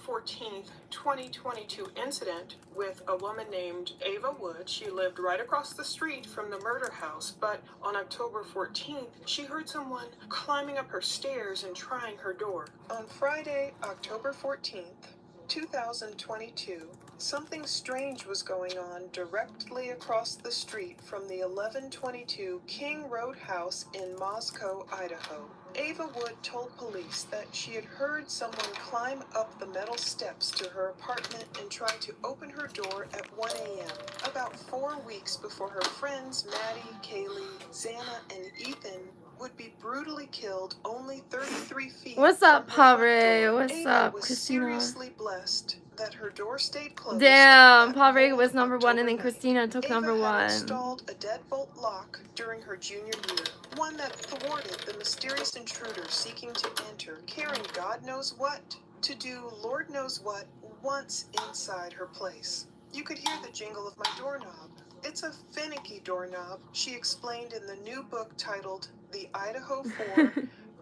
14th, 2022 incident with a woman named Ava Wood. She lived right across the street from the murder house, but on October 14th, she heard someone climbing up her stairs and trying her door. On Friday, October 14th, 2022, something strange was going on directly across the street from the 1122 King Road house in Moscow, Idaho. Ava Wood told police that she had heard someone climb up the metal steps to her apartment and try to open her door at 1 a.m., about 4 weeks before her friends Maddie, Kaylee, Xana, and Ethan would be brutally killed only 33 feet What's from up, her front Pavre? door. What's Ava up, was Christina? seriously blessed that her door stayed closed. Damn, that Pavre whole was number one, October and then night. Christina took Ava number had one. installed a deadbolt lock during her junior year, one that thwarted the mysterious intruder seeking to enter, carrying God knows what, to do Lord knows what once inside her place. You could hear the jingle of my doorknob. It's a finicky doorknob, she explained in the new book titled The Idaho 4,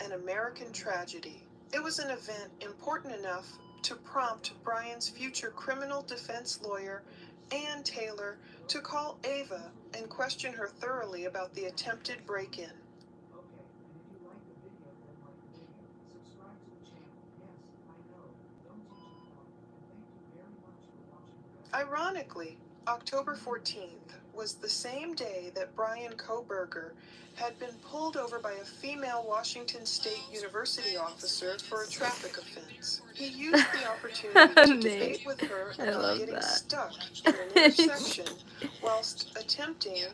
An American Tragedy. It was an event important enough to prompt Brian's future criminal defense lawyer, Ann Taylor, to call Ava and question her thoroughly about the attempted break-in. Ironically, October 14th was the same day that Brian Kohberger had been pulled over by a female Washington State University officer for a traffic offense. He used the opportunity to debate with her about getting stuck in an intersection whilst attempting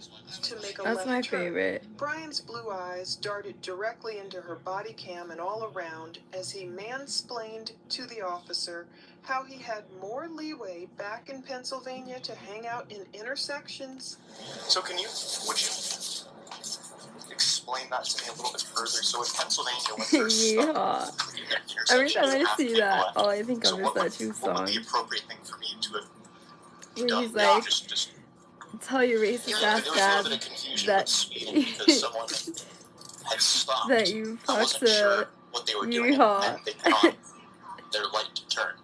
to make a left turn. That's my favorite. Brian's blue eyes darted directly into her body cam and all around as he mansplained to the officer how he had more leeway back in Pennsylvania to hang out in intersections. So would you explain that to me a little bit further? So in Pennsylvania, when there's Yeah. Every time I see that, all I think of is that two What would song. the appropriate thing for me to have Where done? he's like, Just tell your racist ass there was a dad little bit of confusion that with speeding because someone had stopped. that you I fucked wasn't sure what they were doing, and they put on their light to turn.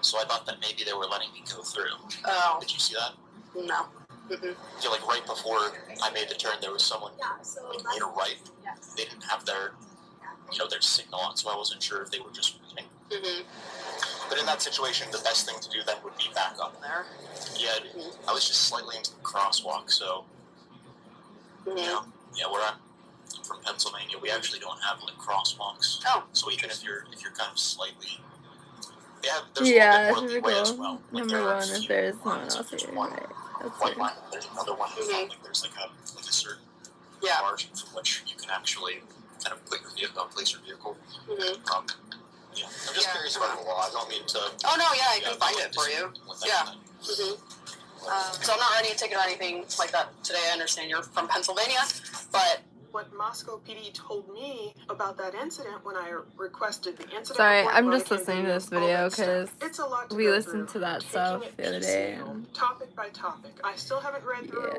So I thought that maybe they were letting me go through. Oh. Did you see that? No. I feel like right before I made the turn, there was someone made a right. They didn't have their signal on, so I wasn't sure if they were just reading. But in that situation, the best thing to do then would be back up there. Yeah, I was just slightly into the crosswalk, so where I'm from Pennsylvania, we actually don't have like crosswalks. Oh. So even if you're kind of slightly, there's yeah, a little bit more leeway as well. Like number one, if there's someone else here, right? That's white true. line, there's another one. Like there's like a certain margin from which you can actually kind of put your vehicle, place your vehicle. I'm just curious about the law. I don't mean to. Oh no, yeah, I can find it for you. Yeah. So I'm not writing a ticket or anything like that today. I understand you're from Pennsylvania, but what Moscow PD told me about that incident when I requested the incident. Sorry, report, I'm just listening to this video because we listened to that stuff the other day. Topic by topic. I still haven't read through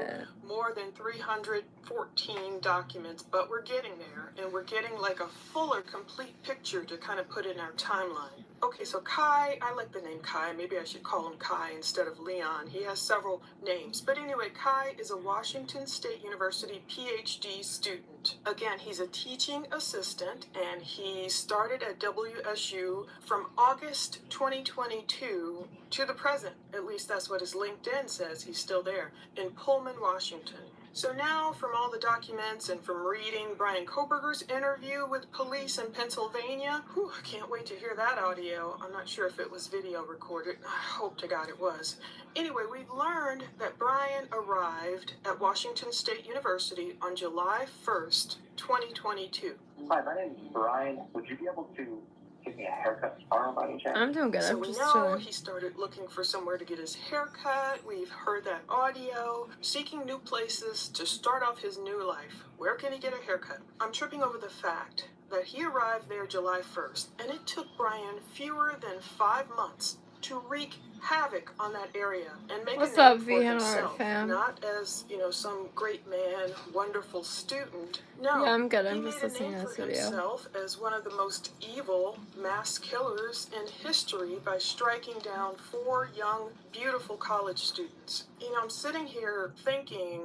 more than 314 documents, but we're getting there, and we're getting like a fuller, complete picture to kind of put in our timeline. Okay, so Kai, I like the name Kai. Maybe I should call him Kai instead of Leon. He has several names. But anyway, Kai is a Washington State University PhD student. Again, he's a teaching assistant, and he started at WSU from August 2022 to the present. At least that's what his LinkedIn says. He's still there in Pullman, Washington. So now, from all the documents and from reading Brian Kohberger's interview with police in Pennsylvania, I can't wait to hear that audio. I'm not sure if it was video recorded. I hope to God it was. Anyway, we've learned that Brian arrived at Washington State University on July 1st, 2022. Hi, my name is Brian. Would you be able to give me a haircut tomorrow by any chance? I'm doing good. So I'm we just know chilling. he started looking for somewhere to get his hair cut. We've heard that audio. Seeking new places to start off his new life. Where can he get a haircut? I'm tripping over the fact that he arrived there July 1st, and it took Brian fewer than 5 months to wreak havoc on that area and make What's a name up, for VNR himself. fam? Not as, some great man, wonderful student. No, Yeah, I'm good. he I'm made just a listening name to for this video. himself as one of the most evil mass killers in history by striking down 4 young, beautiful college students. I'm sitting here thinking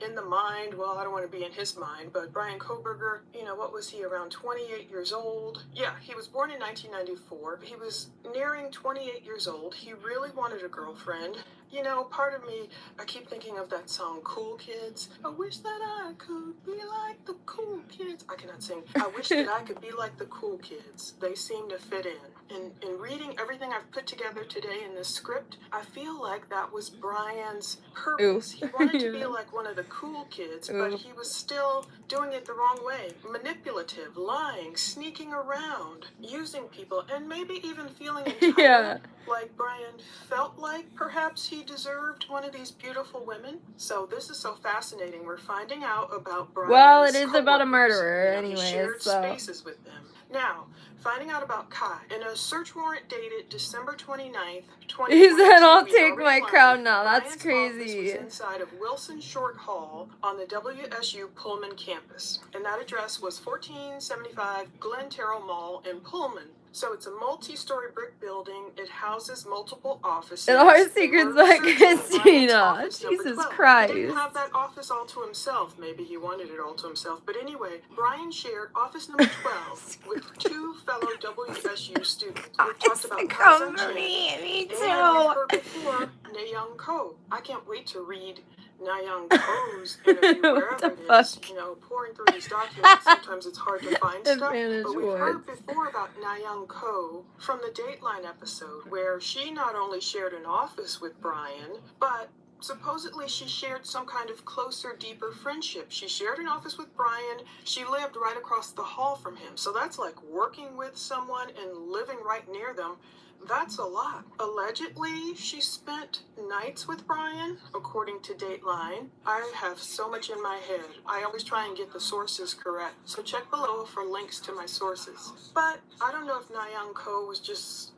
in the mind, well, I don't want to be in his mind, but Brian Koberger, what was he, around 28 years old? Yeah, he was born in 1994. He was nearing 28 years old. He really wanted a girlfriend. Part of me, I keep thinking of that song, Cool Kids. I wish that I could be like the cool kids. I cannot sing. I wish that I could be like the cool kids. They seem to fit in. In reading everything I've put together today in this script, I feel like that was Brian's purpose. He wanted to be like one of the cool kids, but he was still doing it the wrong way. Manipulative, lying, sneaking around, using people, and maybe even feeling entitled. Like Brian felt like perhaps he deserved one of these beautiful women. So this is so fascinating. We're finding out about Brian's Well, it is about a coworkers. murderer, He anyways. shared So spaces with them. Now, finding out about Kai. In a search warrant dated December 29th, 2022, he said, "I'll we take already my learned crown now." That's Brian's crazy. office was inside of Wilson Short Hall on the WSU Pullman campus, and that address was 1475 Glen Terrell Mall in Pullman. So it's a multi-story brick building. It houses multiple offices. And our secret's by Christina. Jesus Christ. He didn't have that office all to himself. Maybe he wanted it all to himself. But anyway, Brian shared office number 12 with 2 fellow WSU students. We've talked about Kai Chen, Me and we've heard before Na-Young Ko. I can't wait to read Na-Young Ko's interview wherever it is. Pouring through these documents, sometimes it's hard to find stuff. But we've heard before about Na-Young Ko from the Dateline episode, where she not only shared an office with Brian, but supposedly she shared some kind of closer, deeper friendship. She shared an office with Brian. She lived right across the hall from him. So that's like working with someone and living right near them. That's a lot. Allegedly, she spent nights with Brian, according to Dateline. I have so much in my head. I always try and get the sources correct. So check below for links to my sources. But I don't know if Na-Young Ko was just,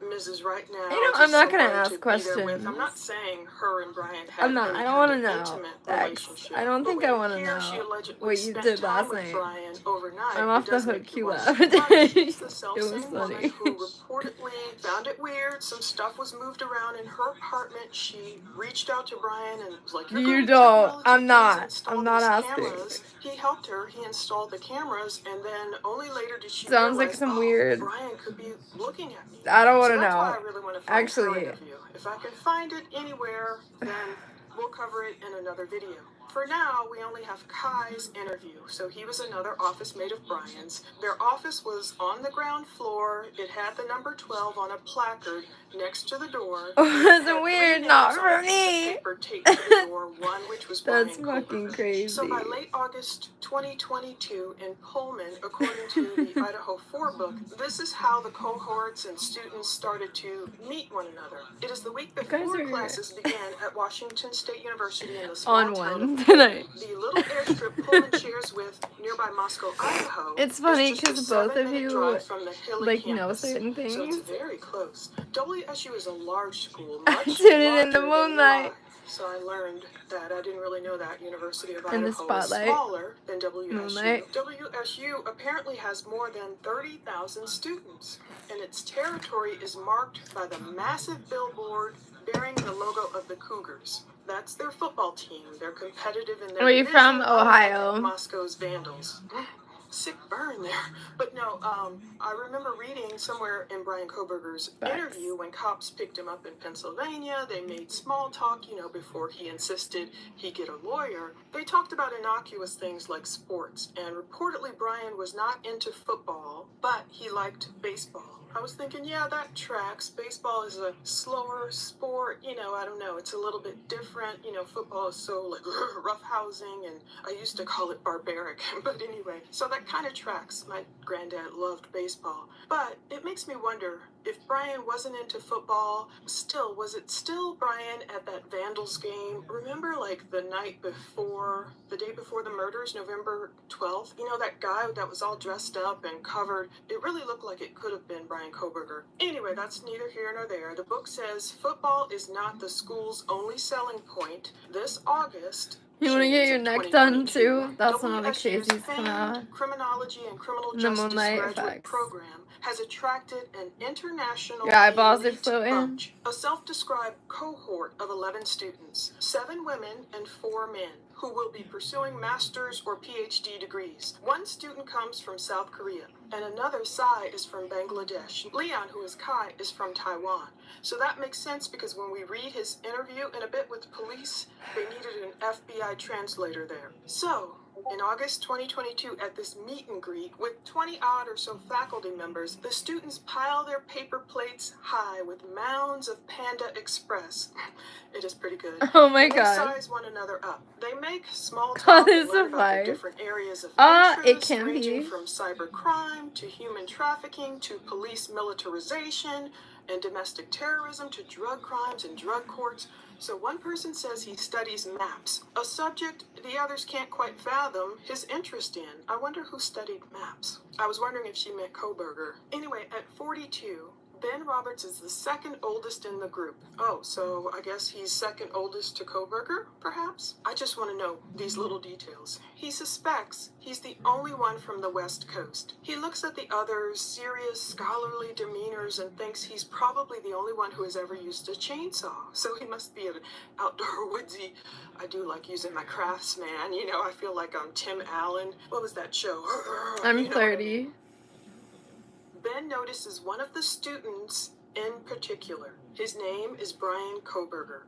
Mrs. Right Now. I'm not going to ask questions. I'm not saying her and Brian had I'm not. I don't want to know. I don't think I want to know what you did last night. I'm off the hook. You left. It was funny. Who reportedly found it weird. Some stuff was moved around in her apartment. She reached out to Brian and was like, "You don't. I'm not asking." Cameras. He helped her. He installed the cameras, and then only later did she Sounds realize, like some weird. Brian could be looking at me. I don't want to That's know. why I really want to find Actually, her interview. If I can find it anywhere, then we'll cover it in another video. For now, we only have Kai's interview. So he was another office mate of Brian's. Their office was on the ground floor. It had the number 12 on a placard next to the door. Wasn't weird, not for me. Paper taped to the door, one which was That's Brian fucking Koberger. crazy. So by late August 2022 in Pullman, according to the Idaho 4 book, this is how the cohorts and students started to meet one another. It is the week before classes began at Washington State University in the small town of tonight. the little airstrip Pullman shares with nearby Moscow, Idaho. It's funny because both of you like know certain things. So it's very close. WSU is a large school. I Much did it in the larger than moonlight. UI. So I learned that. I didn't really know that. University of In the Idaho is spotlight. smaller than WSU. Moonlight. WSU apparently has more than 30,000 students, and its territory is marked by the massive billboard bearing the logo of the Cougars. That's their football team. They're competitive in their Where you from? division, Ohio. Moscow's Vandals. Sick burn there. But no, I remember reading somewhere in Brian Koberger's interview when cops picked him up in Pennsylvania, they made small talk, before he insisted he get a lawyer. They talked about innocuous things like sports, and reportedly Brian was not into football, but he liked baseball. I was thinking, yeah, that tracks. Baseball is a slower sport, I don't know, it's a little bit different. Football is so like roughhousing, and I used to call it barbaric, but anyway, so that kind of tracks. My granddad loved baseball, but it makes me wonder if Brian wasn't into football, was it still Brian at that Vandals game? Remember like the day before the murders, November 12th? That guy that was all dressed up and covered, it really looked like it could have been Brian Brian Koberger. Anyway, that's neither here nor there. The book says football is not the school's only selling point. This August, you want to get your neck done too? That's one of the craziest criminology and criminal the justice Moonlight graduate effects. program has attracted an international Your eyeballs are elite floating. bunch, a self-described cohort of 11 students, 7 women and 4 men, who will be pursuing master's or PhD degrees. One student comes from South Korea, and another, Sai, is from Bangladesh. Leon, who is Kai, is from Taiwan. So that makes sense because when we read his interview in a bit with police, they needed an FBI translator there. So, in August 2022, at this meet and greet with 20-odd or so faculty members, the students pile their paper plates high with mounds of Panda Express. It is pretty good. Oh my and god. They size one another up. They make small talk and learn about the different areas of interest, ranging from cybercrime to human trafficking to police militarization and domestic terrorism to drug crimes and drug courts. So one person says he studies maps, a subject the others can't quite fathom his interest in. I wonder who studied maps. I was wondering if she meant Koberger. Anyway, at 42, Ben Roberts is the second oldest in the group. Oh, so I guess he's second oldest to Koberger, perhaps? I just want to know these little details. He suspects he's the only one from the West Coast. He looks at the others' serious, scholarly demeanors and thinks he's probably the only one who has ever used a chainsaw. So he must be an outdoor woodsy. I do like using my craftsman. You know, I feel like I'm Tim Allen. What was that show? I'm 30. Ben notices one of the students in particular. His name is Brian Koberger.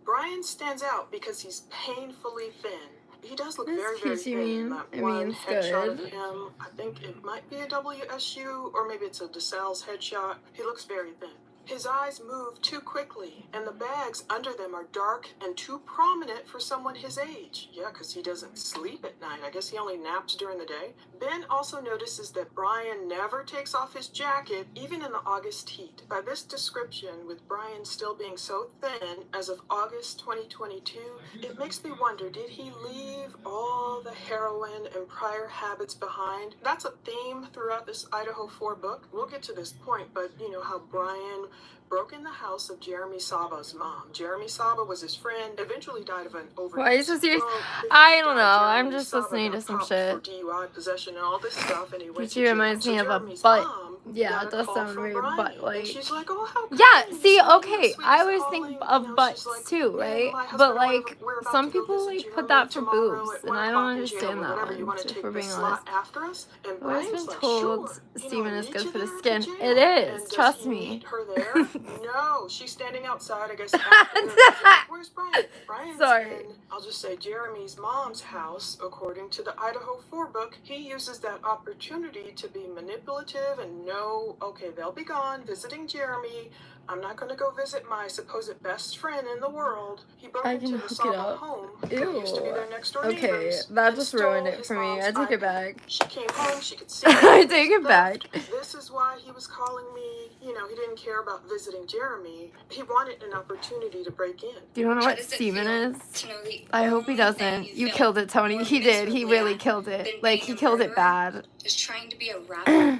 Brian stands out because he's painfully thin. He does look very, very thin. That one headshot of him, I think it might be a WSU or maybe it's a DeSalle's headshot. He looks very thin. His eyes move too quickly, and the bags under them are dark and too prominent for someone his age. Yeah, because he doesn't sleep at night. I guess he only naps during the day. Ben also notices that Brian never takes off his jacket, even in the August heat. By this description, with Brian still being so thin as of August 2022, it makes me wonder, did he leave all the heroin and prior habits behind? That's a theme throughout this Idaho 4 book. We'll get to this point, but you know how Brian broke in the house of Jeremy Saba's mom. Jeremy Saba was his friend, eventually died of an overdose. Why are you so serious? I don't know. I'm just listening to some shit. For DUI possession and all this stuff, and he went She reminds me of a butt. Yeah, it does sound very butt-like. She's like, oh, how yeah, see, okay, I always think of butts too, right? But like, some people like put that for boobs, and I don't understand that one, if we're being honest. I've always been told Steven is good for the skin. It is, trust me. No, she's standing outside, I guess. Where's Brian? Brian's in, I'll just say, Jeremy's mom's house. According to the Idaho 4 book, he uses that opportunity to be manipulative and know, okay, they'll be gone visiting Jeremy. I'm not going to go visit my supposed best friend in the world. He broke into the Saba home. Ew. Used to be their next door okay, neighbors, that just ruined it for me. I take it back. She came home, she could see I take it back. This is why he was calling me. You know, he didn't care about visiting Jeremy. He wanted an opportunity to break in. Do you know what Steven is? I hope he doesn't. You killed it, Tony. He did. He really killed it. Like, he killed it bad. Is trying to be a rapper.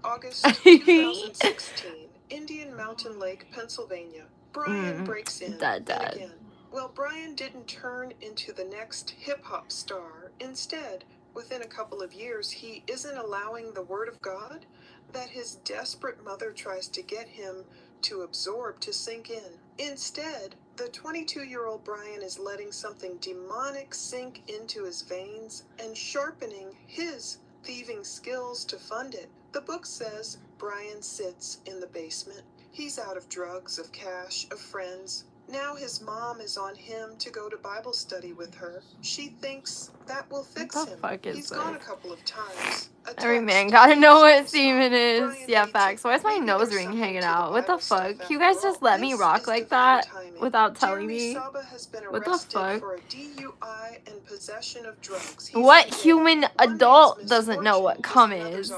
August 2016. Indian Mountain Lake, Pennsylvania. Brian breaks in. Again. Well, Brian didn't turn into the next hip-hop star. Instead, within a couple of years, he isn't allowing the word of God that his desperate mother tries to get him to absorb to sink in. Instead, the 22-year-old Brian is letting something demonic sink into his veins and sharpening his thieving skills to fund it. The book says Brian sits in the basement. He's out of drugs, of cash, of friends. Now his mom is on him to go to Bible study with her. She thinks that will fix him. He's gone a couple of times. Every man gotta know what Steven is. Yeah, facts. Why is my nose ring hanging out? What the fuck? You guys just let me rock like that without telling me? What the fuck? What human adult doesn't know what cum is?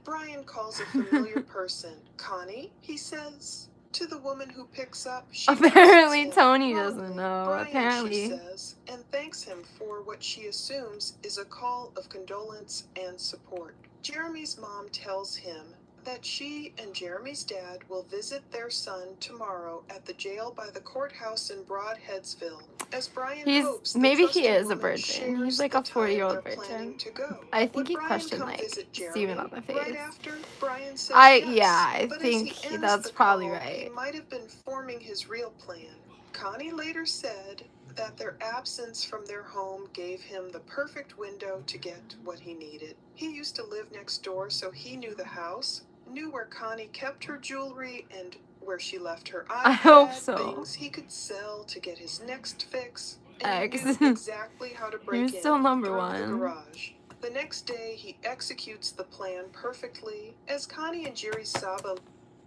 Brian calls a familiar person Connie, he says. To the woman who picks up, she apparently Tony doesn't know. Brian, apparently, she says, and thanks him for what she assumes is a call of condolence and support. Jeremy's mom tells him that she and Jeremy's dad will visit their son tomorrow at the jail by the courthouse in Broadheadsville. As Brian hopes, maybe the he is a trusted woman virgin. He's shares like the a 40-year-old time they're planning virgin. to go. I think Would he Brian questioned come like visit Jeremy Steven on the face. right after? Brian says Yeah, yes, I but think as he ends that's the probably call, right. he might have been forming his real plan. Connie later said that their absence from their home gave him the perfect window to get what he needed. He used to live next door, so he knew the house, knew where Connie kept her jewelry and where she left her iPad, I hope so. things he could sell to get his next fix, and he X. knew exactly how to break You're in still number through the one. garage. The next day, he executes the plan perfectly as Connie and Jerry Saba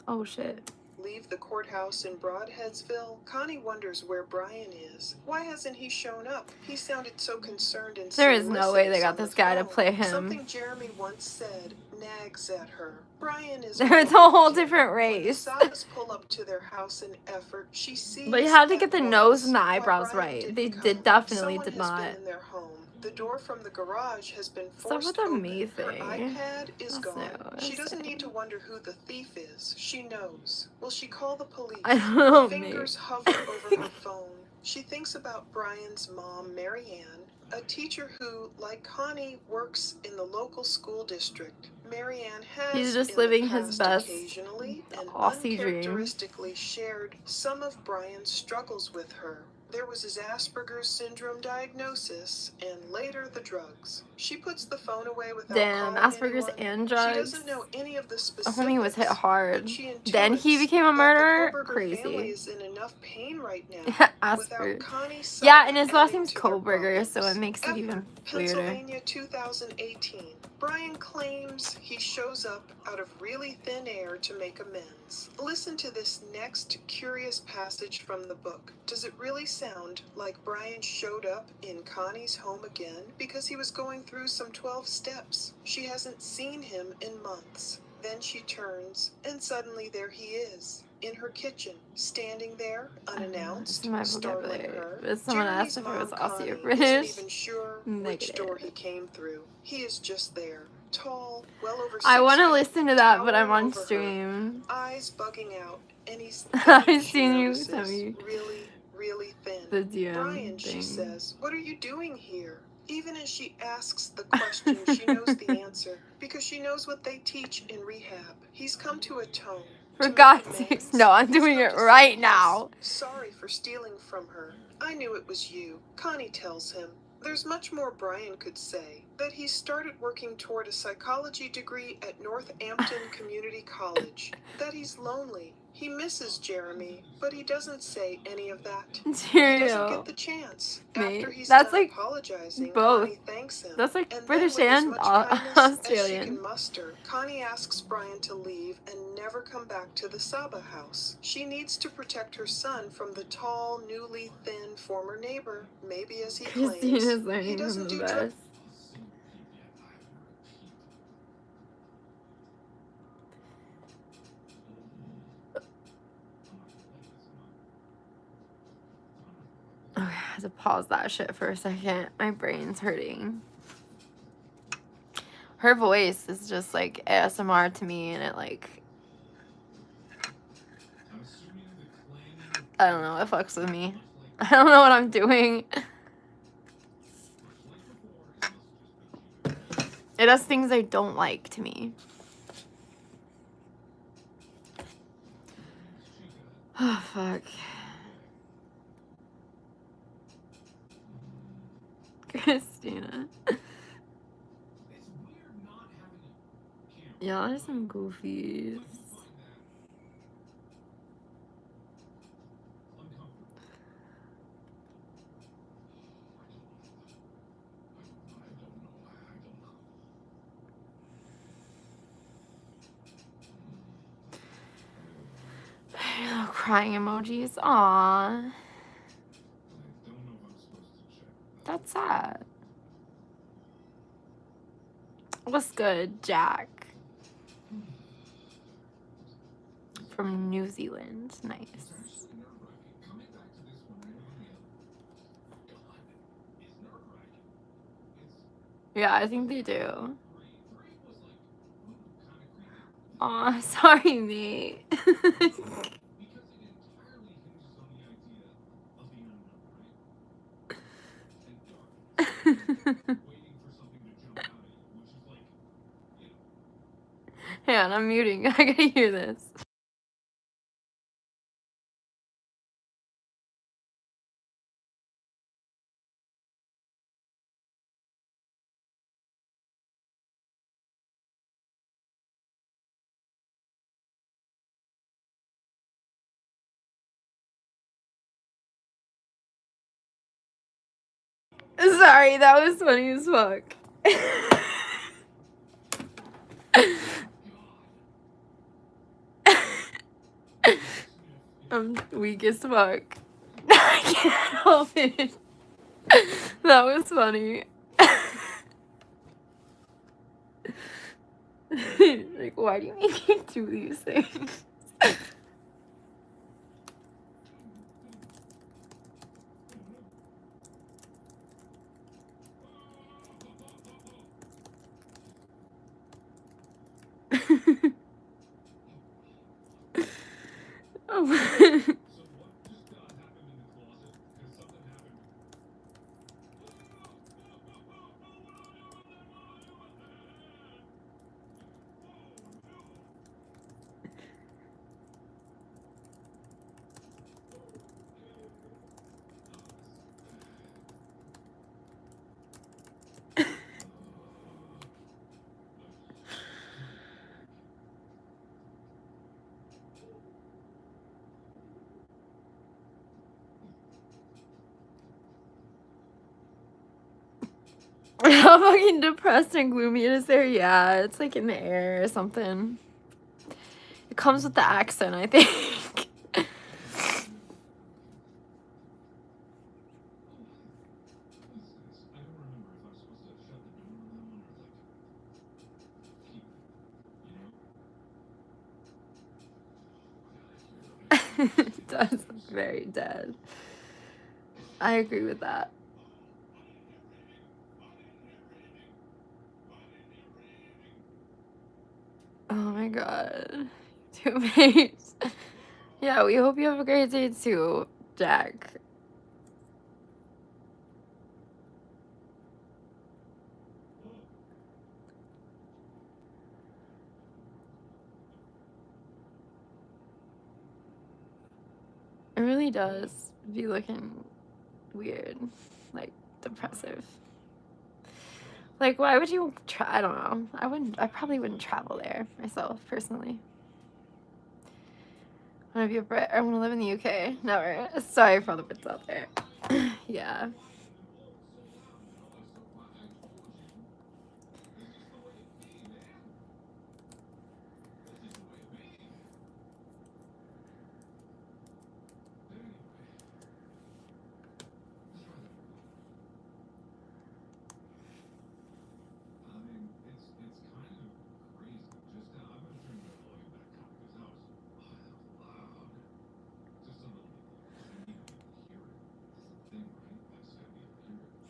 Oh shit. leave the courthouse in Broadheadsville. Connie wonders where Brian is. Why hasn't he shown up? He sounded so concerned and There is no way they got this guy to play him. Something Jeremy once said nags at her. Brian is It's a whole different race. When the Sabas pull up to their house in effort, she sees But you had to that get the was nose and the why eyebrows Brian right. didn't They come. definitely Someone did has not. been in their home. The door from the garage has been Stop forced with the open. me Her thing. iPad is That's gone. not what She I'm doesn't saying. need to wonder who the thief is. She knows. Will she call the police? I don't know, Fingers hover over her phone. She thinks about Brian's mom, Marianne, a teacher who, like Connie, works in the local school district. Marianne has He's just in living the his past best occasionally and Aussie dream. uncharacteristically shared some of Brian's struggles with her. There was his Asperger's syndrome diagnosis, and later the drugs. She puts the phone away without Damn, calling Asperger's anyone. and drugs. She doesn't know any of the The specifics. homie was hit hard. But she Then he intuits became a that murderer? the Koberger family Crazy. is in enough pain right now without Asperger. Connie Yeah, and his last adding name's to their Koberger, so it problems. makes it even weirder. Pennsylvania 2018. Brian claims he shows up out of really thin air to make amends. Listen to this next curious passage from the book. Does it really sound like Brian showed up in Connie's home again because he was going through some 12 steps? She hasn't seen him in months. Then she turns, and suddenly there he is, in her kitchen, standing there, unannounced, startling her. But someone Jeremy's asked if it mom, was Aussie or Connie, British. isn't even sure which Negative. door he came through. He is just there, tall, well over 6 I want to feet, listen to that, but I'm towering on over her, stream. eyes bugging out, and he's I've thin, she seen you notices, send me really thin. the DM Brian, she thing. says, what are you doing here? Even as she asks the question, she knows the answer, because she knows what they teach in rehab. He's come to atone. For God's sakes, no, I'm doing it right now. Sorry for stealing from her. I knew it was you. Connie tells him. There's much more Brian could say. That he started working toward a psychology degree at Northampton Community College. That he's lonely. He misses Jeremy, but he doesn't say any of that. He doesn't get the chance. After he's That's done like apologizing, both. Connie thanks him. That's like And British then, with as and much kindness as she Australian. can muster, Connie asks Brian to leave and never come back to the Saba house. She needs to protect her son from the tall, newly thin former neighbor. Maybe, as he claims, Christina's he learning from doesn't the do best. drugs. Okay, I had to pause that shit for a second. My brain's hurting. Her voice is just like ASMR to me, and it like, I don't know, it fucks with me. I don't know what I'm doing. It does things I don't like to me. Oh, fuck. Christina. Y'all are some goofies. Crying emojis. Aww. That's sad. What's good, Jack? From New Zealand. Nice. Yeah, I think they do. Aw, sorry, mate. Hang on, I'm muting. I gotta hear this. Sorry, that was funny as fuck. I'm weak as fuck. I can't help it. That was funny. Like, why do you make me do these things? Oh. How fucking depressed and gloomy it is there. Yeah, it's like in the air or something. It comes with the accent, I think. It does look very dead. I agree with that. Oh my god. Two mates. Yeah, we hope you have a great day too, Jack. It really does be looking weird, like depressive. Like, why would you try? I don't know. I probably wouldn't travel there myself, personally. I want to be a Brit. I want to live in the UK. Never. Sorry for all the Brits out there. Yeah.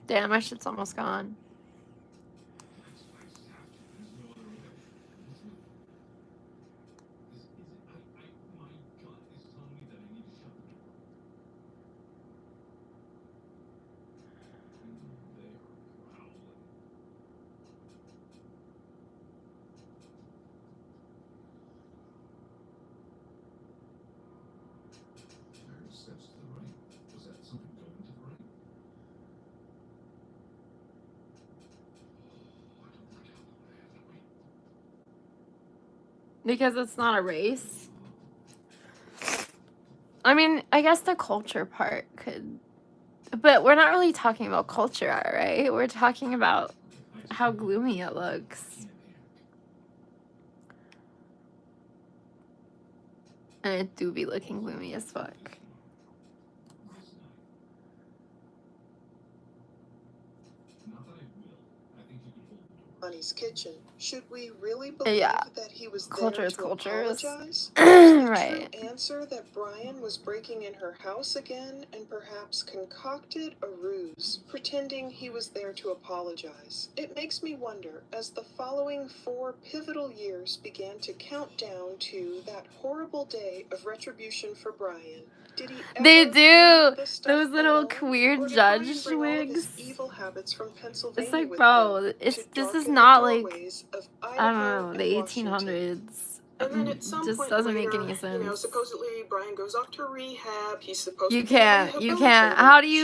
Damn, my shit's almost gone. Because it's not a race. I mean, I guess the culture part could... But we're not really talking about culture, right? We're talking about how gloomy it looks. And it do be looking gloomy as fuck. Bonnie's kitchen. Should we really believe Yeah. that he was Culture there is to cultures. apologize? Is the Right. true answer that Brian was breaking in her house again and perhaps concocted a ruse, pretending he was there to apologize? It makes me wonder, as the following 4 pivotal years began to count down to that horrible day of retribution for Brian, did he They ever do leave this stuff those little alone? weird Or did judge Brian bring all of his wigs. evil habits from Pennsylvania It's like, with bro, him this to is darken not the like, doorways of I don't Idaho know, and the Washington? 1800s. And then at some Just point doesn't later, make any sense. supposedly Brian goes off to rehab. He's supposed You to be can't. rehabilitated. How do She's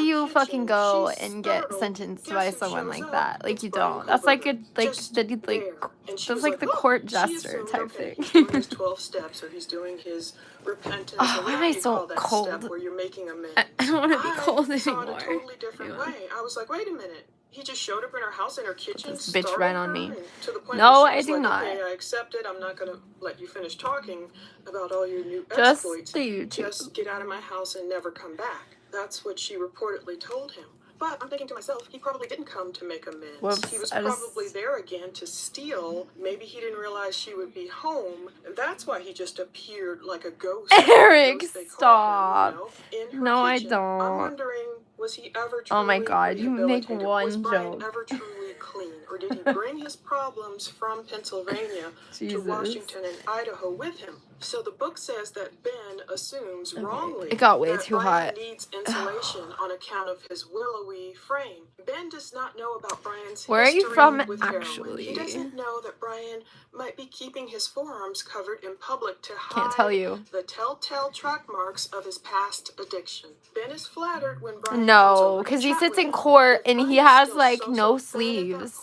you in the fucking kitchen. go She's and get startled. sentenced Guess by who someone shows like up? that? Like, It's you Brian don't. That's like a Koberger, just like there. And she that's was like the "Oh." court She jester assumed, type okay, thing. he's doing his 12 steps, or he's doing his repentance, Oh, or why am whatever I you so call that cold? step where you're making amends. I don't want to be cold I saw it a anymore. totally different Anyway. way. I was like, wait a minute. He just showed up in her house, in her kitchen, This bitch startled right on her, me. and to the point No, where she I was do like, not. okay, I accept it. I'm not going to let you finish talking about all your new Just exploits. the YouTube. Just get out of my house and never come back. That's what she reportedly told him. But I'm thinking to myself, he probably didn't come to make amends. Whoops, He was I just- probably there again to steal. Maybe he didn't realize she would be home, and that's why he just appeared like a ghost. Eric, Ghost they call stop. him, in her No, I kitchen. I'm don't. wondering, was he ever truly Oh my God, you make rehabilitated? Was one Brian joke. ever truly clean? Or did he bring his problems from Pennsylvania to Jesus. Washington and Idaho with him? So the book says that Ben assumes wrongly It got way that too Brian hot. needs insulation on account of his willowy frame. Ben does not know about Brian's Where are you history from, with heroin. actually? He doesn't know that Brian might be keeping his forearms covered in public to Can't hide tell you. the telltale track marks of his past addiction. Ben is flattered when Brian No, because he sits in court and he has like no sleeves.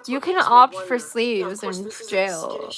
You can opt for sleeves in jail.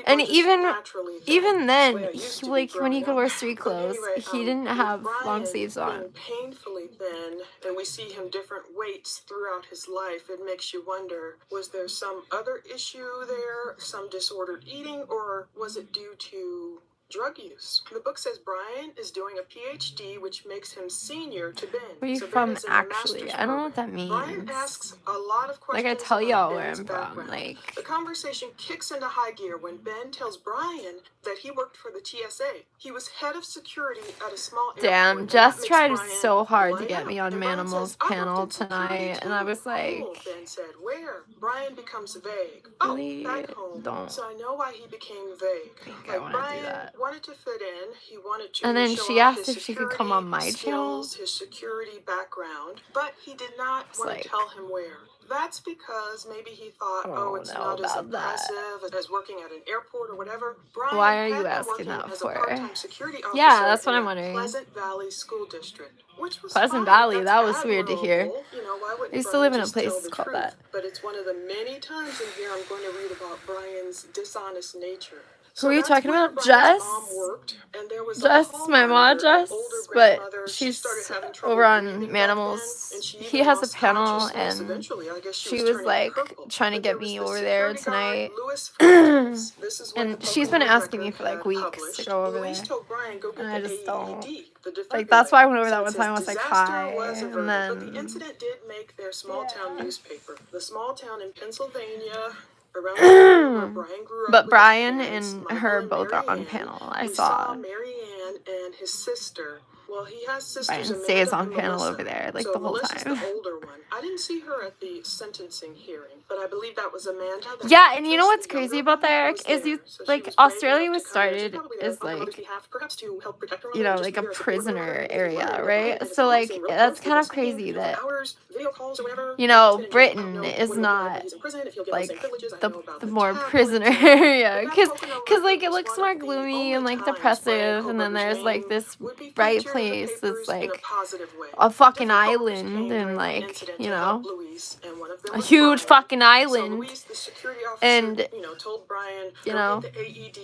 And even then, he, like when he could wear street clothes, he didn't have long sleeves on. Painfully thin, and we see him different weights throughout his life. It makes you wonder: was there some other issue there, some disordered eating, or was it due to drug use? The book says Brian is doing a PhD, which makes him senior to Ben. Where are you So Ben from, is in the actually? master's I don't know what program. that Brian means. asks a lot of questions. Like I tell about y'all where Ben's I'm from. background. Like The conversation kicks into high gear when Ben tells Brian that he worked for the TSA. He was head of security at a small airport. damn, Jess That tried makes Brian so hard to light get up. me on And Brian Manimal's says, "I worked panel in security tonight, and I too." was like, Cool, Ben said. Where? Brian becomes vague. Really? Back home. Don't. So I know why he became vague. I think I wanna do Brian that. wanted to fit in. He wanted to And then show she off asked his if she could come on my skills, his security background, but he did not It's want like- to tell him where. That's because maybe he thought, I oh, don't it's know not as about that. impressive as working at an airport or whatever. Brian Why are had you been asking working that as for? a part-time security officer Yeah, that's what in I'm a wondering. Pleasant Valley School District, which was Pleasant fine. Valley, That's that was weird to hear. admirable. You know, why wouldn't I used to Brian live in a just place tell the called truth? that. But it's one of the many times in here I'm going to read about Brian's dishonest nature. Who are you that's talking where about? Brian's Jess? mom worked, and there was a Jess, hall my ma, monitor, Jess, older but grandmother. She she's started having trouble over on breathing back then, Manimals. and she He even has a lost panel, consciousness. and Eventually, I guess she was was turning like purple. trying to But get there was me the over there security guard, tonight. Louis Fuentes. This is what And the she's been Pokemon asking me record for like had weeks to published. go over Louise there. told Brian, go get And I the just AED, don't. the Like, that's why I went over that Since one time. I was his like, disaster hi. was And averted, but the then, incident did make their small town yeah. newspaper. The small town in Pennsylvania, around the area where Brian grew up But with Brian his parents, and Michael her and both are on Mary panel. Ann. I We saw saw. Mary Ann and his sister. Well, he has sisters Brian Amanda stays on and panel Melissa. over there like So the whole Melissa's time. the older one. I didn't see her at the sentencing hearing, but I believe that was Amanda. Yeah, and you know what's The crazy younger about that, one Eric, was is there. you So she like was brave Australia enough was to come there. She's started probably there as on her mother's like, behalf, perhaps to help protect her you mother, know, just like be a there as support for her, prisoner maybe area, wonder that Brian right? and his So mom like seem real that's close. kind of They've been crazy speaking, that, for hours, video calls or whatever. you know, He's been in jail. I don't Britain know is when or whenever not he's in prison, if he'll get like those same privileges. I the know about the the more tablets prisoner and area, the cause Pocono cause record like it was looks one more of the gloomy only and like times Brian depressive, and then Koberger's there's like name this would be bright featured in the place that's papers in a like positive way. a fucking Different callers island came and during the like, incident you to help know, Louise, and one of them a was huge Brian. fucking So island, Louise, the security officer, and told Brian, you go know, get the AED.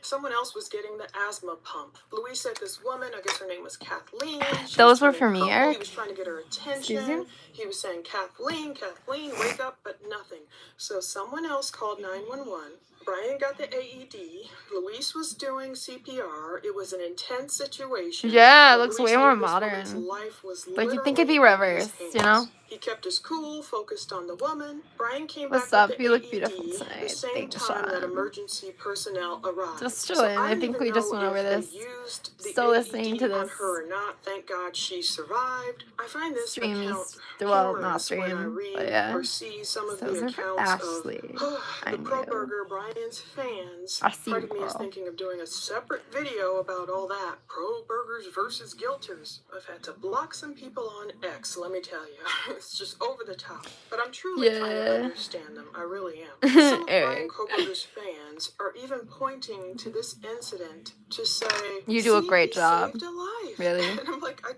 Someone else was getting the asthma pump. Louise said this woman, I guess her name was Kathleen. She those was were turning for me, purple. He Eric. was trying to get her Excuse attention. you. He was saying, Kathleen, Kathleen, wake up, but nothing. So someone else called 911. Brian got the AED. Luis was doing CPR. It was an intense situation. Yeah, it But looks Luis way more knew this woman's modern. life was Like, you'd think literally it'd be in reversed, his you know? hands. He kept his cool, focused on the woman. Brian came What's back up? with the You look AED beautiful the tonight. same Thanks, time that Sean. emergency personnel arrived. Just So chilling. I I don't think even we just know went over if they this. used the Still listening to AED on this her or not. Thank God she survived. I find this stream. account Well, not humorous when I stream, but read yeah. or see some of So the those are for accounts Ashley. of I the Pro knew. Burger Brian's fans. I see Part you, of me is girl. thinking of doing a separate video about all that. Pro Burgers versus Guilters. I've had to block some people on X, let me tell you. It's just over the top. But I'm truly trying to understand them. I really am. Some of Brian Koberger's fans are even pointing to this incident to say, You do a "See, great he job." saved a life." Really? And I'm like, I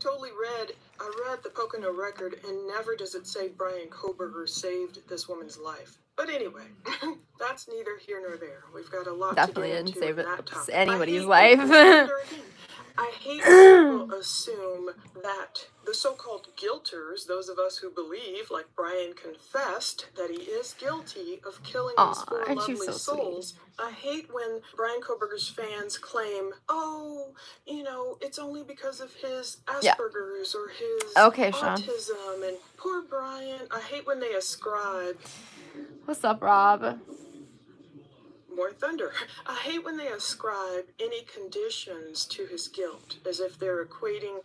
read the Pocono record, and never does it say Brian Koberger saved this woman's life. But anyway, that's neither here nor there. We've got a lot Definitely to get didn't into save in that topic. anybody's I life. hate when people assume that the so-called guilters, those of us who believe, like Brian confessed, that he is guilty of killing these four aren't you lovely so souls. I hate when Brian Koberger's fans claim, oh, you know, it's only because of his Asperger's or his autism, and poor Brian. I hate when they ascribe... What's up, Rob? More thunder. I hate when they ascribe any conditions to his guilt, as if they're equating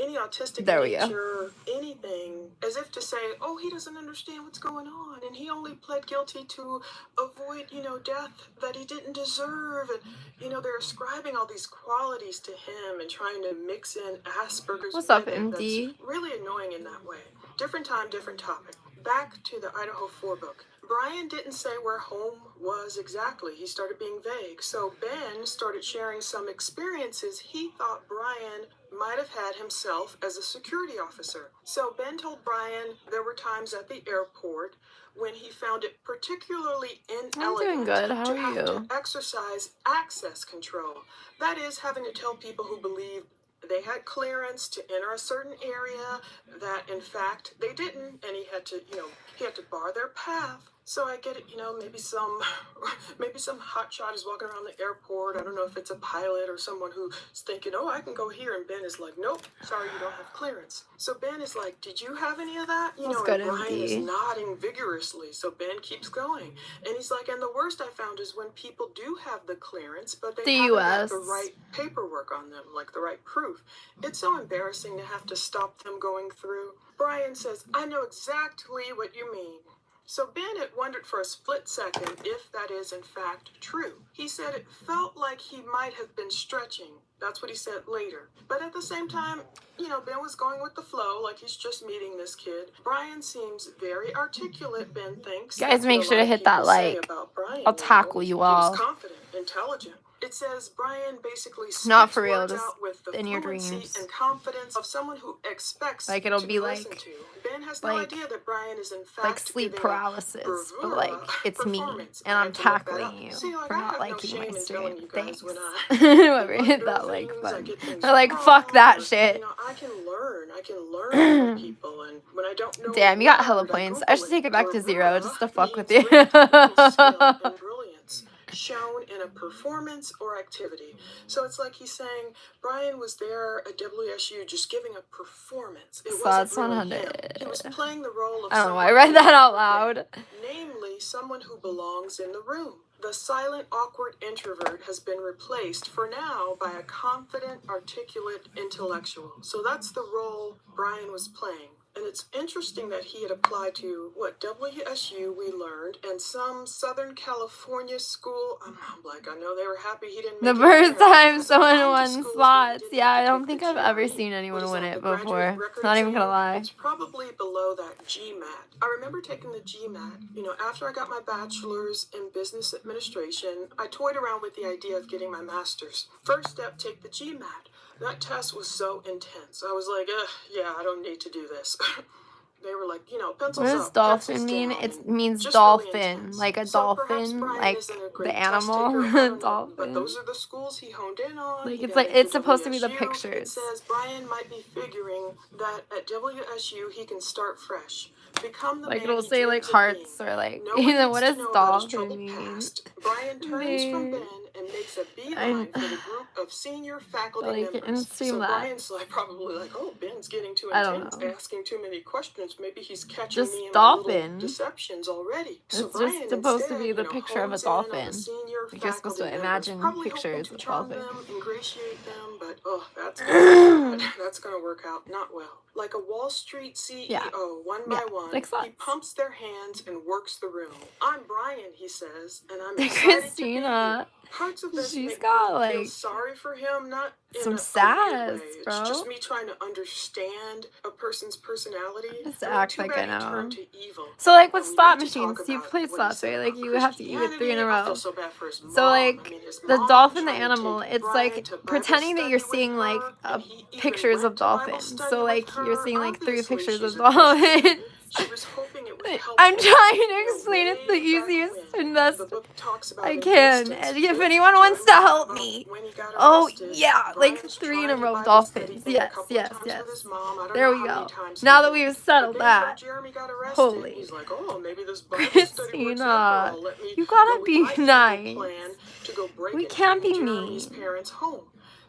any autistic nature, anything, as if to say, oh, he doesn't understand what's going on, and he only pled guilty to avoid, you know, death that he didn't deserve, and, you know, they're ascribing all these qualities to him and trying to mix in Asperger's. What's up, with it. MD? That's really annoying in that way. Different time, different topic. Back to the Idaho 4 book. Brian didn't say where home was exactly. He started being vague. So Ben started sharing some experiences he thought Brian might have had himself as a security officer. So Ben told Brian there were times at the airport when he found it particularly inelegant How to are have you? to exercise access control. That is, having to tell people who believe they had clearance to enter a certain area that in fact they didn't, and he had to bar their path. So I get it, you know, maybe some hotshot is walking around the airport. I don't know if it's a pilot or someone who's thinking, oh, I can go here, and Ben is like, nope, sorry, you don't have clearance. So Ben is like, did you have any of that? You know, and Brian is nodding vigorously. So Ben keeps going, and he's like, and the worst I found is when people do have the clearance, but they haven't got the right paperwork on them, like the right proof. It's so embarrassing to have to stop them going through. Brian says, I know exactly what you mean. So Ben had wondered for a split second if that is in fact true. He said it felt like he might have been stretching. That's what he said later. But at the same time, you know, Ben was going with the flow, like he's just meeting this kid. Brian seems very articulate, Ben thinks. Guys, make sure to hit that like. I'll tackle you all. He was confident, intelligent. It says Brian basically not for real, just out with the in your fluency dreams and confidence of someone who expects like it'll to be listened like to. Ben has no idea that Brian is in fact like sleep paralysis, but bravura like it's me and I'm tackling you See, like, for I not have liking no my shame in stream. telling you guys Thanks. when Whoever hit that like button. They're like, fuck that shit. You know, I can learn from people, and when I don't know. Damn, you got hella points. I should take it back to 0 just to fuck with you. Shown in a performance or activity. So it's like he's saying Brian was there at WSU just giving a performance. It wasn't really him. He was playing the role of I don't know why I read that out loud. Namely, someone who belongs in the room. The silent, awkward introvert has been replaced for now by a confident, articulate intellectual. So that's the role Brian was playing. And it's interesting that he had applied to, WSU we learned, and some Southern California school. I'm like, I know they were happy he didn't make the first time someone won slots. Yeah, I don't think I've ever seen anyone win it before. Not even gonna lie. It's probably below that GMAT. I remember taking the GMAT. You know, after I got my bachelor's in business administration, I toyed around with the idea of getting my master's. First step, take the GMAT. That test was so intense. I was like, yeah, I don't need to do this. They were like, you know, pencils up. What does dolphin mean? It means dolphin, really like a dolphin, like the animal dolphin. But those are the schools he honed in on. Like it's supposed to be the pictures. It says Brian might be figuring that at WSU he can start fresh. become the Like man it'll he say like dreams of being. hearts or like No one you know needs what to does know about his stalker troubled mean? past. Brian turns from Ben and makes a beeline for the group of senior faculty Like members. in So Streamlabs. Brian's like probably like, oh, Ben's getting too I don't intense, know. asking too many questions. Maybe he's catching Just me in my little dolphin. deceptions already. So It's Brian just supposed to instead, be the picture of a hones in on the dolphin. senior Like you're supposed to faculty members, imagine probably hoping pictures to of charm dolphins. them, ingratiate them, but that's gonna work out not well. Like a Wall Street CEO, Yeah. one by one, like he sluts. pumps their hands and works the room. I'm Brian, he says, and I'm The excited Christina, to be here. Parts of this she's make got me feel like sorry for him, not in some a sass, weird way. It's bro. just me trying to understand a person's personality. Just I mean, act too like bad I he turned know. to evil. So like with And we slot need to talk machines, you about play what he slots, said right? about Like you have to eat with 3 in a Christianity. I row. feel so bad for his So mom. like I mean, his the mom dolphin, the trying to animal, take it's Brian like to Bible pretending that study you're with seeing like her, and he even pictures went of to Bible dolphins. study So with like you're her. seeing like 3 Obviously, pictures she's of a Christian. dolphins. She was hoping it would help I'm him. trying to You know, explain it's the way back easiest when, and best the book talks about I an can. instance And if with anyone wants to Jeremy help Bible me. when he got Oh arrested. yeah, like Brian's 3 in a tried to row Bible dolphins. study thing a Yes, couple yes, of times yes. with his mom. I don't There know we how many go. times he Now that did. we've But settled then he heard that. Jeremy got arrested. Holy. He's like, oh, maybe this Bible study works after Christina, all. Let me you gotta go be with my evil nice. plan to go break We into can't be Jeremy's mean. parents' home.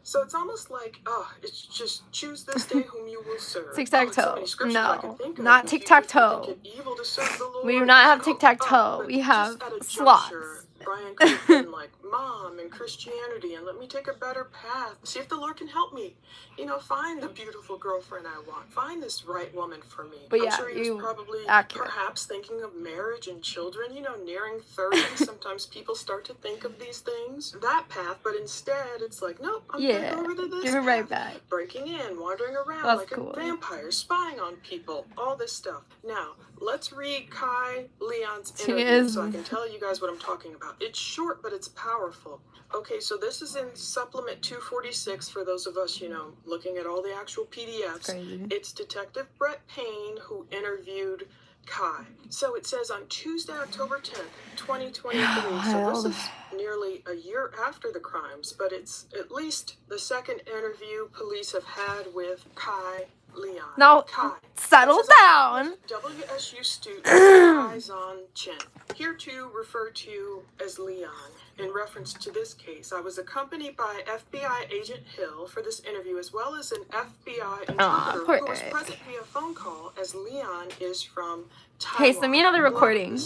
So it's almost like, it's just choose this day whom you will serve. Tic-tac-toe. So many scriptures I can No, think of. not If you tic-tac-toe. think it evil to serve the Lord, We do not have but tic-tac-toe. We have just at a slots. juncture, Brian could have been like, Mom and Christianity, and let me take a better path. See if the Lord can help me. You know, find the beautiful girlfriend I want. Find this right woman for me. But I'm yeah, sure he was you probably accurate. perhaps thinking of marriage and children. You know, nearing 30, sometimes people start to think of these things. That path, but instead it's like, nope, I'm gonna go over to this give it right path. back. Breaking in, wandering around That's like cool. a vampire, spying on people, all this stuff. Now, let's read Kai Leon's interview so I can tell you guys what I'm talking about. It's short, but it's powerful. Okay, so this is in supplement 246 for those of us, you know, looking at all the actual PDFs. Crazy. It's Detective Brett Payne who interviewed Kai. So it says on Tuesday, October 10th, 2023. So this is nearly a year after the crimes, but it's at least the second interview police have had with Kai Leon. Now, Kai. settle down. WSU student Kai's on Chin. Here to refer to as Leon. In reference to this case, I was accompanied by FBI agent Hill for this interview, as well as an FBI interpreter who was present via phone call, as Leon is from Taiwan. Okay, send me another recording.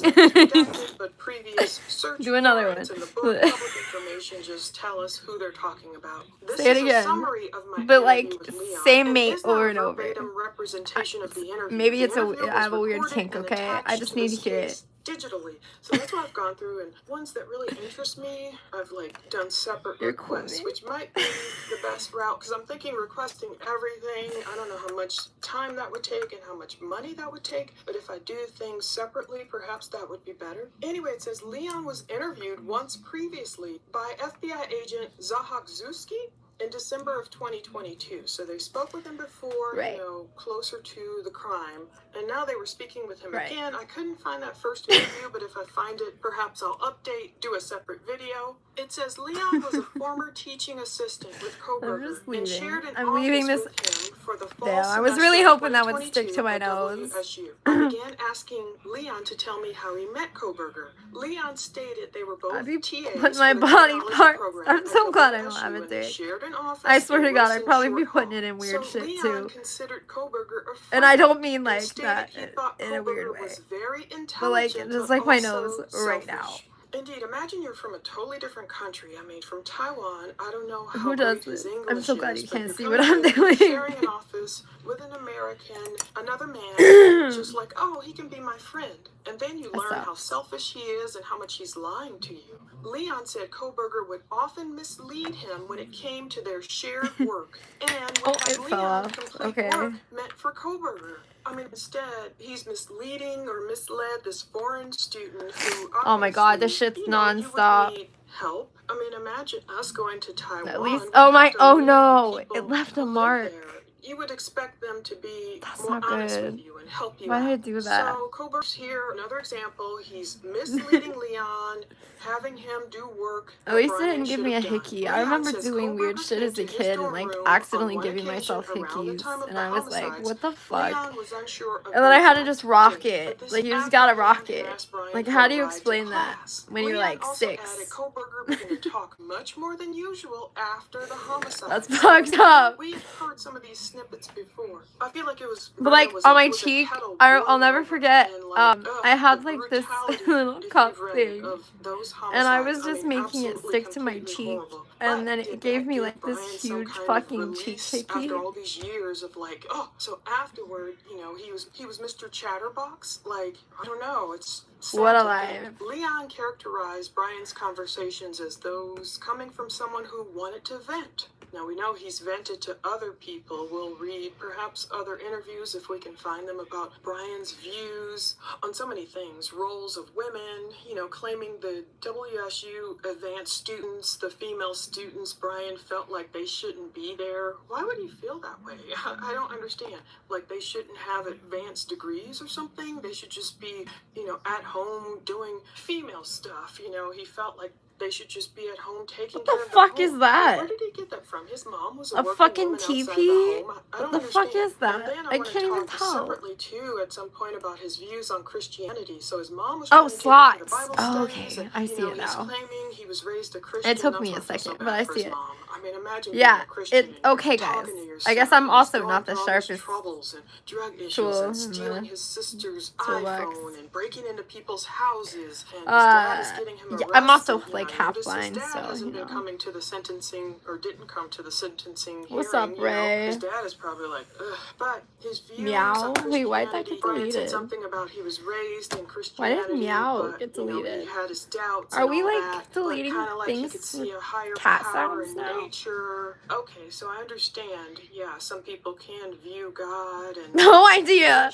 But previous search Do another warrants one. in the book, public information just tell us who they're talking about. This Say it is again. A summary of my But like, interview with Leon, same mate is not over a and over. verbatim representation of the interview. Maybe The it's interview I have a was weird recorded kink, and okay? I attached just to need to this hear case it. digitally. So that's what I've gone through, and ones that really interest me, I've like done separate You're cool, requests, man. which might be the best route, because I'm thinking requesting everything. I don't know how much time that would take and how much money that would take, but if I do things separately, perhaps that would be better. Anyway, it says Leon was interviewed once previously by FBI agent Zahak Zuski in December of 2022. So they spoke with him before, Right. you know, closer to the crime, and now they were speaking with him Right. again. I couldn't find that first interview, but if I find it, perhaps I'll update, do a separate video. It says Leon was a former teaching assistant with Koberger just and leaving. shared an I'm office leaving this with him for the fall there. I was semester really of hoping that would stick to my 2022 nose. at WSU. I began asking Leon to tell me how he met Koberger. Leon stated they were both I'd be TAs putting my for the body technology parts. program I'm at so glad I don't WSU, have it and they there. shared an office I swear to in God, I'd Wilson probably be Short putting Hall. it in weird So shit Leon too. considered Koberger a friend And I don't mean and like stated that he thought in a weird Koberger way. was very But like, intelligent, just but like my also nose right selfish. now. Indeed, imagine you're from a totally different country. I mean, from Taiwan. I don't know how Who does great his this? English I'm so glad is, you but can't you're see what coming I'm in, doing. sharing an office with an American, another man, just like, oh, he can be my friend. And then you learn how selfish he is and how much he's lying to you. Leon said Koberger would often mislead him when it came to their shared work, and would have Leon complete work meant for Koberger. I mean, instead, he's misleading or misled this foreign student who, oh my God, this shit's nonstop. You would need help. I mean, imagine us going to Taiwan. At least, We oh have my, to oh lead no, people it left who a live mark. there. you would expect them to be That's more not honest good. with you and help you Why out. did I do that? So Koberg's here, another example. He's misleading Leon, having him do work At that least it Brian didn't give should me a have done. hickey. I Leon remember says doing weird Koberger shit came as a to his kid and dorm like room accidentally on one giving occasion myself around the hickeys, time of and the I was like, homicides. what the fuck? Leon was unsure of And then I had to the just exact rock date, it. but this Like, you just after gotta Leon rock had it. asked Brian Like, for how a do you ride to explain that class. when you're Leon like also 6? added Koberger began to talk much more than usual after the homicide. That's fucked up. We had heard some of these snippets before. I feel like it was. But like on my was a cheek, kettle I'll never boiling forget. and, like, I had the like this brutality, little if cup you've read thing, of those and I homicides, was just I mean, making it absolutely, stick to my completely cheek, horrible. and But then did it gave that me give like this Brian some huge kind of fucking cheek release hickey. after all these years of like, oh, so afterward, you know, he was Mr. Chatterbox. Like, I don't know, it's sad What a to life. think. Leon characterized Brian's conversations as those coming from someone who wanted to vent. Now, we know he's vented to other people. We'll read perhaps other interviews if we can find them about Brian's views on so many things. Roles of women, you know, claiming the WSU advanced students, the female students, Brian felt like they shouldn't be there. Why would he feel that way? I don't understand. Like they shouldn't have advanced degrees or something? They should just be, you know, at home doing female stuff. You know, he felt like they should just be at home taking care of What the fuck their is home. that? Where did he get that from? His mom was A working fucking woman outside the teepee? home. I What don't the fuck understand. is that? And then I want to can't even talk tell. separately too at some point about his views on Christianity. So his mom was Oh, trying to take him to the slots. Bible Oh, studies, okay. and I you see know, it he's now. claiming he was raised a Christian. It took That's me why a I feel so second, bad but I for see his it. mom. I mean, imagine Yeah, being a Christian and okay, you're guys. talking to your I guess son, I'm and he's also going not the through all these sharpest troubles and drug issues tool and in stealing the his sister's toolbox. iPhone and breaking into people's houses, and his dad is getting him Yeah, arrested. I'm also You like know, I half noticed blind, his dad so hasn't you been know. coming to the sentencing, or didn't come to the sentencing What's hearing. up, You know, Ray? his dad is probably like, ugh. But his views Meow? on Wait, why did that Christianity, get Brian said deleted? something about he was raised in Why Christianity, did meow but get you know, he deleted? had his doubts Are and we all like that, deleting but kind of like he things could see a with higher cat power sounds in now? nature. Okay, so I understand. Yeah, some people can view God and No idea.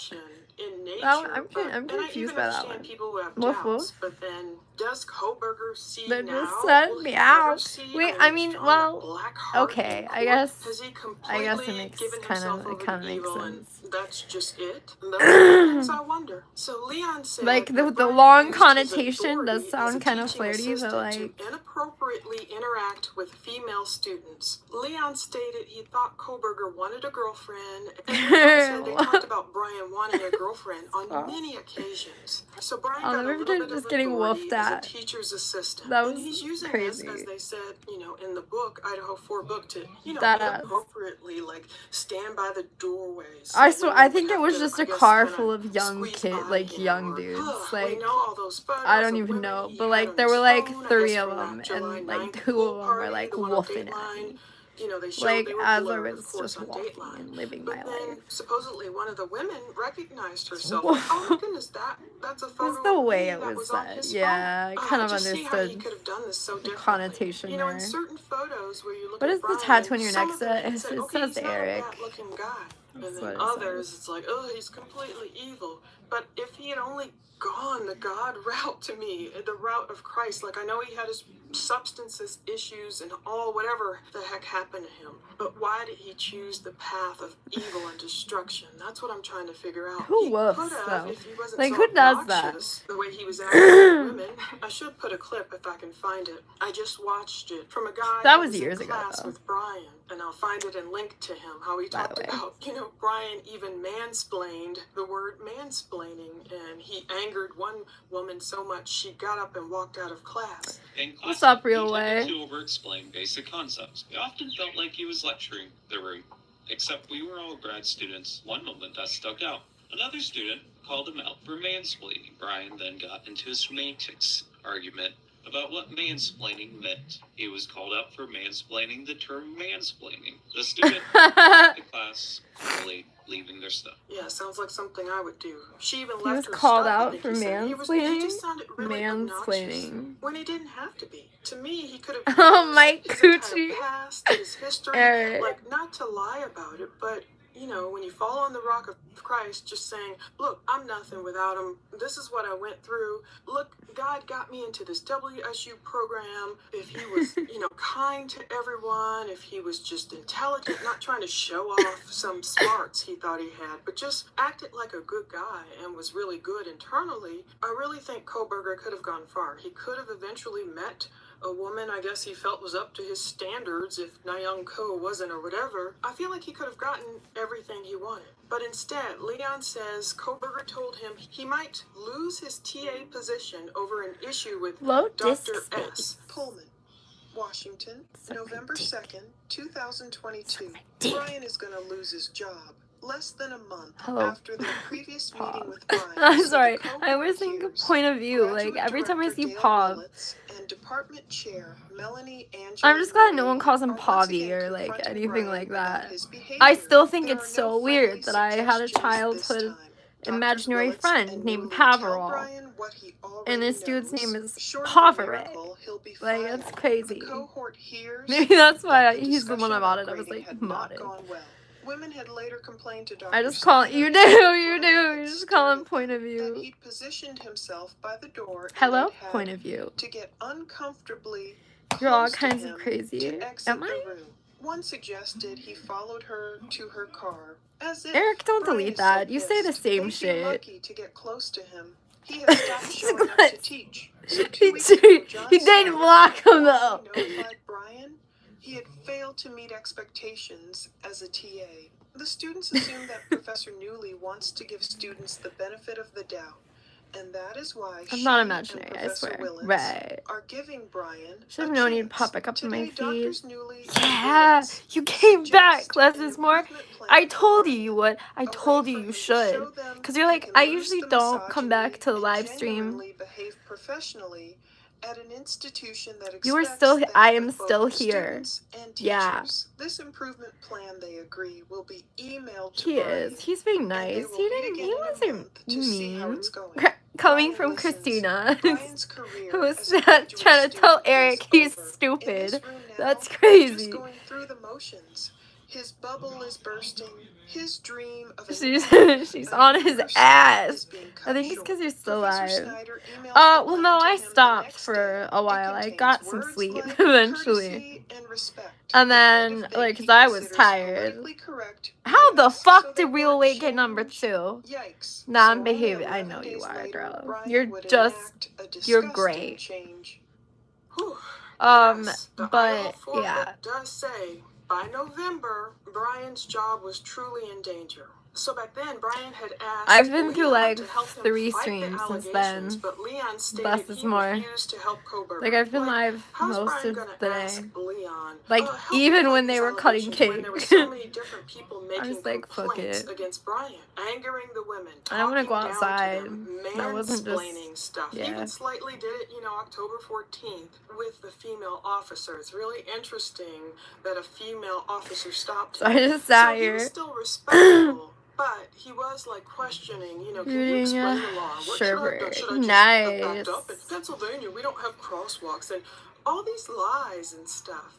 in nature. I'm And I confused even by that understand one. people who have Woof doubts, woof. but then does Koberger see They now? just said Will he meow. ever see? Wait, I I mean, mean, he's drawn well, a black heart okay, in I court. guess Has he it completely makes given kind himself of over makes to evil, sense. and that's just it? And those are the things I wonder. So Leon said Like the Brian long used his connotation does authority as a sound kind of teaching flirty, but assistant like to inappropriately interact with female students. Leon stated he thought Koberger wanted a girlfriend, and Leon said they talked about Brian wanting a girlfriend on many occasions. So Brian I'll got a never little forget bit just of getting authority woofed as a at. teacher's assistant. That And was he's using crazy. this, as they said, you know, in the book, Idaho 4 book, to, you know, That ass. inappropriately, like, stand by the doorways. I So swear, women I would think it have was to, just I a guess, car kinda full of young squeeze kid, by like him, young or, dudes. we Like know all those photos I don't of even women know, he but had like on there his were like phone, I 3 guess, of from them, that July and like 9th 2 pool of them were party, like the one on woofing at Dateline. me. You know, they showed Like they were as I blurred, was of course, just on walking Dateline. and living But my then life. supposedly one of the women recognized herself. Woof. Oh my goodness, that's a It was photo the of way me it that was on said. his Yeah, I phone. kind of Just see how he understood could have done this so the differently. connotation You know, there. in certain photos where you look What at is the Brian, tattoo on your some neck of them say? you It say, okay, says he's not a Eric. bad looking guy. That's And what then it others, says. it's like, oh, he's completely evil. But if he had only gone the God route to me, the route of Christ, like I know he had his substances issues and all whatever the heck happened to him, but why did he choose the path of evil and destruction? That's what I'm trying to figure out. Who He woofs, could have, though? if he wasn't Like, so who does that? obnoxious, the way he was acting with women. I should put a clip if I can find it. I just watched it from a guy That who was in years ago, class though. with Brian, and I'll find it and link to him, how he By the talked way. about, you know, Brian even mansplained the word mansplaining, and he angered one woman so much she got up and walked out of class. In class, What's up, real he way? tended to over-explain basic concepts. It often felt like he was lecturing the room. Except we were all grad students. One moment that stuck out. Another student called him out for mansplaining. Brian then got into a semantics argument about what mansplaining meant. He was called out for mansplaining the term mansplaining. The student left the class quickly leaving their stuff. Yeah, sounds like something I would do. She even He left was her called stuff, I out think for he said. He mansplaining? just sounded really obnoxious Mansplaining. when he didn't have to be. To me, he could have Oh, used Mike his Coochie. entire past, his history, Eric. like not to lie about it, but you know, when you fall on the rock of Christ, just saying, look, I'm nothing without him. This is what I went through. Look, God got me into this WSU program. If he was, you know, kind to everyone, if he was just intelligent, not trying to show off some smarts he thought he had, but just acted like a good guy and was really good internally, I really think Kohberger could have gone far. He could have eventually met a woman I guess he felt was up to his standards if Nayoung Ko wasn't or whatever. I feel like he could have gotten everything he wanted. But instead, Leon says Kohberger told him he might lose his TA position over an issue with Dr. S. Pullman. Washington, November 2nd, 2022. Brian is going to lose his job less than a month after their previous meeting with Brian. I'm sorry, I always think of point of view, like every time I see Pav. And Department Chair Melanie Angela, I'm just glad no one calls him Pavi or like anything like that. I still think it's so weird that I had a childhood imaginary friend named Paverall, and this dude's name is Paveray. Like, that's crazy. Maybe that's why he's the one I modded. I was like, modded. Women had later complained to Dr. I just call it, you just call him point of that view. he'd positioned himself by the door. Hello, point of view. To get uncomfortably You're all close to kinds him of crazy. to exit Am the I? room. One suggested he followed her to her car. As if Eric, don't Brian delete that. so You say the pissed, same they'd be shit. lucky to get close to him. He had stopped showing up to teach. So 2 He weeks ago, John didn't Snyder block him though. notified Brian he had failed to meet expectations as a TA. The students assume that Professor Newley wants to give students the benefit of the doubt, and that is why I'm she not and imaginary, I Professor swear. Willits Right. are giving Brian Should have a known you'd chance. pop back up in my Today, feed. Doctors Newley and Yeah, Willits you came back, suggest less an is more. improvement plan I for told you Brian. you would. I A told way you for you him to should. show them Because you're he like, can I lose usually the don't come back to the misogyny live and stream. genuinely behave professionally at an institution that You were expects still, that I am of both still here. students and Yeah. teachers. This improvement plan, they agree, will be emailed to He Brian, is. He's being and they nice. will He meet didn't, again he in a wasn't month to see how mean. it's going. Coming Brian from listens. Christina, Brian's career who was as a graduate trying to tell student Eric is he's over. In this stupid. room now, That's just crazy. going through the motions. His bubble is bursting. His dream of an She's on his ass. I think it's because you're still alive. Well, no, I stopped for a while. I got some sleep eventually. And then, like, because I was tired. How the fuck did Real Weight get number 2? Nah, I'm behaving. I know you are, girl. You're great. But, yeah. Does say by November, Brian's job was truly in danger. So back then, Brian had asked I've been through Leon like to help him 3 fight the streams since allegations, then. but Leon stated Less is he more. refused to help Kohberger. Like, I've been live how's most Brian of gonna the ask day. Leon, Like, help even me when fight they these were cutting allegations when cake. there were so many different people I making was like, fuck complaints it. against Brian, angering the women, I don't want to go talking down outside. to them, That wasn't mansplaining just, stuff. He yeah. even slightly did it, October 14th with the female officer. It's really interesting that a female officer stopped So him. I just sat So he here. was still respectful. But he was like questioning, can you Reading explain a the law? What sherbet. should I just Nice. backed up? In Pennsylvania, we don't have crosswalks and all these lies and stuff.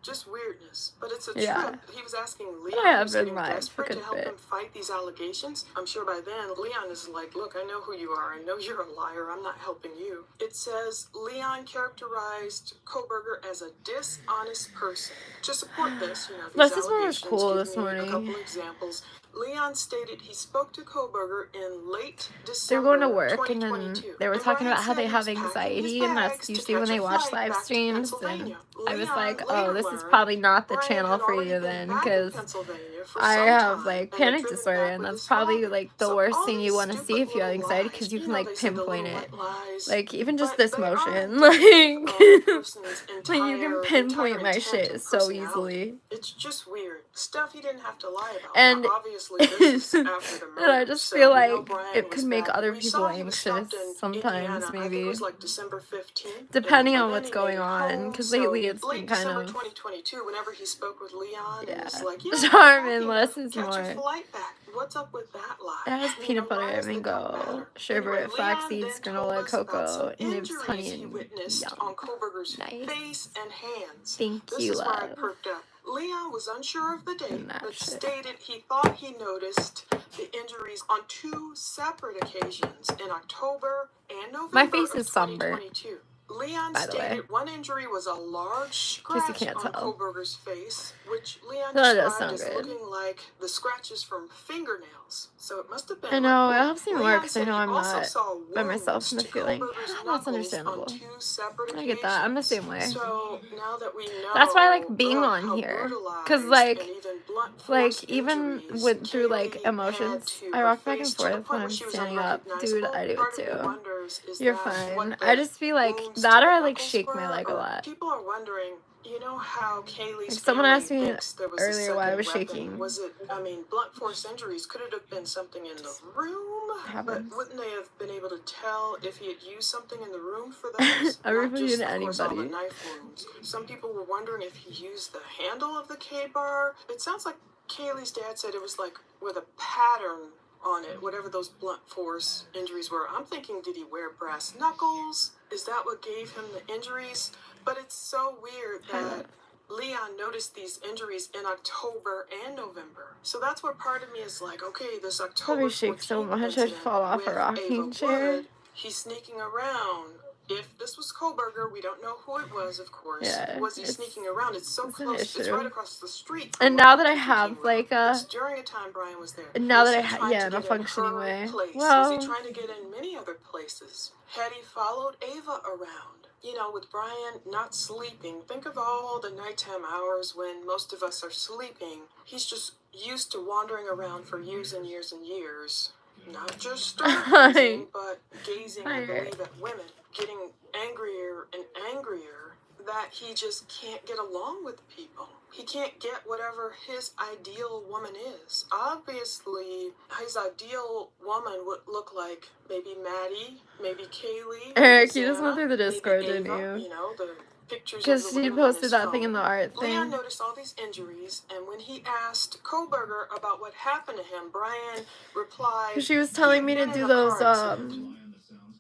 Just weirdness. But it's a Yeah. trip. He was asking Leon, I have who's been getting live for a desperate good to help bit. him fight these allegations. I'm sure by then Leon is like, look, I know who you are. I know you're a liar. I'm not helping you. It says Leon characterized Kohberger as a dishonest person. To support this, This these is what was allegations, cool give this me morning. a couple examples. Leon stated he spoke to Kohberger in late They December were going to work and then 2022. they were And talking Brian about how said they he have was packing his anxiety, and bags that's to usually when catch they a watch flight live back to streams. And Pennsylvania. I was Leon like, oh, later this is learned probably not the Brian channel had for already you been then, back in because Pennsylvania for I some have time like and had panic driven disorder, back and with that's his probably father. like the So worst all thing these you want to see stupid if you have little anxiety, lies, because you can like they said the pinpoint little it. white lies. Like, even just But this they aren't motion, indicative like, of the person's like you can entire pinpoint my intent shit and so personality. easily. It's just weird. Stuff he didn't have to lie about. And Now, obviously, this is after the murder. and I just So feel we know like Brian it was could make back. other We people saw he was anxious stopped in sometimes, Indiana. I think it maybe. was like December 15th. Depending And on then what's he going made it on, home. because So lately it's been late kind December of 2022, whenever he spoke with Leon, yeah. and was like, Charmin, less is catch more. a flight back. What's up with that lie? It has peanut butter, lies that don't mango, matter. sherbet, Anyway, flax Leon seeds, then told granola, us about some cocoa, nibs, honey, injuries he and witnessed yum. on Kohlberger's Nice. face and hands. Thank This you, is where I love. perked up. Leon was unsure of the date, And that but shit. stated he thought he noticed the injuries on 2 separate occasions in October and November My face of is somber, 2022. Leon by the way. stated one injury was a large In case you scratch can't on tell. Kohlberger's face, which Leon That does described sound as good. looking like the scratches from fingernails. So it must have been I know, it like helps me more Leon because I said know he I'm also not saw by myself in the wounds to feeling. Kohlberger's That's knuckles understandable. on 2 separate I get that. I'm the occasions. same way. So now that we know That's why I like being on how here. brutalized Because, like, and even blunt force even injuries with through, like, Kaylee emotions, had to I her rock back and face to the forth point when where I'm she was standing up. Dude, unrecognizable. I do it Part of me too. wonders, is You're that fine. what I the just feel like wounds that to or the I, like, knuckles shake my were? leg a Or lot. people are wondering, you know how Kaylee's Like, someone family asked me thinks there was a earlier why I second was weapon. shaking. Was it, I mean, blunt force injuries, could it have been something in the room? But Happens. wouldn't they have been able to tell if he had used something in the room for those? Not Everybody just, and of course, all the anybody. knife wounds. Some people were wondering if he used the handle of the K-bar. It sounds like Kaylee's dad said it was like with a pattern on it, whatever those blunt force injuries were. I'm thinking, did he wear brass knuckles? Is that what gave him the injuries? But it's so weird that Leon noticed these injuries in October and November. So that's where part of me is like, okay, this October Probably shake so 14th much I'd incident fall off a with rocking Ava chair. Wood, he's sneaking around. If this was Kohlberger, we don't know who it was, of course. Yeah, Was he sneaking around? It's so it's an close. It's issue. right across the street. From And where now that I Dr. have, King wrote. like, It's during a time Brian was there. and now Was that he I trying yeah, to in a get functioning her way. place? Well, Was he trying to get in many other places? Had he followed Ava around? You know, with Brian not sleeping, think of all the nighttime hours when most of us are sleeping. He's just used to wandering around for years and years and years. Not just stargazing, but gazing, I believe, at women, getting angrier and angrier that he just can't get along with people. He can't get whatever his ideal woman is. Obviously, his ideal woman would look like maybe Maddie, maybe Kaylee, Eric, maybe you just went Xana, through the Discord, maybe didn't Ava, you? know, the pictures of Because the she women on posted his that thing in phone. the art Leon thing. noticed all these injuries, and when he asked Kohlberger about what happened to him, Brian replied, She was telling me to do those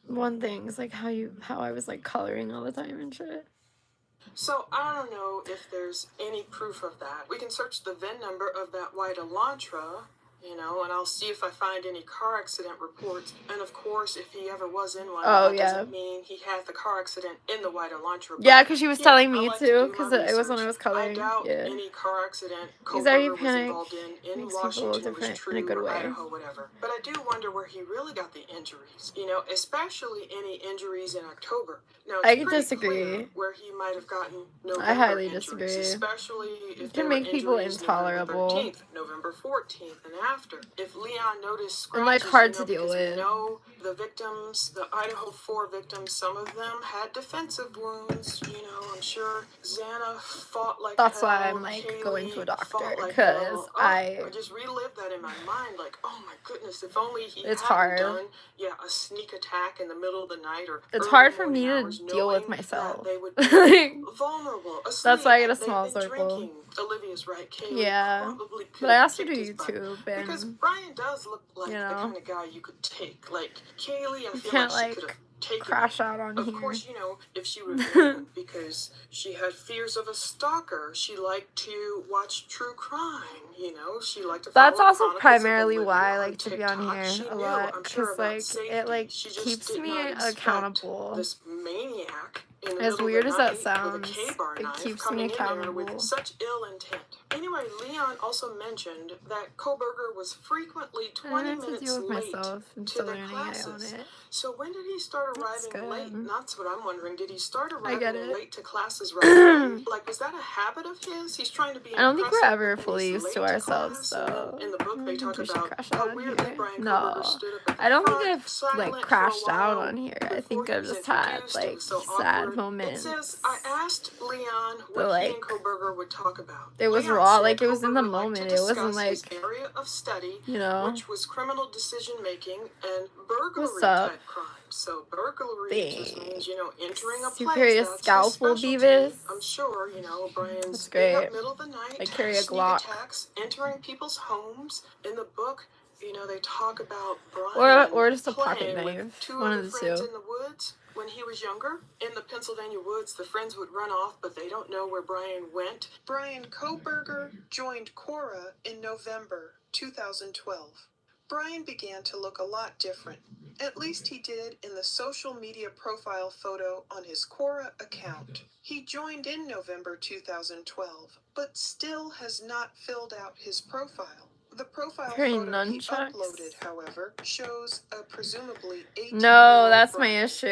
one things, like how I was like coloring all the time and shit. So I don't know if there's any proof of that. We can search the VIN number of that white Elantra, you know, and I'll see if I find any car accident reports. And of course, if he ever was in one, that doesn't mean he had the car accident in the white Elantra. Yeah, because she was telling me like too, to because do my it was when I research. was coloring. I doubt Yeah. any car accident Because are you Kohlberger was panic? involved in Makes people Washington was different true, in a good or way. Idaho, whatever. But I do wonder where he really got the injuries, you know, especially any injuries in October. Now, it's I could pretty disagree. clear where he might have gotten November I highly injuries, disagree. especially if It there can were make people injuries intolerable. November 13th, November 14th, and after. If Leon noticed scratches, and like hard to deal because with. we know the victims, the Idaho 4 victims, some of them had defensive wounds. You know, I'm sure Xana fought like That's hell. why I'm like Kaylee going to a doctor, fought like because hell. I just relived that in my mind. Like, oh my goodness, if only he It's hadn't hard. done a sneak attack in the middle of the night, or it's early hard for me morning to hours, deal with knowing myself. that they would be vulnerable. That's why I get a They've small been circle. drinking. Olivia's right. Kaylee Yeah, probably could but I have also do kicked his butt. YouTube, Because and Brian does look like you the know, kind of guy you could take. Like Kaylee, I you feel can't like she could like have taken crash it. out on Of here. course, you know, if she wouldn't, because she had fears of a stalker. She liked to watch true crime. You know, she liked to. That's follow also Chronicles of primarily Olivia why I on like to be on TikTok. here She a knew, lot, I'm sure, because about like safety. it like She just keeps did me not expect accountable. this maniac in the As middle weird of as the that night sounds, with a K-bar it knife keeps coming me in there accountable. with such ill intent. Anyway, Leon also mentioned that Kohlberger was frequently 20 I have to minutes deal with late myself and to still their learning I own classes. it. So when did he start That's arriving late? good. That's what I'm wondering. Did he start I get arriving it. late to classes right away? Like, was that a habit of his? He's trying to be I don't think we're impressive, ever and fully he's used late to ourselves, class, and then so in the I book don't they think talk we should about crash how out on weirdly here. Brian No, Kohlberger stood up at the I don't think front, I've silent like for a crashed out while on here. I before think he I've was just had introduced. It like was so sad awkward. moments. It says, I asked Leon But, what he like, and Koberger would talk about. it was Leon raw, said like, it was in the Koberger liked moment. to It wasn't, discuss his like, area of study, you know, which was criminal decision-making and what's burglary up? type crimes. So burglary just means, you know, entering a You place. carry a That's his scalpel, specialty. Beavis? I'm sure, you know, Brian's That's being great. up middle of the night, I carry a sneak Glock. attacks, entering people's homes. In the book, you know, they talk about Brian Or just a pocket playing with knife. two One other of the friends two. in the woods. When he was younger, in the Pennsylvania woods, the friends would run off, but they don't know where Brian went. Brian Koberger joined Cora in November 2012. Brian began to look a lot different. At least he did in the social media profile photo on his Cora account. He joined in November 2012, but still has not filled out his profile. The profile Carrying photo he nunchucks? uploaded, however, shows a presumably 18-year-old No, that's my Brian issue.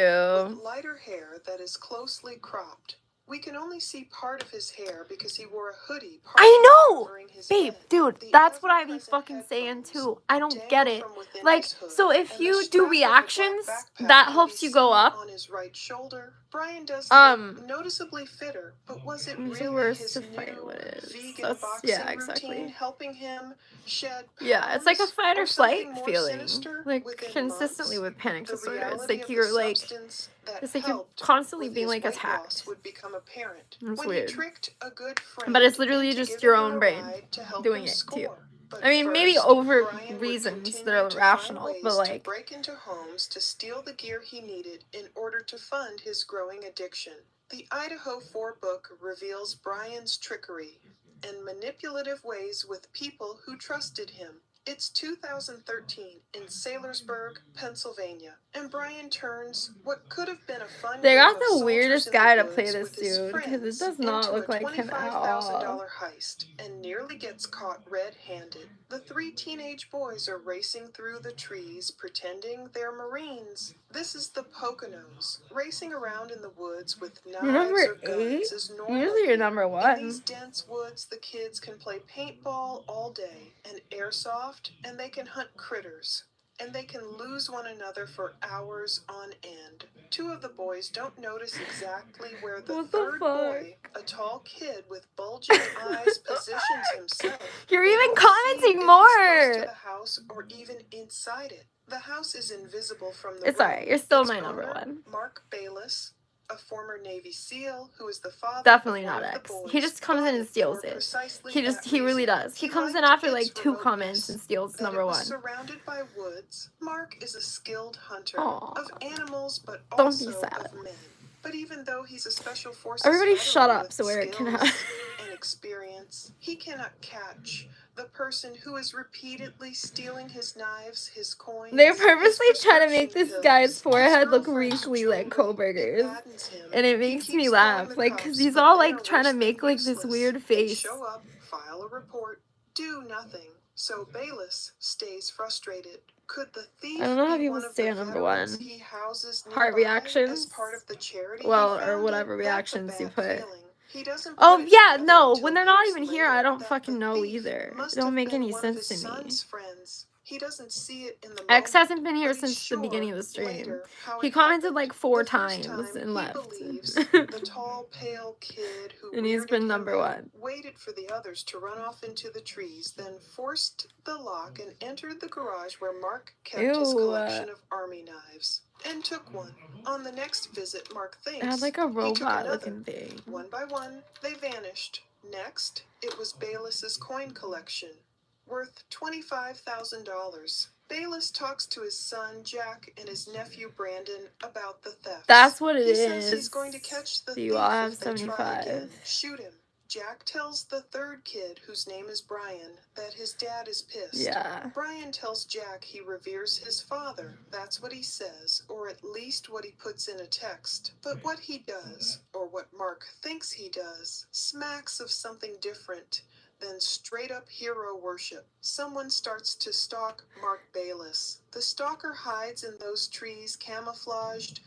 with lighter hair that is closely cropped. We can only see part of his hair because he wore a hoodie. I know! Covering his Babe, head. dude, The that's what I be ever-present fucking saying headphones too. I don't get dangle it. from within Like, his hood, so if and the you strap do of the black reactions, backpack that can helps be you go seen up. on his right shoulder. Brian does Um, look noticeably fitter, but was it Who's the really worst his to fight new with? vegan That's, boxing yeah, exactly. routine helping him shed Yeah, it's like a pounds, fight or flight something more feeling. sinister Like, within consistently months? with panic The disorder. It's reality like of you're the like, substance that it's like you're helped constantly with being his like weight attacked. loss would become apparent. It's When weird. he tricked a good friend But it's literally into just giving your him own a brain ride to help doing him it to you. score. But I mean, maybe first, over Brian would reasons that continue are to rational, find but ways like, to break into homes to steal the gear he needed in order to fund his growing addiction. The Idaho 4 book reveals Brian's trickery and manipulative ways with people who trusted him. It's 2013 in Saylorsburg, Pennsylvania, and Brian turns what could have been a fun they game got of the soldiers weirdest in the guy to play woods this with his dude, because it friends does not into look a like him at all. $25,000 heist and nearly gets caught red-handed. The 3 teenage boys are racing through the trees pretending they're Marines. This is the Poconos. Racing around in the woods with You're knives number or 8? guns is normal. Usually you're number In 1. these dense woods, the kids can play paintball all day and airsoft, and they can hunt critters. And they can lose one another for hours on end. 2 of the boys don't notice exactly where the What the third fuck? boy, a tall kid with bulging eyes, positions himself. You're They even don't see commenting if he's more! close to the house or even inside it. The house is invisible from the It's road. alright, you're still Its my number owner, 1. Mark Bayless, a former Navy SEAL who is the father Definitely of not one of the X. boys, He just comes in and steals for it. precisely He that really reason. does. He He comes in liked after its like 2 remoteness, comments and steals that number it was 1. surrounded by woods. Mark is a skilled hunter Aw. of animals, but Don't be also sad. of men. But even though he's a special forces Everybody veteran shut up with so Eric can skills have... and experience, he cannot catch the person who is repeatedly stealing his knives, his coins. They purposely his try to make prescription this guy's pills, forehead his look girlfriend's wrinkly like jewelry. Koberger's. It maddens him. And it He makes keeps me calling laugh. the Like, cause cops, he's but all they like are trying to worse make than like this useless. weird They face. show up, file a report, do nothing. So Bayless stays frustrated. Could the thief I don't know how be people one of stay the on number veterans 1. he houses Heart nearby reactions? as part of the charity Well, he or founded? whatever That's a reactions you bad put. feeling. He doesn't Oh put it yeah, together no, until when they're not years even here, I later don't that fucking the know thief either. It must don't have make been any one of sense his to me. son's friends. He doesn't see it in the X moment, hasn't been here but he's since the beginning of the sure stream. later how He it commented happened. like 4 The first times time, and he left. believes the tall, pale kid who And he's weirded been him number out 1. waited for the others to run off into the trees, then forced the lock and entered the garage where Mark kept his Ew. collection of army knives. And took one. On the next visit, Mark thinks It had like a he took robot another. looking thing. One by one, they vanished. Next, it was Bayless's coin collection, worth $25,000. Bayless talks to his son Jack and his nephew Brandon about the thefts. That's what it He is. says he's going to catch the So you thief all have if they try 75. again. Shoot him. Jack tells the third kid, whose name is Brian, that his dad is pissed. Yeah. Brian tells Jack he reveres his father. That's what he says, or at least what he puts in a text. But what he does, or what Mark thinks he does, smacks of something different than straight-up hero worship. Someone starts to stalk Mark Bayless. The stalker hides in those trees, camouflaged,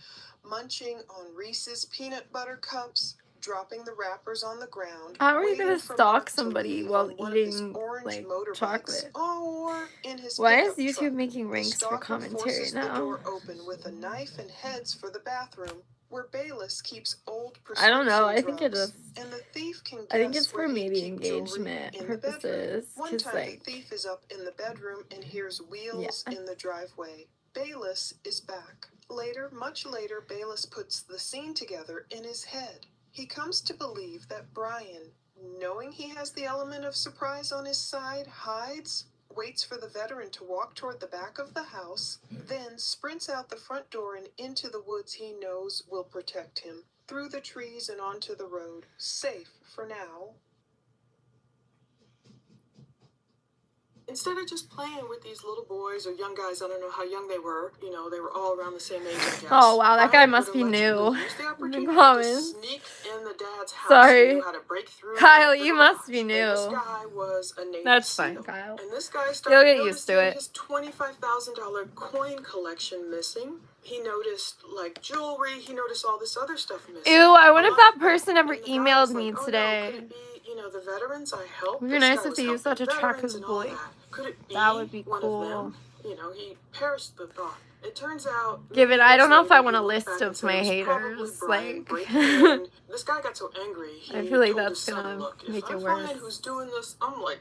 munching on Reese's peanut butter cups, dropping the wrappers on the ground. How are you waiting gonna for stalk Mark to somebody leave while on one of his eating orange like motorbikes, chocolate? or in his Why is pickup YouTube truck. making The ranks for stalker commentary forces the now? door open with a knife and heads for the bathroom, where Bayless keeps old I don't know. I prescription think it drugs, is. and the thief can I think guess it's where for he'd maybe keep jewelry engagement in the bedroom. purposes. One Cause time like, the thief is up in the bedroom and hears wheels yeah. in the driveway. Bayless is back. Later, much later, Bayless puts the scene together in his head. He comes to believe that Brian, knowing he has the element of surprise on his side, hides, waits for the veteran to walk toward the back of the house, then sprints out the front door and into the woods he knows will protect him, through the trees and onto the road, safe for now. Instead of just playing with these little boys or young guys, I don't know how young they were, you know, they were all around the same age, I guess. Oh wow, that guy Brian must would be allegedly new. use the In the opportunity to comments. sneak in the dad's house. He Sorry. knew how to break through Kyle, the you garage. must be And this new. guy was a Navy That's SEAL. fine, Kyle. And this guy You'll started get used to noticing it. his $25,000 coin collection missing. He noticed, like, jewelry. He noticed all this other stuff missing. Ew, I wonder if that person ever And the guy emailed was me like, oh, today. no, could it be, you know, the veterans I helped? It would be This nice guy if was they used that helping to track veterans his and all voice. that. Could it be That would be one cool. of them? You know, he perished the thought. It turns out. Give it. I don't know if I want a he looked list back of and said my it was probably haters. Brian Like, breaking in. This guy got so angry. He I feel like told that's his son, gonna look, make if it I worse. find who's doing this, I'm like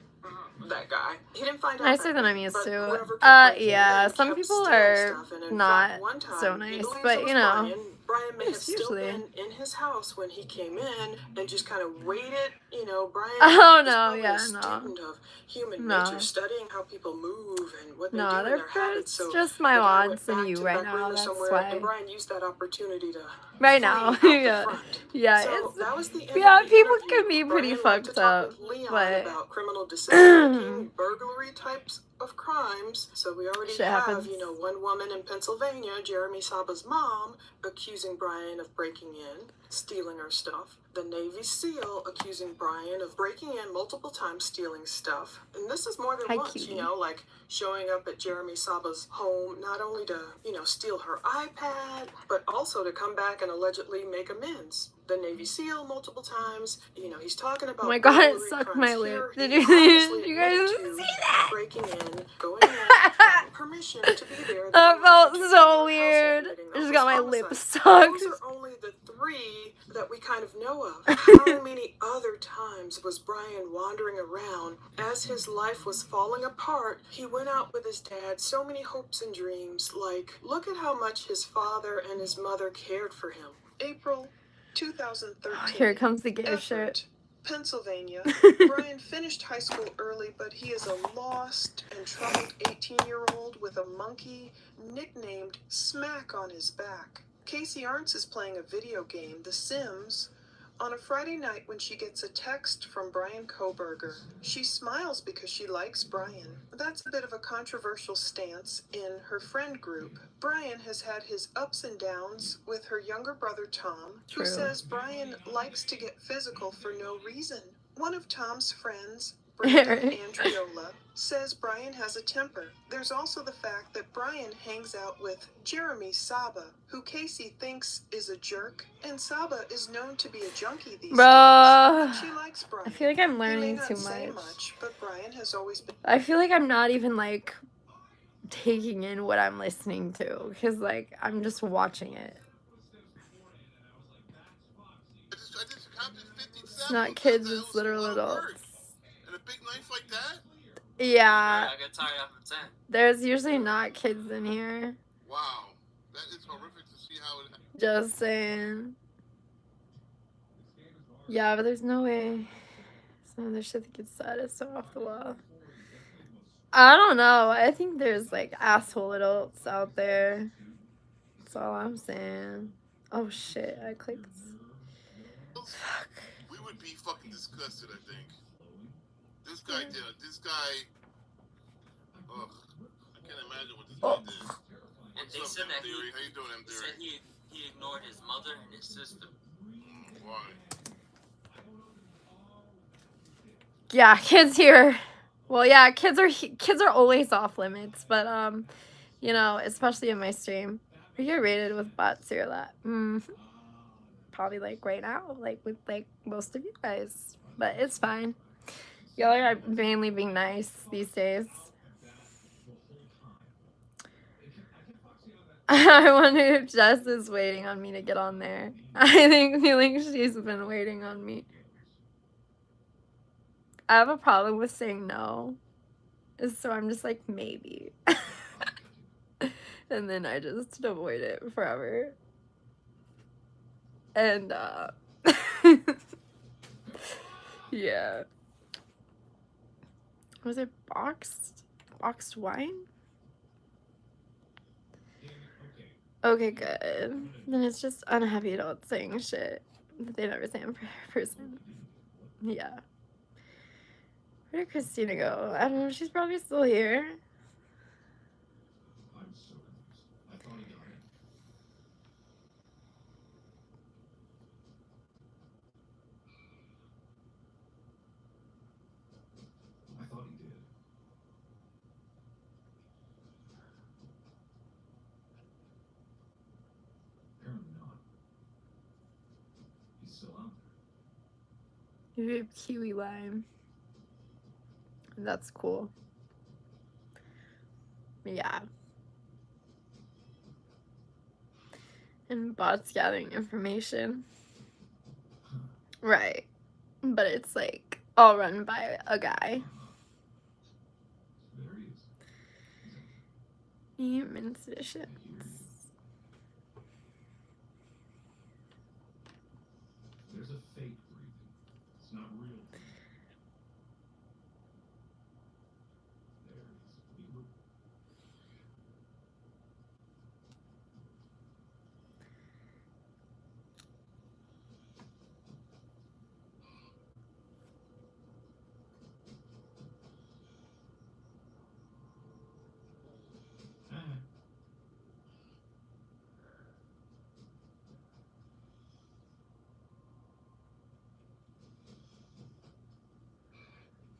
that guy. He didn't find out nicer that than I'm day, used but to. whoever kept breaking Yeah, in some kept people stealing are stuff, and in not fact, one time, so he nice, believes but it was you know. Brian may have It's still usually. been in his house when he came in and just kind of waited. You know, Brian Oh was no, probably yeah, a student of human No. nature, studying how people move and what they do No, in their habits. it's So just my the guy went wants and back you to right the back now. room or That's somewhere, why. and Brian used that opportunity to Right flee now, out the yeah, front. yeah. So that was the end Yeah, of the people interview. can be pretty Brian went to fucked talk up, with Leon but about criminal decision-making, burglary types of crimes. So we already shit have, happens. you know, one woman in Pennsylvania, Jeremy Saba's mom, accusing Brian of breaking in, stealing her stuff. The Navy SEAL accusing Brian of breaking in multiple times, stealing stuff. And this is more than Hi, once, cutie. you know, like showing up at Jeremy Saba's home, not only to, you know, steal her iPad, but also to come back and allegedly make amends. The Navy SEAL multiple times, you know, he's talking about Oh my god, it burglary sucked crimes my here. lip. Did He you obviously you guys admitted to see that? breaking in, going in, having permission to be there. That felt so weird. I just got my lip Those sucked. are only the 3 that we kind of know of. How many other times was Brian wandering around as his life was falling apart? He went out with his dad, so many hopes and dreams. Like, look at how much his father and his mother cared for him. April 2013. Oh, here comes the gay Effort, shit. Pennsylvania. Brian finished high school early, but he is a lost and troubled 18-year-old with a monkey nicknamed Smack on his back. Casey Arntz is playing a video game, The Sims, on a Friday night when she gets a text from Brian Koberger. She smiles because she likes Brian. That's a bit of a controversial stance in her friend group. Brian has had his ups and downs with her younger brother Tom, who says Brian likes to get physical for no reason. One of Tom's friends, Brandon Andriola, says Brian has a temper. There's also the fact that Brian hangs out with Jeremy Saba, who Casey thinks is a jerk, and Saba is known to be a junkie these days. She likes Brian. I feel like I'm He may learning not too say much. much, but Brian has always been. I feel like I'm not even like taking in what I'm listening to because like I'm just watching it. It's not kids, it's literal adults. And a big knife like that? Yeah. I get tired after 10. There's usually not kids in here. Wow. That is horrific to see how it. Just saying. Yeah, but there's no way. Some of the shit that gets said is so off the wall. I don't know. I think there's like asshole adults out there. That's all I'm saying. Oh shit, I clicked. Fuck. We would be fucking disgusted, I think. This guy did it. This guy. Ugh. I can't imagine what this guy did. And they What's said up, that Theory? How you doing, M. he said Theory? he ignored his mother and his sister. Why? Yeah, kids here. Well, yeah, kids are always off limits, but you know, especially in my stream, we get rated with bots here a lot. Probably like right now, like with like most of you guys, but it's fine. Y'all are mainly being nice these days. I wonder if Jess is waiting on me to get on there. I feel like she's been waiting on me. I have a problem with saying no. So I'm just like, maybe. And then I just avoid it forever. And, yeah. Was it boxed wine? Okay, good. Then it's just unhappy adults saying shit that they never say in person. Yeah. Where did Christina go? I don't know. She's probably still here. You have kiwi lime. That's cool. Yeah. And bots gathering information. Right. But it's like all run by a guy. Human editions.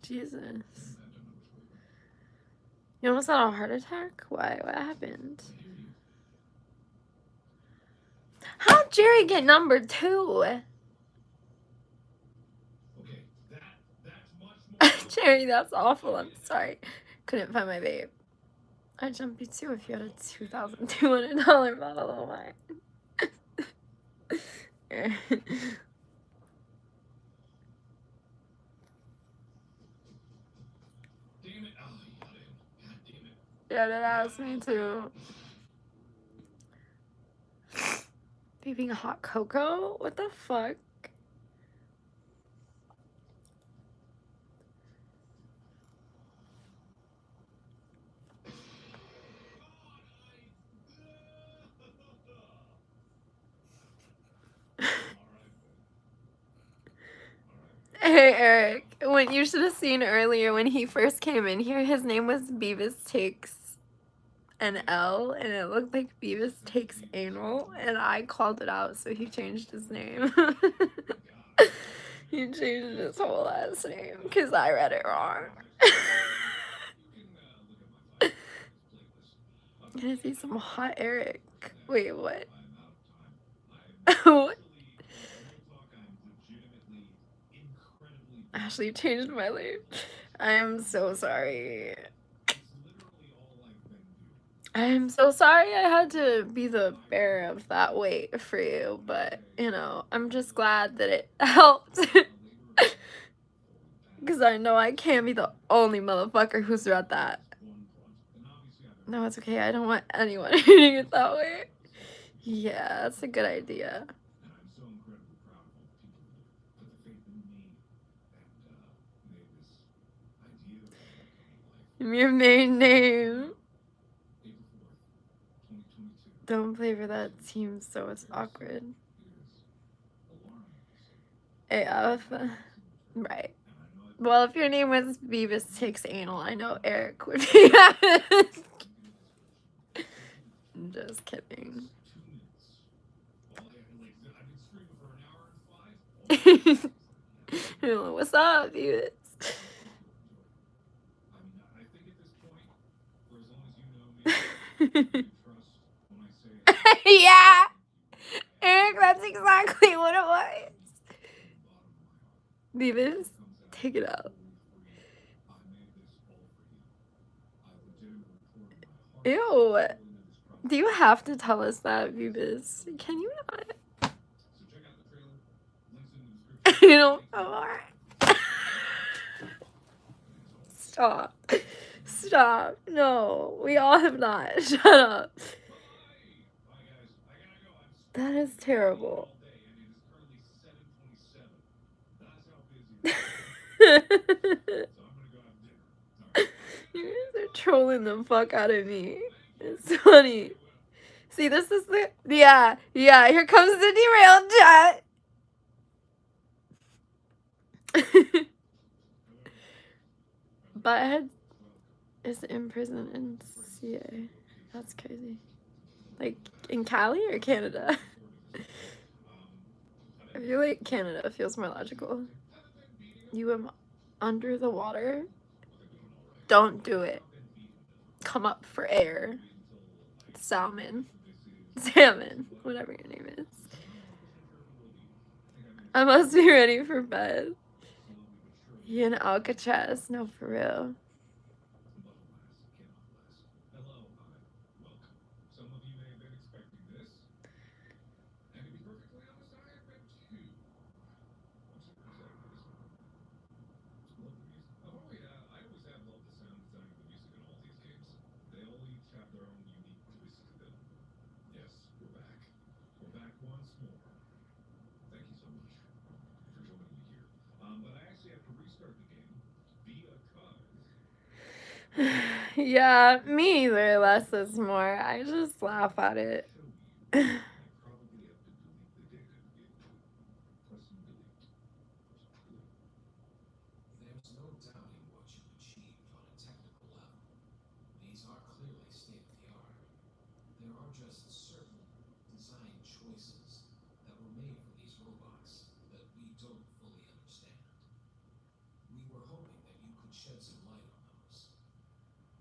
Jesus. You almost had a heart attack? Why? What happened? How'd Jerry get number 2? Jerry, that's awful. I'm sorry. Couldn't find my vape. I'd jump you too if you had a $2,200 bottle of wine. Yeah, that asked me too. Vaping hot cocoa? What the fuck? Hey Eric, when you should have seen earlier when he first came in here, his name was Beavis Takes an L, and it looked like Beavis Takes Anal, and I called it out, so he changed his name. He changed his whole last name because I read it wrong. Gonna see some hot Eric. Wait, what? What? Ashley changed my life. I am so sorry. I am so sorry I had to be the bearer of that weight for you, but, you know, I'm just glad that it helped. Because I know I can't be the only motherfucker who's read that. No, it's okay. I don't want anyone reading it that way. Yeah, that's a good idea. Your main name. Don't play for that team, so it's awkward. AF. Right. Well, if your name was Beavis Takes Anal, I know Eric would be. Just kidding. What's up, Beavis? Yeah, Eric, that's exactly what it was. Beavis, take it out. Ew. Do you have to tell us that, Beavis? Can you not? You know, alright. Stop. Stop. No, we all have not. Shut up. That is terrible. You guys are trolling the fuck out of me. It's funny. See, this is the... Yeah, here comes the derailed chat. Butthead is in prison in CA. That's crazy. Like, in Cali or Canada? I feel like Canada feels more logical. You am under the water? Don't do it. Come up for air. Salmon, whatever your name is. I must be ready for bed. You in Alcatraz? No, for real. Yeah, me either. Less is more. I just laugh at it.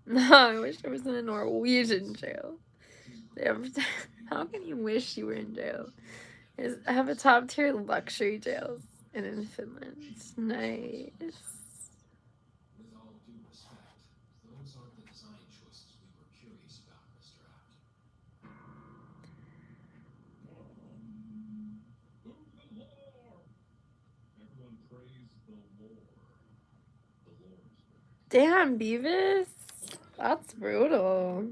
No, I wish I was in a Norwegian jail. How can you wish you were in jail? I have a top tier luxury jails and in Finland. Nice. Damn, Beavis. That's brutal.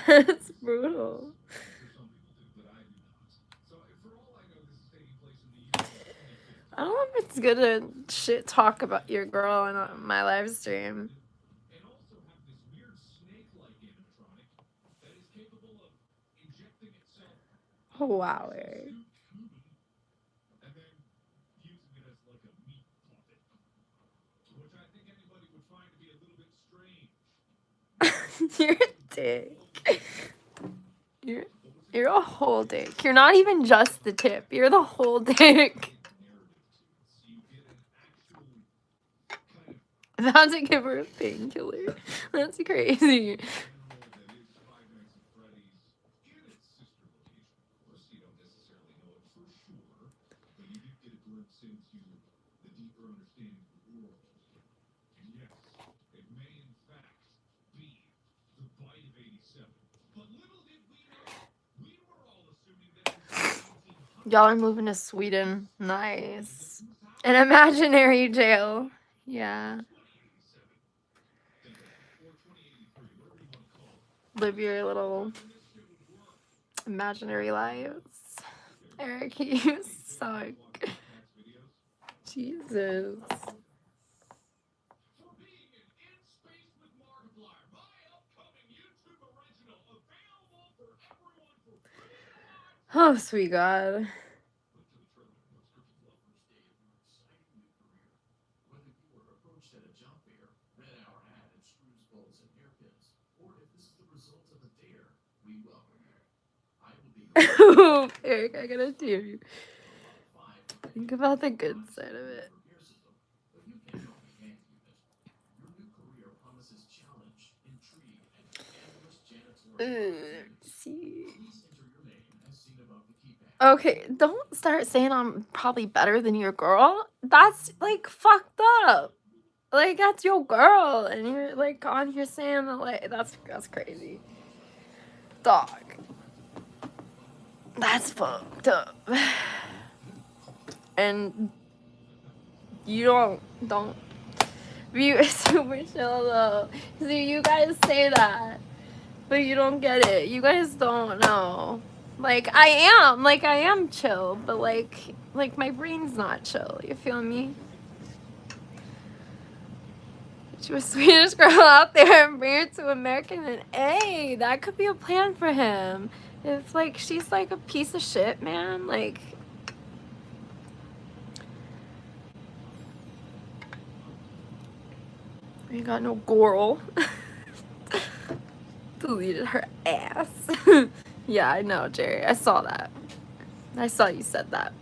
That's brutal. I don't know if it's good to shit talk about your girl in my live stream. Wow. You're a dick. You're a whole dick. You're not even just the tip. You're the whole dick. About to give her a painkiller. That's crazy. Y'all are moving to Sweden. Nice. An imaginary jail. Yeah. Live your little imaginary lives. Eric, you suck. Jesus. Oh, sweet God. Eric, I gotta tear you. Think about the good side of it. See. Okay, don't start saying I'm probably better than your girl. That's like fucked up. Like that's your girl, and you're like on here saying that like that's crazy. Dog. That's fucked up. And you don't be super chill though. See, you guys say that, but you don't get it. You guys don't know. Like I am chill, but like my brain's not chill. You feel me? To a Swedish girl out there and bring her to American, and hey, that could be a plan for him. If like she's like a piece of shit, man, like you got no girl. Deleted her ass. Yeah, I know, Jerry. I saw that. I saw you said that.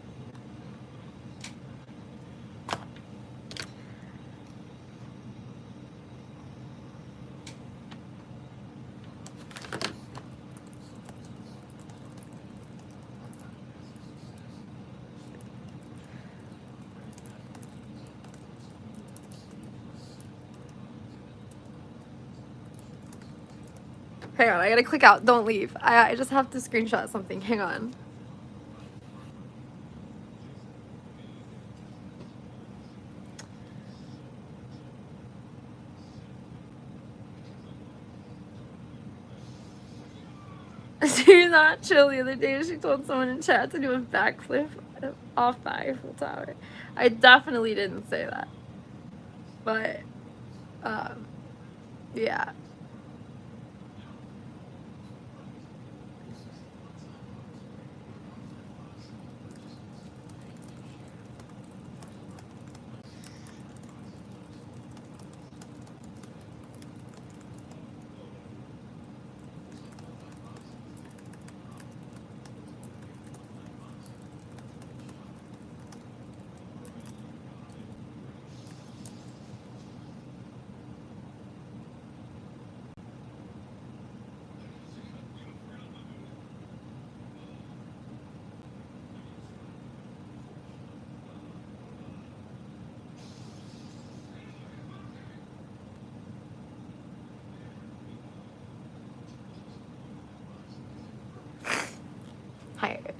Hang on, I gotta click out. Don't leave. I just have to screenshot something. Hang on. She's not chill. The other day she told someone in chat to do a backflip off the Eiffel Tower. I definitely didn't say that. But, yeah. Hi, Eric.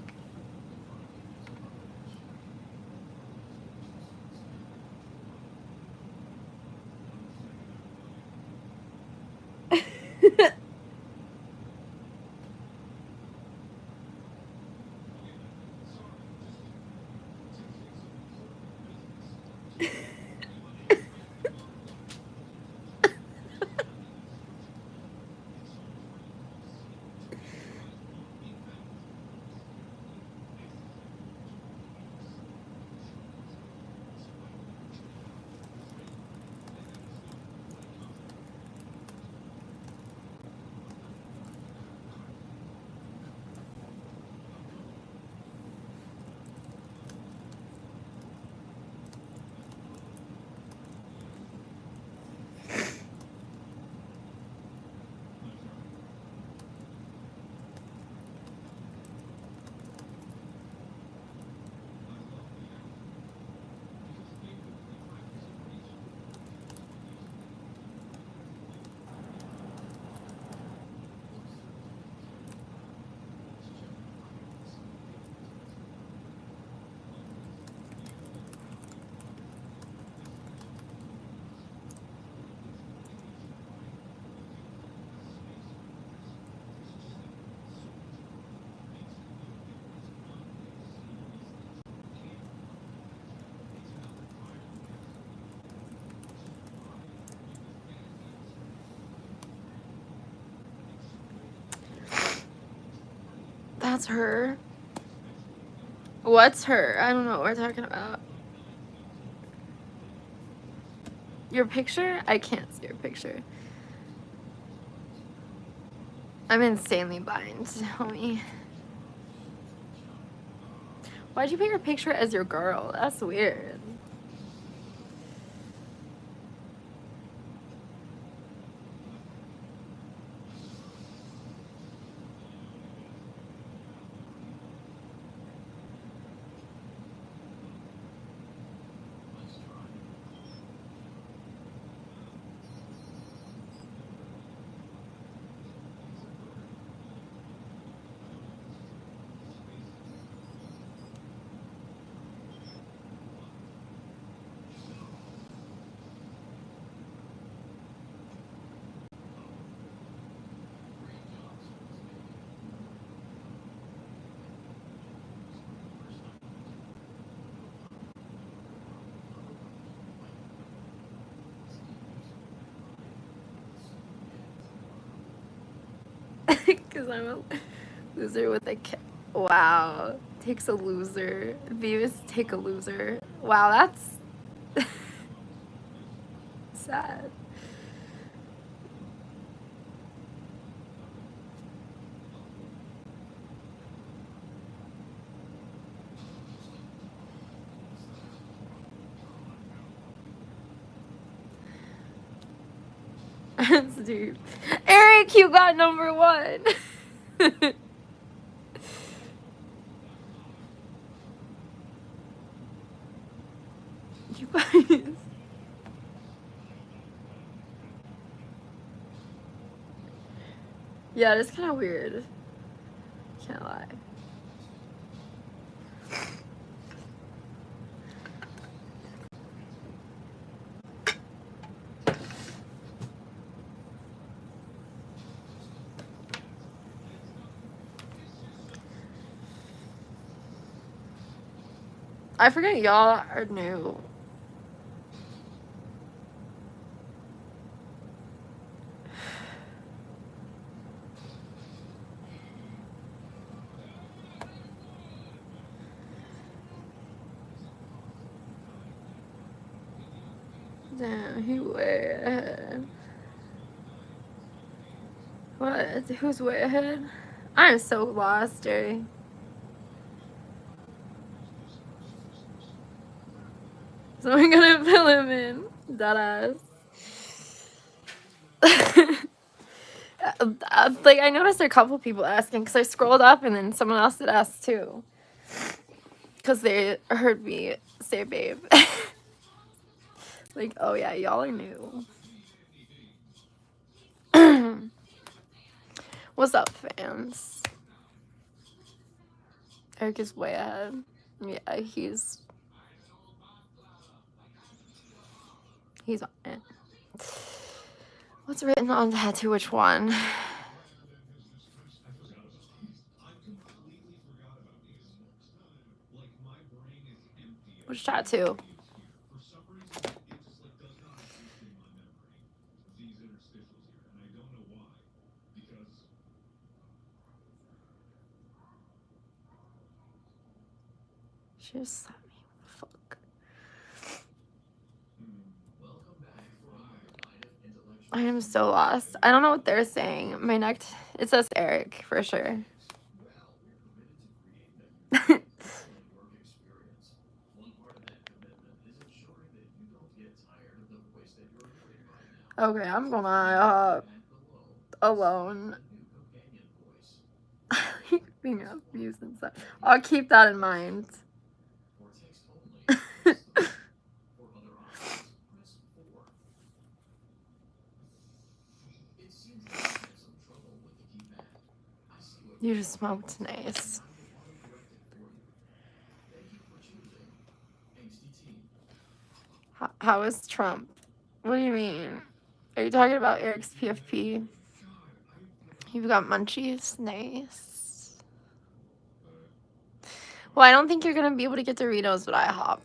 That's her. What's her? I don't know what we're talking about. Your picture? I can't see your picture. I'm insanely blind, homie. Why'd you put your picture as your girl? That's weird. because I'm a loser with a wow. Takes a loser. Beavis take a loser. Wow, that's sad. Dude. Eric, you got number 1. You guys. Yeah, it's kind of weird. Can't lie. I forget y'all are new. Damn, he way ahead. What? Who's way ahead? I am so lost, Jerry. So we're gonna fill him in. Deadass. Like, I noticed a couple people asking because I scrolled up and then someone else did ask too. Because they heard me say babe. Like, oh yeah, y'all are new. What's up, fans? Eric is way ahead. Yeah, he's on it. What's written on the tattoo? Which one? Which tattoo? She just slapped me. Fuck. I am so lost. I don't know what they're saying. My neck. It says Eric for sure. Okay, I'm gonna alone. Being abused and stuff. I'll keep that in mind. You just smoked nice. How is Trump? What do you mean? Are you talking about Eric's PFP? You've got munchies? Nice. Well, I don't think you're gonna be able to get Doritos with IHOP.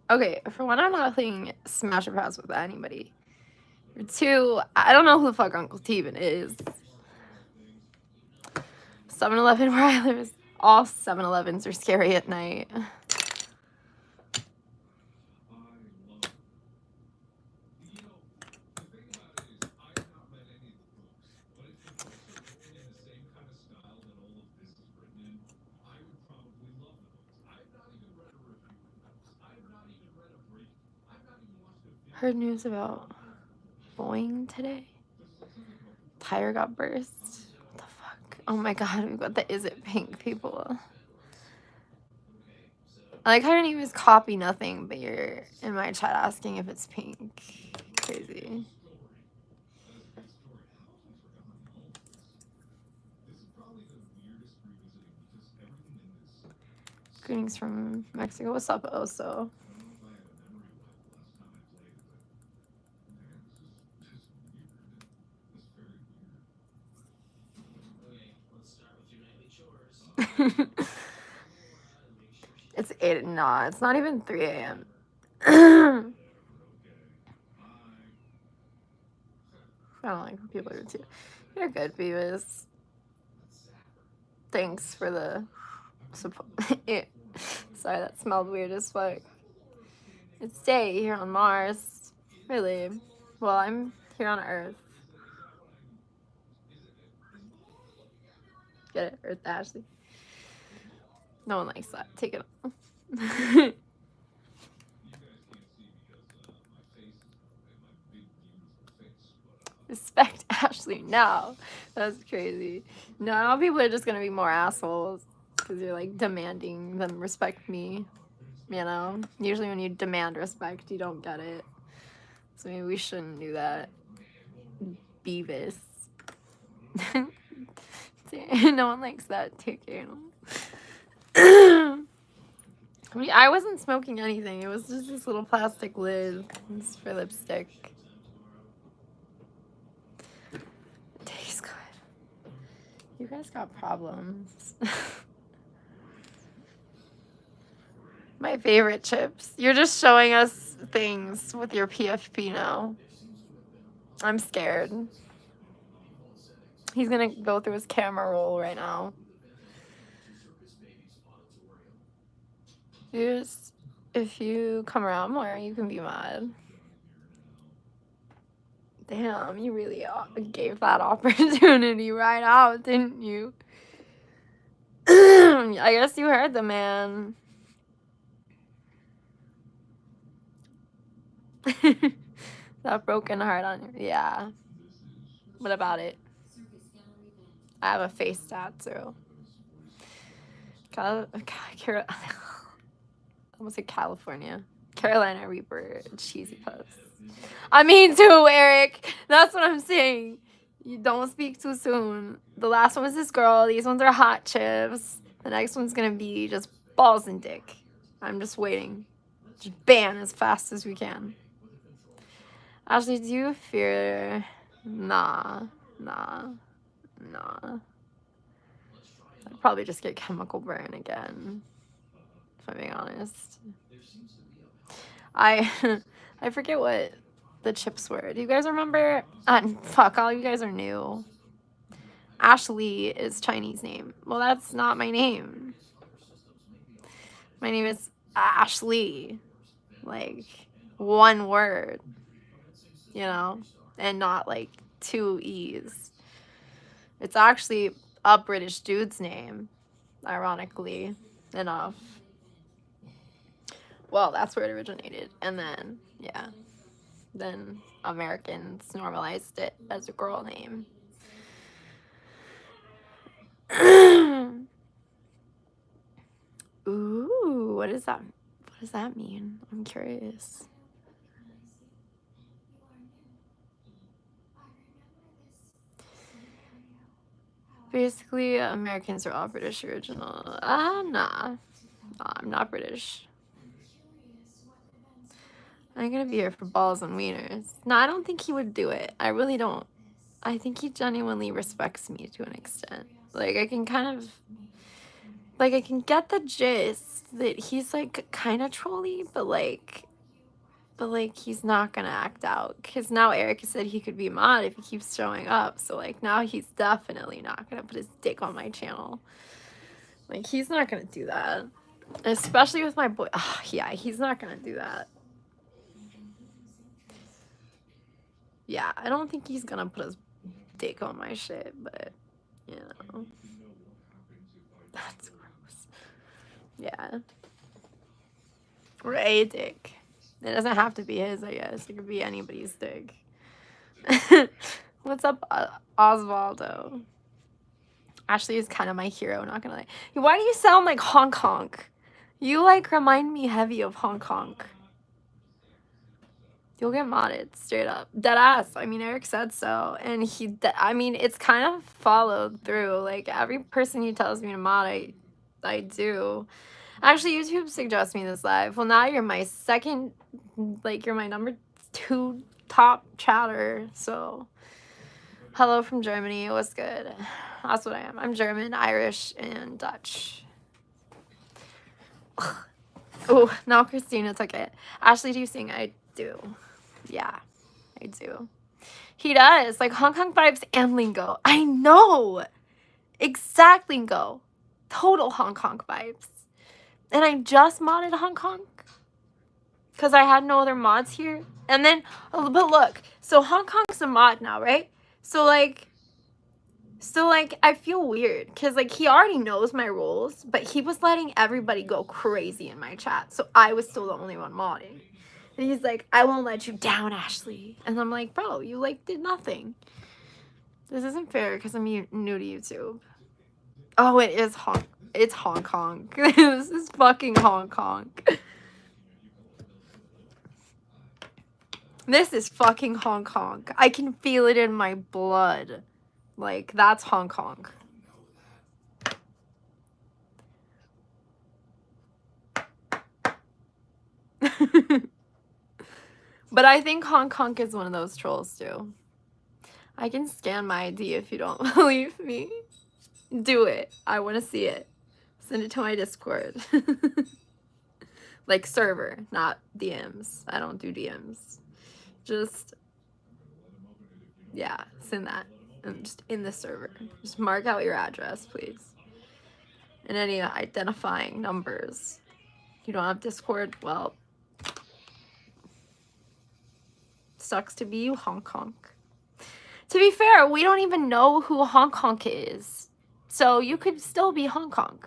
Okay, for one, I'm not playing Smash or Pass with anybody. For two, I don't know who the fuck Uncle Thieving is. 7-Eleven where I live is all 7-Elevens are scary at night. Heard news about Boeing today. Tire got burst. What the fuck? Oh my god, we've got the Is It Pink people. I like how your name is Copy Nothing, but you're in my chat asking if it's pink. Crazy. Greetings from Mexico. What's up, Oso? It's 8. Nah, it's not even 3 a.m. I don't like when people do too. You're good, Beavis. Thanks for the support. Sorry, that smelled weird as fuck. It's day here on Mars. Really? Well, I'm here on Earth. Get it? EarthToAshley. No one likes that. Take it off. Respect Ashley now. That's crazy. No, people are just gonna be more assholes because you're like demanding them respect me. You know? Usually when you demand respect, you don't get it. So maybe we shouldn't do that. Beavis. No one likes that. Take care. I wasn't smoking anything. It was just this little plastic lid. It's for lipstick. It tastes good. You guys got problems. My favorite chips. You're just showing us things with your PFP now. I'm scared. He's gonna go through his camera roll right now. If you come around more, you can be mad. Damn, you really gave that opportunity right out, didn't you? I guess you heard the man. That broken heart on you. Yeah. What about it? I have a face tattoo. I almost said California. Carolina Reaper cheesy puffs. I mean too, Eric. That's what I'm saying. You don't speak too soon. The last one was this girl. These ones are hot chips. The next one's gonna be just balls and dick. I'm just waiting. Just ban as fast as we can. Ashley, do you fear? Nah. I'd probably just get chemical burn again, if I'm being honest. I forget what the chips were. Do you guys remember? Fuck, all you guys are new. Ashley is Chinese name. Well, that's not my name. My name is Ashley. Like, one word. You know? And not like 2 E's. It's actually a British dude's name, ironically enough. Well, that's where it originated. And then, yeah. Then Americans normalized it as a girl name. Ooh, what does that mean? I'm curious. Basically, Americans are all British original. Nah. I'm not British. I'm gonna be here for balls and wieners. No, I don't think he would do it. I really don't. I think he genuinely respects me to an extent. Like, I can kind of... Like, I can get the gist that he's, like, kind of trolly, but, like, he's not gonna act out. Because now Eric said he could be mod if he keeps showing up. So, like, now he's definitely not gonna put his dick on my channel. Like, he's not gonna do that. Especially with my boy. Oh, yeah, he's not gonna do that. Yeah, I don't think he's gonna put his dick on my shit, but, you know. That's gross. Yeah. Or a dick. It doesn't have to be his, I guess. It could be anybody's dick. What's up, Osvaldo? Ashley is kind of my hero, not gonna lie. Why do you sound like Hong Kong? You, like, remind me heavy of Hong Kong. You'll get modded, straight up. Deadass. I mean, Eric said so. And I mean, it's kind of followed through. Like, every person he tells me to mod, I do. Actually, YouTube suggests me this live. Well, now you're my second, like, you're my number 2 top chatter. So, hello from Germany. What's good? That's what I am. I'm German, Irish, and Dutch. Oh, now Christina took it. Ashley, do you sing? I do. Yeah, I do. He does. Like Hong Kong vibes and lingo. I know. Exact lingo. Total Hong Kong vibes. And I just modded Hong Kong because I had no other mods here. And then, but look, so Hong Kong's a mod now, right? So like, I feel weird because like he already knows my rules, but he was letting everybody go crazy in my chat. So I was still the only one modding. And he's like, I won't let you down, Ashley. And I'm like, bro, you like did nothing. This isn't fair because I'm new to YouTube. Oh, it's Hong Kong. This is fucking Hong Kong. This is fucking Hong Kong. I can feel it in my blood. Like, that's Hong Kong. But I think Hong Kong is one of those trolls too. I can scan my ID if you don't believe me. Do it. I want to see it. Send it to my Discord. Like server, not DMs. I don't do DMs. Just, yeah, send that. And just in the server. Just mark out your address, please. And any identifying numbers. You don't have Discord? Well, sucks to be you, Hong Kong. To be fair, we don't even know who Hong Kong is. So you could still be Hong Kong.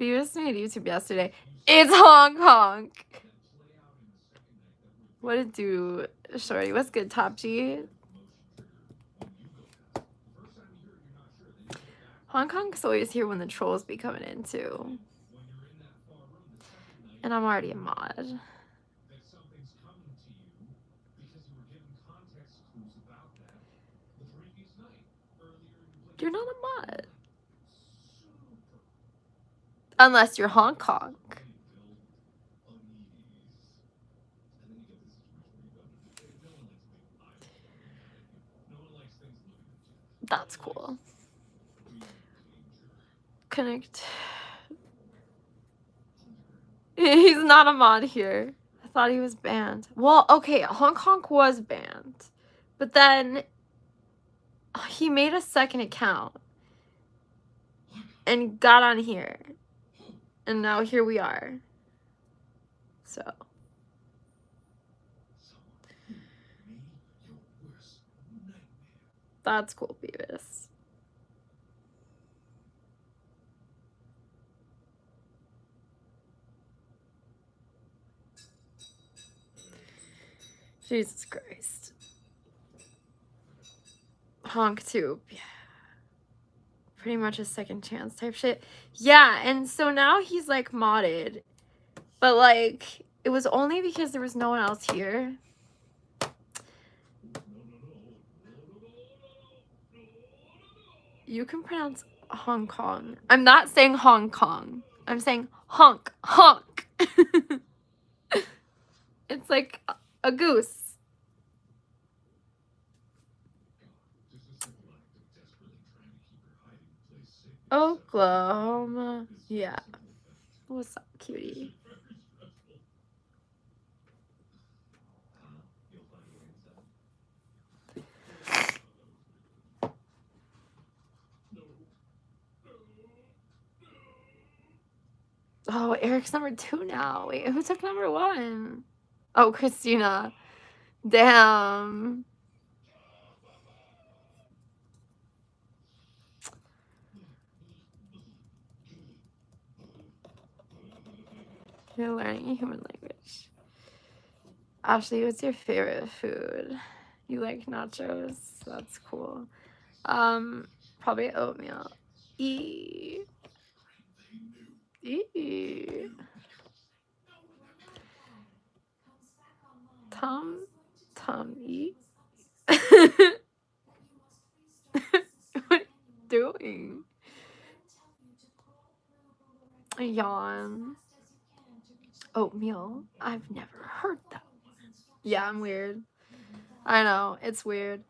Beavis made YouTube yesterday. It's Hong Kong. What it do, shorty? What's good, Top G? Hong Kong's always here when the trolls be coming in too. And I'm already a mod. You're not a mod. Unless you're Hong Kong. That's cool. Connect. He's not a mod here. I thought he was banned. Well, okay, Hong Kong was banned. But then he made a second account and got on here. And now here we are. So. That's cool, Beavis. Jesus Christ. Honk tube. Yeah. Pretty much a second chance type shit. Yeah, and so now he's like modded. But like, it was only because there was no one else here. You can pronounce Hong Kong. I'm not saying Hong Kong. I'm saying honk. Honk. It's like a goose. Oklahoma. Yeah. What's up, cutie? Oh, Eric's number 2 now. Wait, who took number 1? Oh, Christina. Damn. You're learning human language. Ashley, what's your favorite food? You like nachos? That's cool. Probably oatmeal. Eee. Tom E. What are you doing? Yawn. Oatmeal. I've never heard that one. Yeah, I'm weird. I know, it's weird.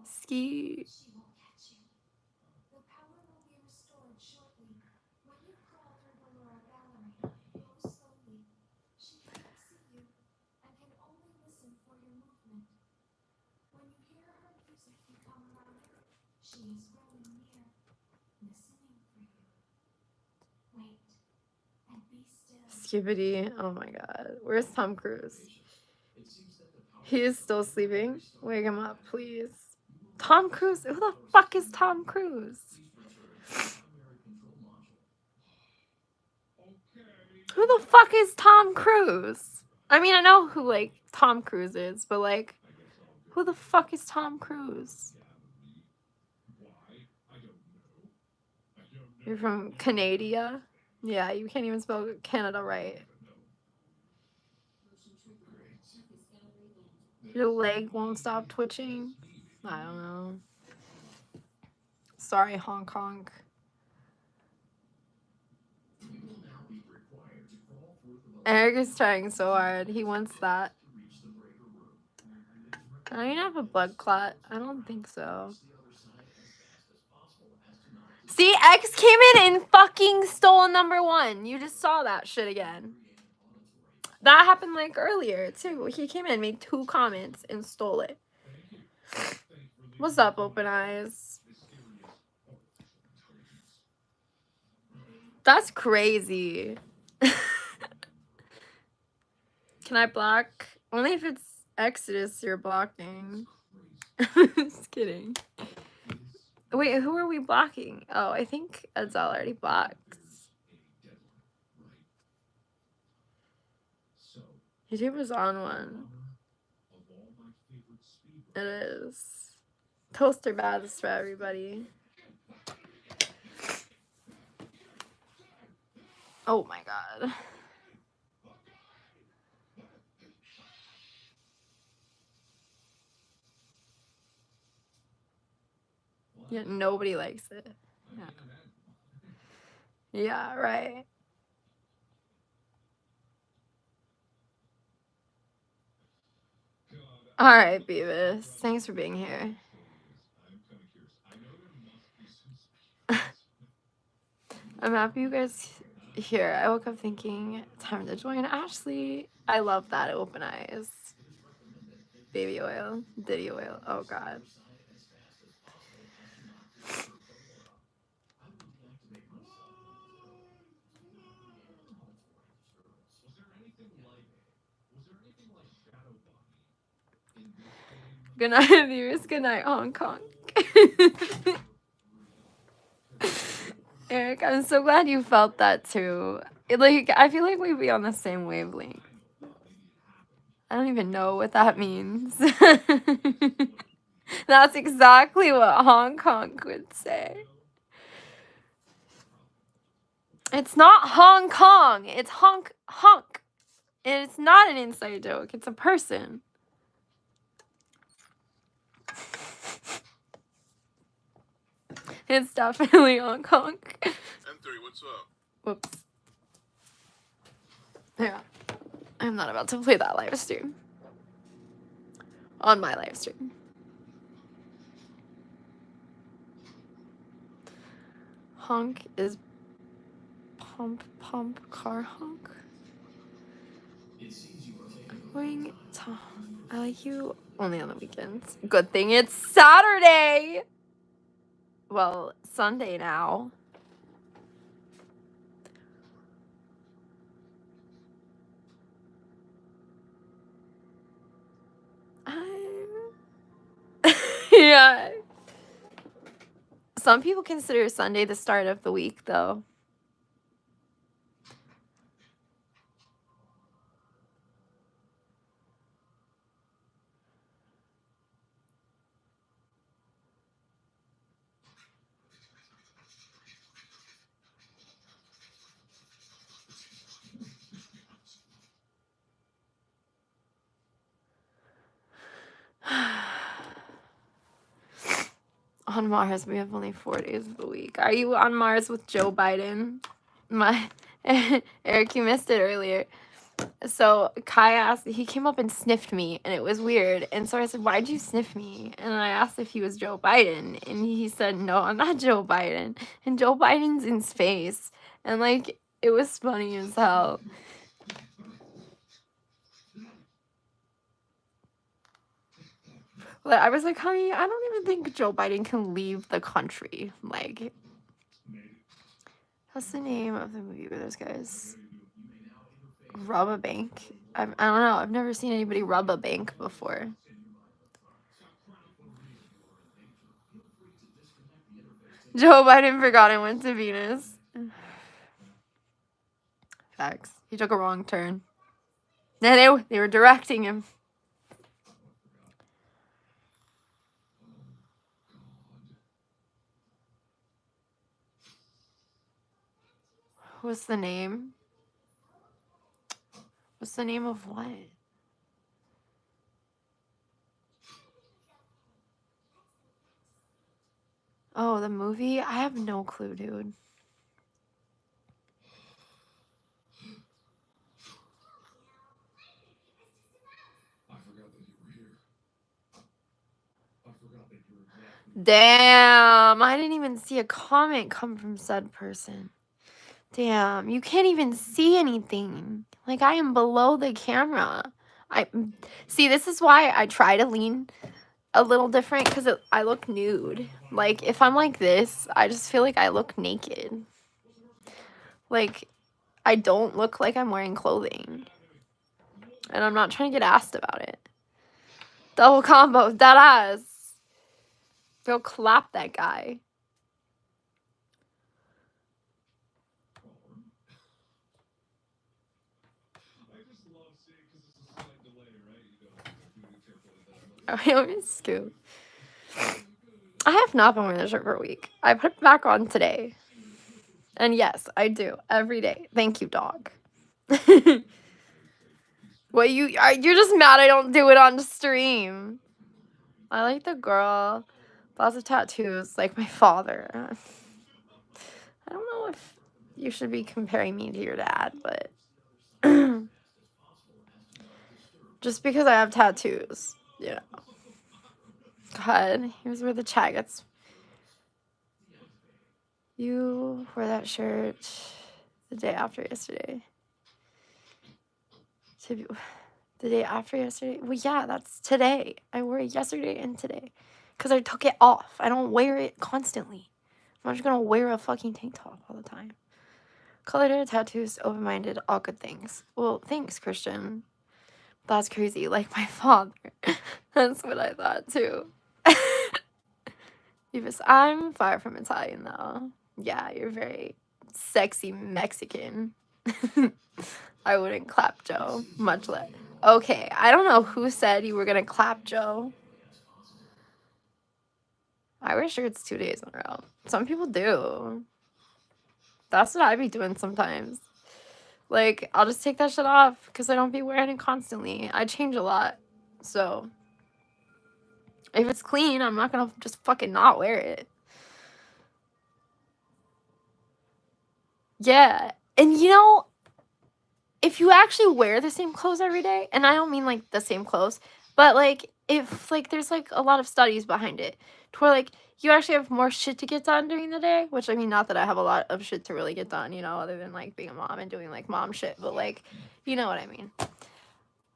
Ski. Skibbity. Oh my god. Where's Tom Cruise? He is still sleeping. Wake him up, please. Tom Cruise? Who the fuck is Tom Cruise? Who the fuck is Tom Cruise? I mean, I know who, like, Tom Cruise is, but, like, who the fuck is Tom Cruise? You're from Canada? Yeah, you can't even spell Canada right. Your leg won't stop twitching? I don't know. Sorry, Hong Kong. Eric is trying so hard. He wants that. I don't even have a blood clot. I don't think so. See, X came in and fucking stole number 1. You just saw that shit again. That happened like earlier too. He came in, made 2 comments, and stole it. What's up, Open Eyes? That's crazy. Can I block? Only if it's Exodus you're blocking. Just kidding. Wait, who are we blocking? Oh, I think Edzal already blocked. YouTube was on one. It is. Toaster baths for everybody. Oh my god. Yeah, nobody likes it. Yeah, right. All right, Beavis. Thanks for being here. I'm happy you guys here. I woke up thinking, time to join Ashley. I love that. Open Eyes. Baby oil. Diddy oil. Oh, God. Good night, viewers. Good night, Hong Kong. Eric, I'm so glad you felt that too. Like, I feel like we'd be on the same wavelength. I don't even know what that means. That's exactly what Hong Kong would say. It's not Hong Kong. It's honk. And it's not an inside joke. It's a person. It's definitely Hong Kong. M3, what's up? Whoops. Yeah. I'm not about to play that live stream. On my live stream. Honk is pump, car honk. I'm going to... I like you only on the weekends. Good thing it's Saturday! Well, Sunday now. Yeah. Some people consider Sunday the start of the week, though. On Mars, we have only 4 days of the week. Are you on Mars with Joe Biden? Eric, you missed it earlier. So Kai asked, he came up and sniffed me, and it was weird. And so I said, why'd you sniff me? And I asked if he was Joe Biden, and he said, no, I'm not Joe Biden. And Joe Biden's in space. And like, it was funny as hell. But I was like, honey, I don't even think Joe Biden can leave the country. Like, what's the name of the movie where those guys rob a bank? I don't know. I've never seen anybody rob a bank before. Joe Biden forgot and went to Venus. Facts. He took a wrong turn. They were directing him. What's the name? What's the name of what? Oh, the movie? I have no clue, dude. Damn, I didn't even see a comment come from said person. Damn, you can't even see anything. Like, I am below the camera. See, this is why I try to lean a little different, because I look nude. Like, if I'm like this, I just feel like I look naked. Like, I don't look like I'm wearing clothing. And I'm not trying to get asked about it. Double combo, that ass. Go clap that guy. I always scoop. I have not been wearing this shirt for a week. I put it back on today. And yes, I do. Every day. Thank you, dog. What, you're just mad I don't do it on stream. I like the girl. Lots of tattoos, like my father. I don't know if you should be comparing me to your dad, but just because I have tattoos, you know. God, here's where the chat gets. You wore that shirt the day after yesterday. The day after yesterday? Well, yeah, that's today. I wore it yesterday and today. Because I took it off. I don't wear it constantly. I'm not just going to wear a fucking tank top all the time. Colored tattoos, open-minded, all good things. Well, thanks, Christian. That's crazy. Like my father. That's what I thought, too. I'm far from Italian, though. Yeah, you're very sexy Mexican. I wouldn't clap Joe, much less. Okay, I don't know who said you were gonna clap Joe. I wear shirts 2 days in a row. Some people do. That's what I be doing sometimes. Like, I'll just take that shit off because I don't be wearing it constantly. I change a lot. So, if it's clean, I'm not gonna just fucking not wear it. Yeah. And you know, if you actually wear the same clothes every day, and I don't mean like the same clothes, but like if like there's like a lot of studies behind it to where like you actually have more shit to get done during the day, which I mean, not that I have a lot of shit to really get done, you know, other than like being a mom and doing like mom shit, but like, you know what I mean.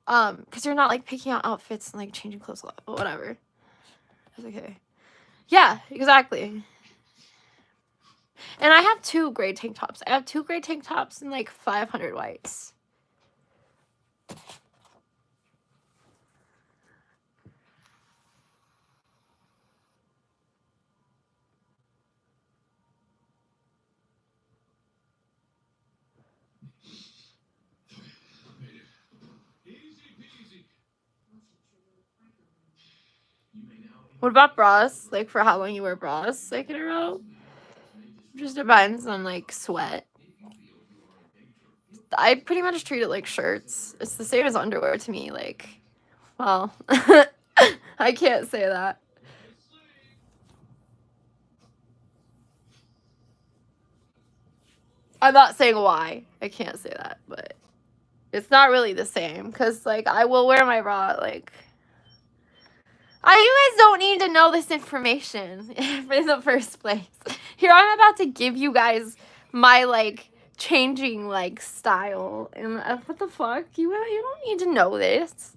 Because you're not like picking out outfits and like changing clothes a lot, but whatever. It's okay. Yeah, exactly. And I have 2 gray tank tops. I have 2 gray tank tops and like 500 whites. What about bras? Like, for how long you wear bras, like, in a row? Just depends on, like, sweat. I pretty much treat it like shirts. It's the same as underwear to me, like, well, I can't say that. I'm not saying why. I can't say that, but It's not really the same, because, like, I will wear my bra, like... you guys don't need to know this information in the first place. Here, I'm about to give you guys my, like, changing, like, style. And what the fuck? You don't need to know this.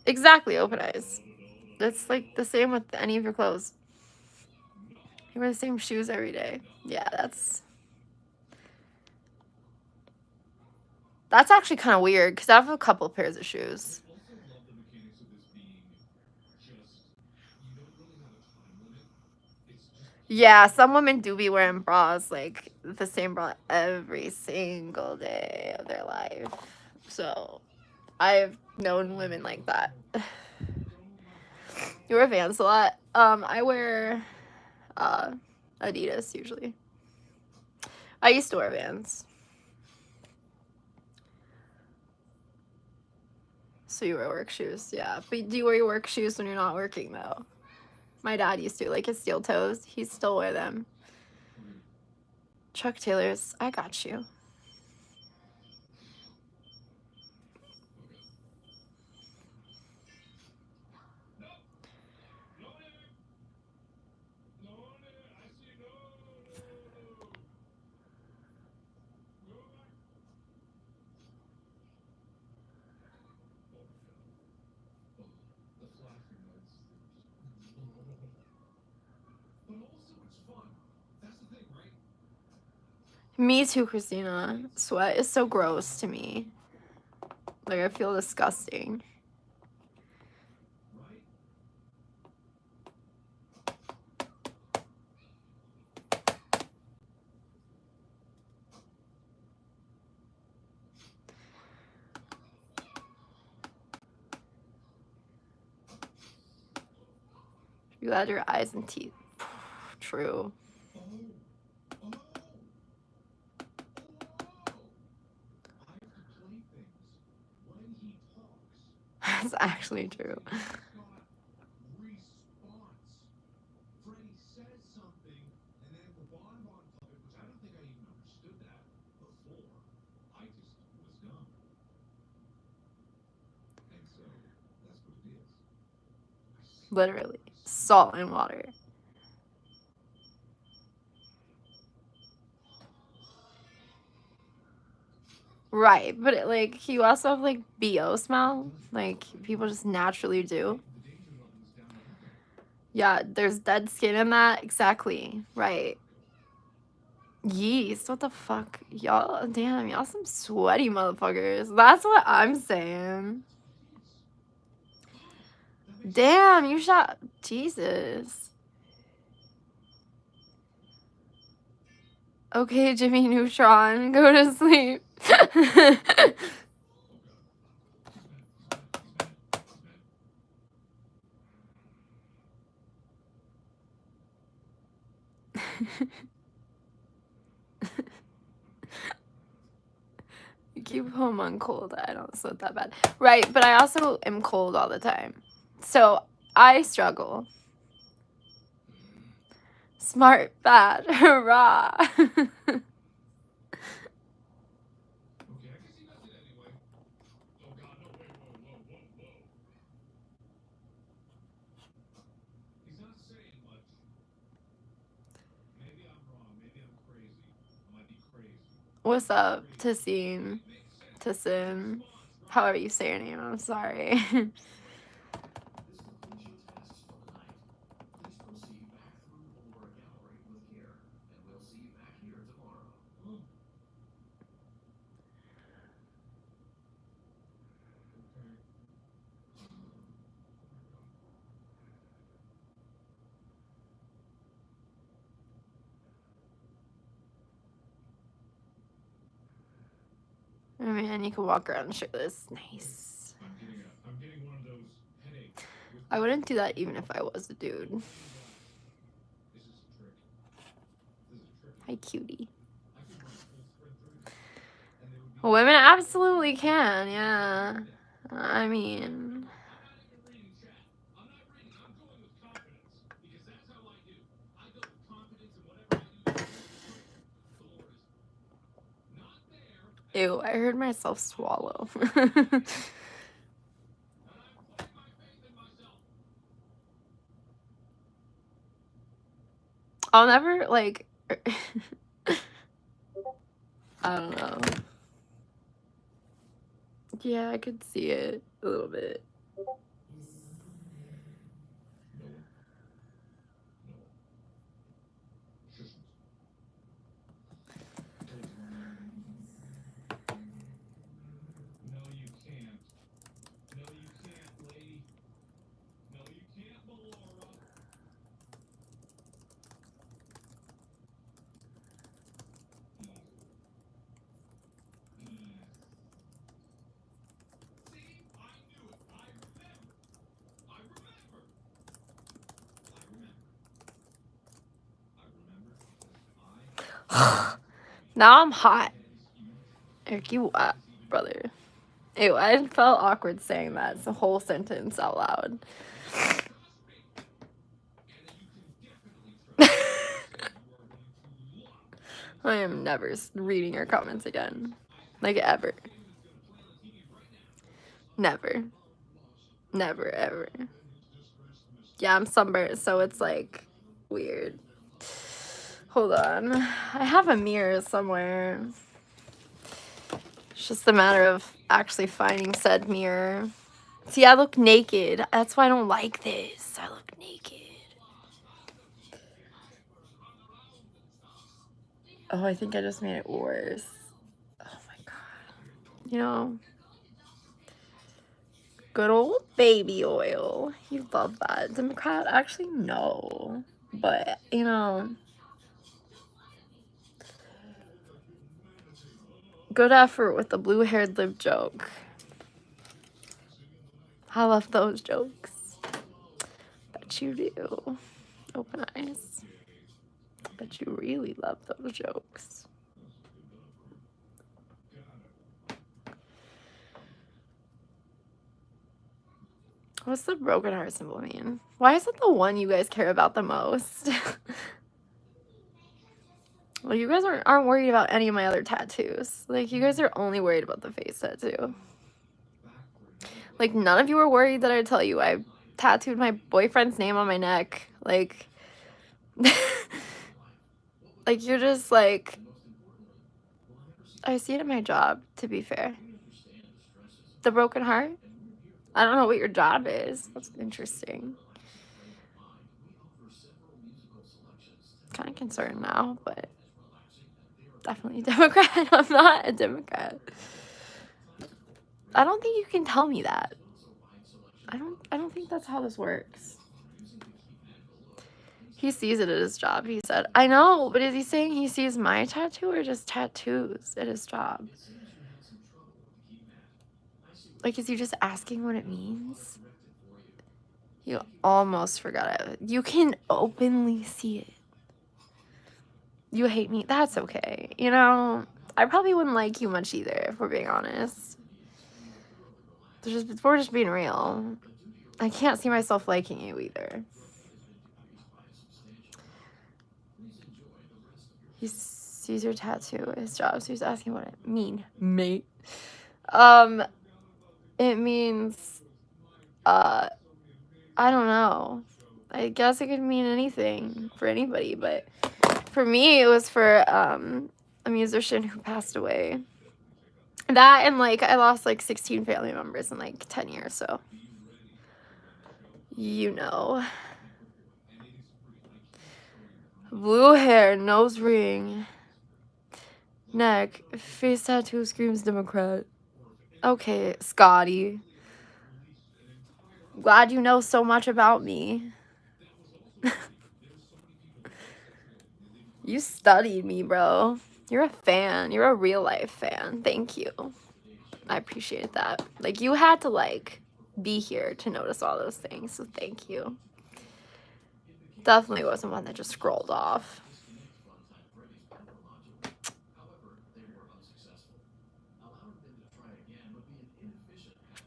Exactly, open eyes. That's, like, the same with any of your clothes. You wear the same shoes every day. Yeah, that's actually kind of weird, because I have a couple pairs of shoes. Yeah, some women do be wearing bras, like, the same bra every single day of their life. So, I've known women like that. You wear Vans a lot? I wear, Adidas, usually. I used to wear Vans. So you wear work shoes, yeah. But do you wear your work shoes when you're not working, though? My dad used to, like his steel toes. He still wear them. Chuck Taylors, I got you. Me too, Christina. Sweat is so gross to me. Like, I feel disgusting. You had your eyes and teeth. True. That's actually true. Literally. Salt and water. Right, but like, you also have, like, BO smell. Like, people just naturally do. Yeah, there's dead skin in that. Exactly. Right. Yeast. What the fuck? Y'all, damn, y'all some sweaty motherfuckers. That's what I'm saying. Damn, you shot... Jesus. Okay, Jimmy Neutron, go to sleep. You keep home on cold. I don't sweat that bad. Right, but I also am cold all the time. So I struggle. Smart, bad, hurrah. What's up, Tassine? Tassin? However you say your name, I'm sorry. I mean, you can walk around shirtless. Nice. I wouldn't do that even if I was a dude. Hi, cutie. Women absolutely can, yeah. I mean... Ew, I heard myself swallow. I'll never, like, I don't know. Yeah, I could see it a little bit. Now I'm hot. Eric, you what, brother? Ew, I felt awkward saying that. It's a whole sentence out loud. I am never reading your comments again. Like, ever. Never. Never, ever. Yeah, I'm sunburnt, so it's, like, weird. Hold on. I have a mirror somewhere. It's just a matter of actually finding said mirror. See, I look naked. That's why I don't like this. I look naked. Oh, I think I just made it worse. Oh my god. You know, good old baby oil. You love that. Democrat? Actually, no. But, you know, good effort with the blue-haired lip joke. I love those jokes. Bet you do. Open eyes. Bet you really love those jokes. What's the broken heart symbol mean? Why is it the one you guys care about the most? Well, you guys aren't worried about any of my other tattoos. Like, you guys are only worried about the face tattoo. Like, none of you were worried that I'd tell you I tattooed my boyfriend's name on my neck. Like, like, you're just like, I see it in my job, to be fair. The broken heart? I don't know what your job is. That's interesting. Kind of concerned now, but definitely a Democrat. I'm not a Democrat. I don't think you can tell me that. I don't think that's how this works. He sees it at his job, he said. I know, but is he saying he sees my tattoo or just tattoos at his job? Like, is he just asking what it means? You almost forgot it. You can openly see it. You hate me. That's okay. You know, I probably wouldn't like you much either, if we're being honest. We're just being real. I can't see myself liking you either. He sees your tattoo at his job, so he's asking what it mean, mate. It means, I don't know. I guess it could mean anything for anybody, but for me, it was for, a musician who passed away. That and, like, I lost, like, 16 family members in, like, 10 years, so. You know. Blue hair, nose ring, neck, face tattoo screams Democrat. Okay, Scotty. Glad you know so much about me. You studied me, bro. You're a fan. You're a real life fan. Thank you. I appreciate that. Like, you had to, like, be here to notice all those things, so thank you. Definitely wasn't one that just scrolled off.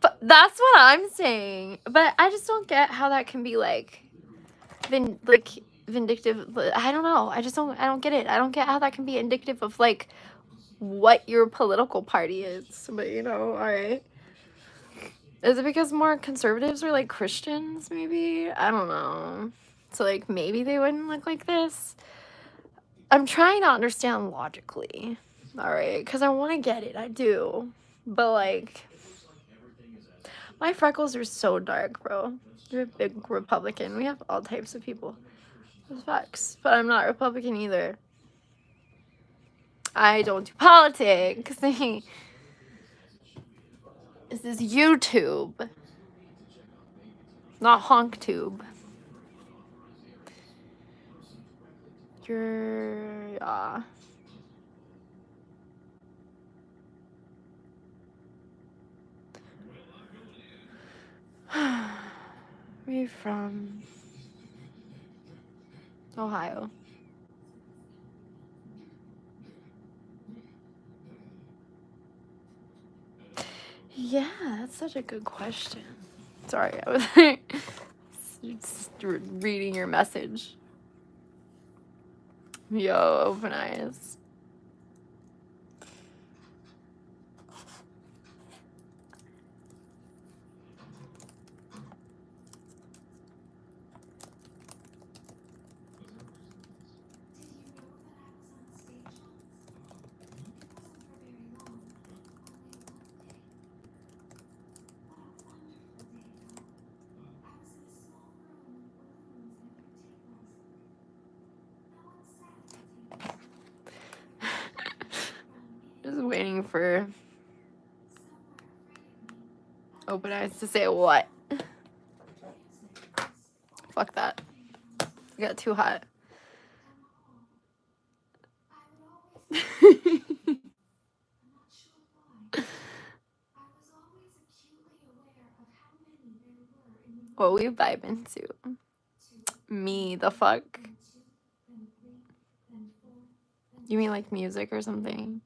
But that's what I'm saying. But I just don't get how that can be, like, vindictive. I don't know. I don't get it. I don't get how that can be indicative of, like, what your political party is, but you know, alright. Is it because more conservatives are like Christians, maybe? I don't know. So like maybe they wouldn't look like this? I'm trying to understand logically, alright? Because I want to get it, I do. But like, my freckles are so dark, bro. You're a big Republican. We have all types of people. Those facts. But I'm not Republican either. I don't do politics. This is YouTube, not HonkTube. Yeah. Where are you from? Ohio. Yeah, that's such a good question. Sorry, I was just reading your message. Yo, open eyes. Just waiting for open eyes to say what? Fuck that. I got too hot. What we vibing to? Me, the fuck? You mean like music or something?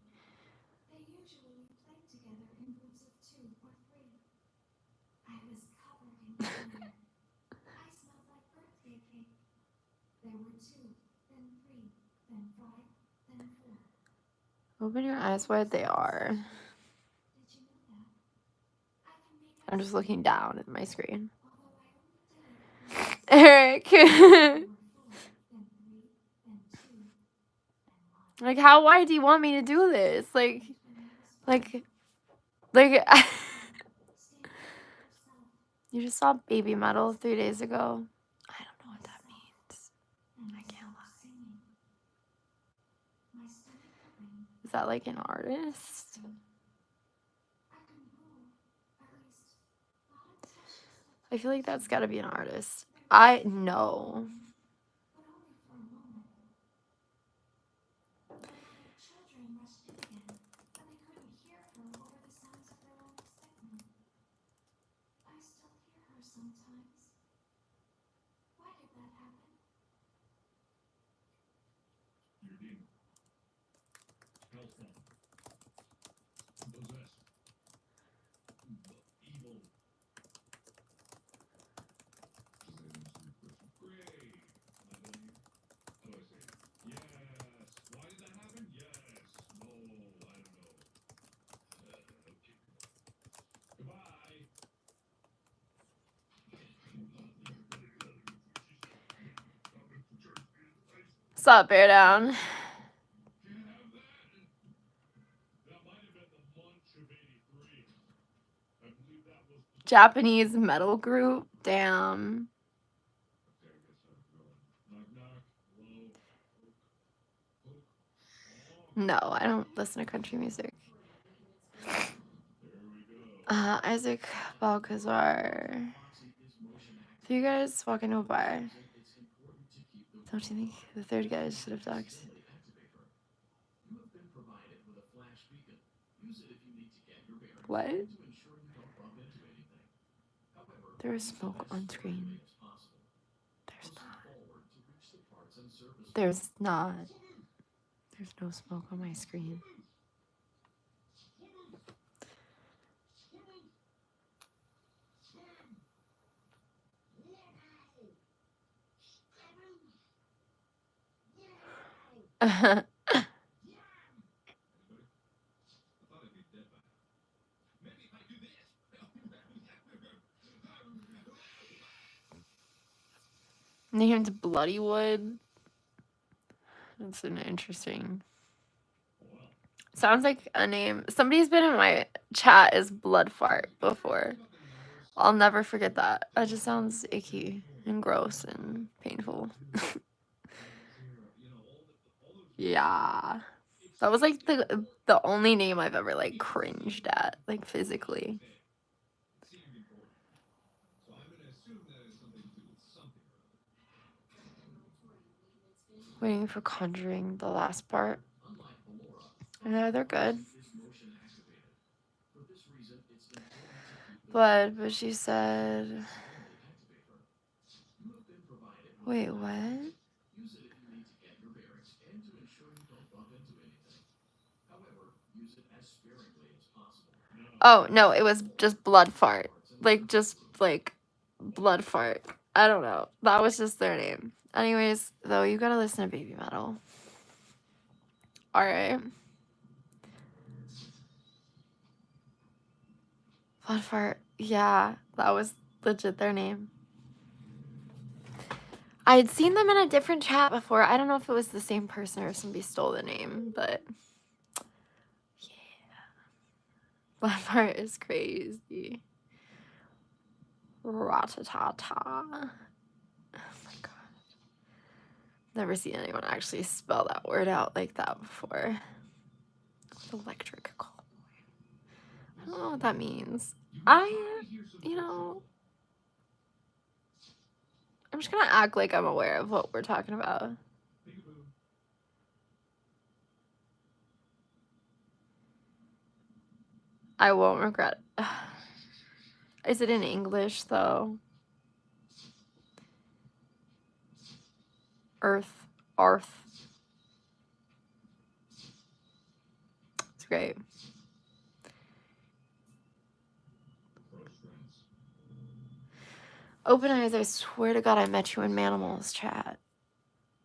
Open your eyes wide they are. I'm just looking down at my screen. Eric. Like, how wide do you want me to do this? Like you just saw Baby Metal 3 days ago. I don't know what that means. I can't lie. Is that like an artist? I feel like that's gotta be an artist. I know. What's up, Bear Down? Japanese metal group? Damn. No, I don't listen to country music. Isaac Balcazar. If you guys walk into a bar, don't you think the third guy should have talked? What? There was smoke on screen. There's not. There's not. There's no smoke on my screen. Named Bloodywood. That's an interesting. Sounds like a name. Somebody's been in my chat as Bloodfart before. I'll never forget that. That just sounds icky and gross and painful. Yeah. That was like the only name I've ever like cringed at, like physically. Waiting for Conjuring, the last part. Yeah, they're good. But she said... Wait, what? Oh, no, it was just blood fart. Like, just, like, blood fart. I don't know. That was just their name. Anyways, though, you gotta listen to Baby Metal. Alright. Blood fart. Yeah, that was legit their name. I had seen them in a different chat before. I don't know if it was the same person or if somebody stole the name, but... Blood fart is crazy. Ratatata. Oh my god. Never seen anyone actually spell that word out like that before. Electric call. I don't know what that means. You know, I'm just gonna act like I'm aware of what we're talking about. I won't regret it. Is it in English, though? Arth. It's great. Open Eyes, I swear to God I met you in Manimals chat.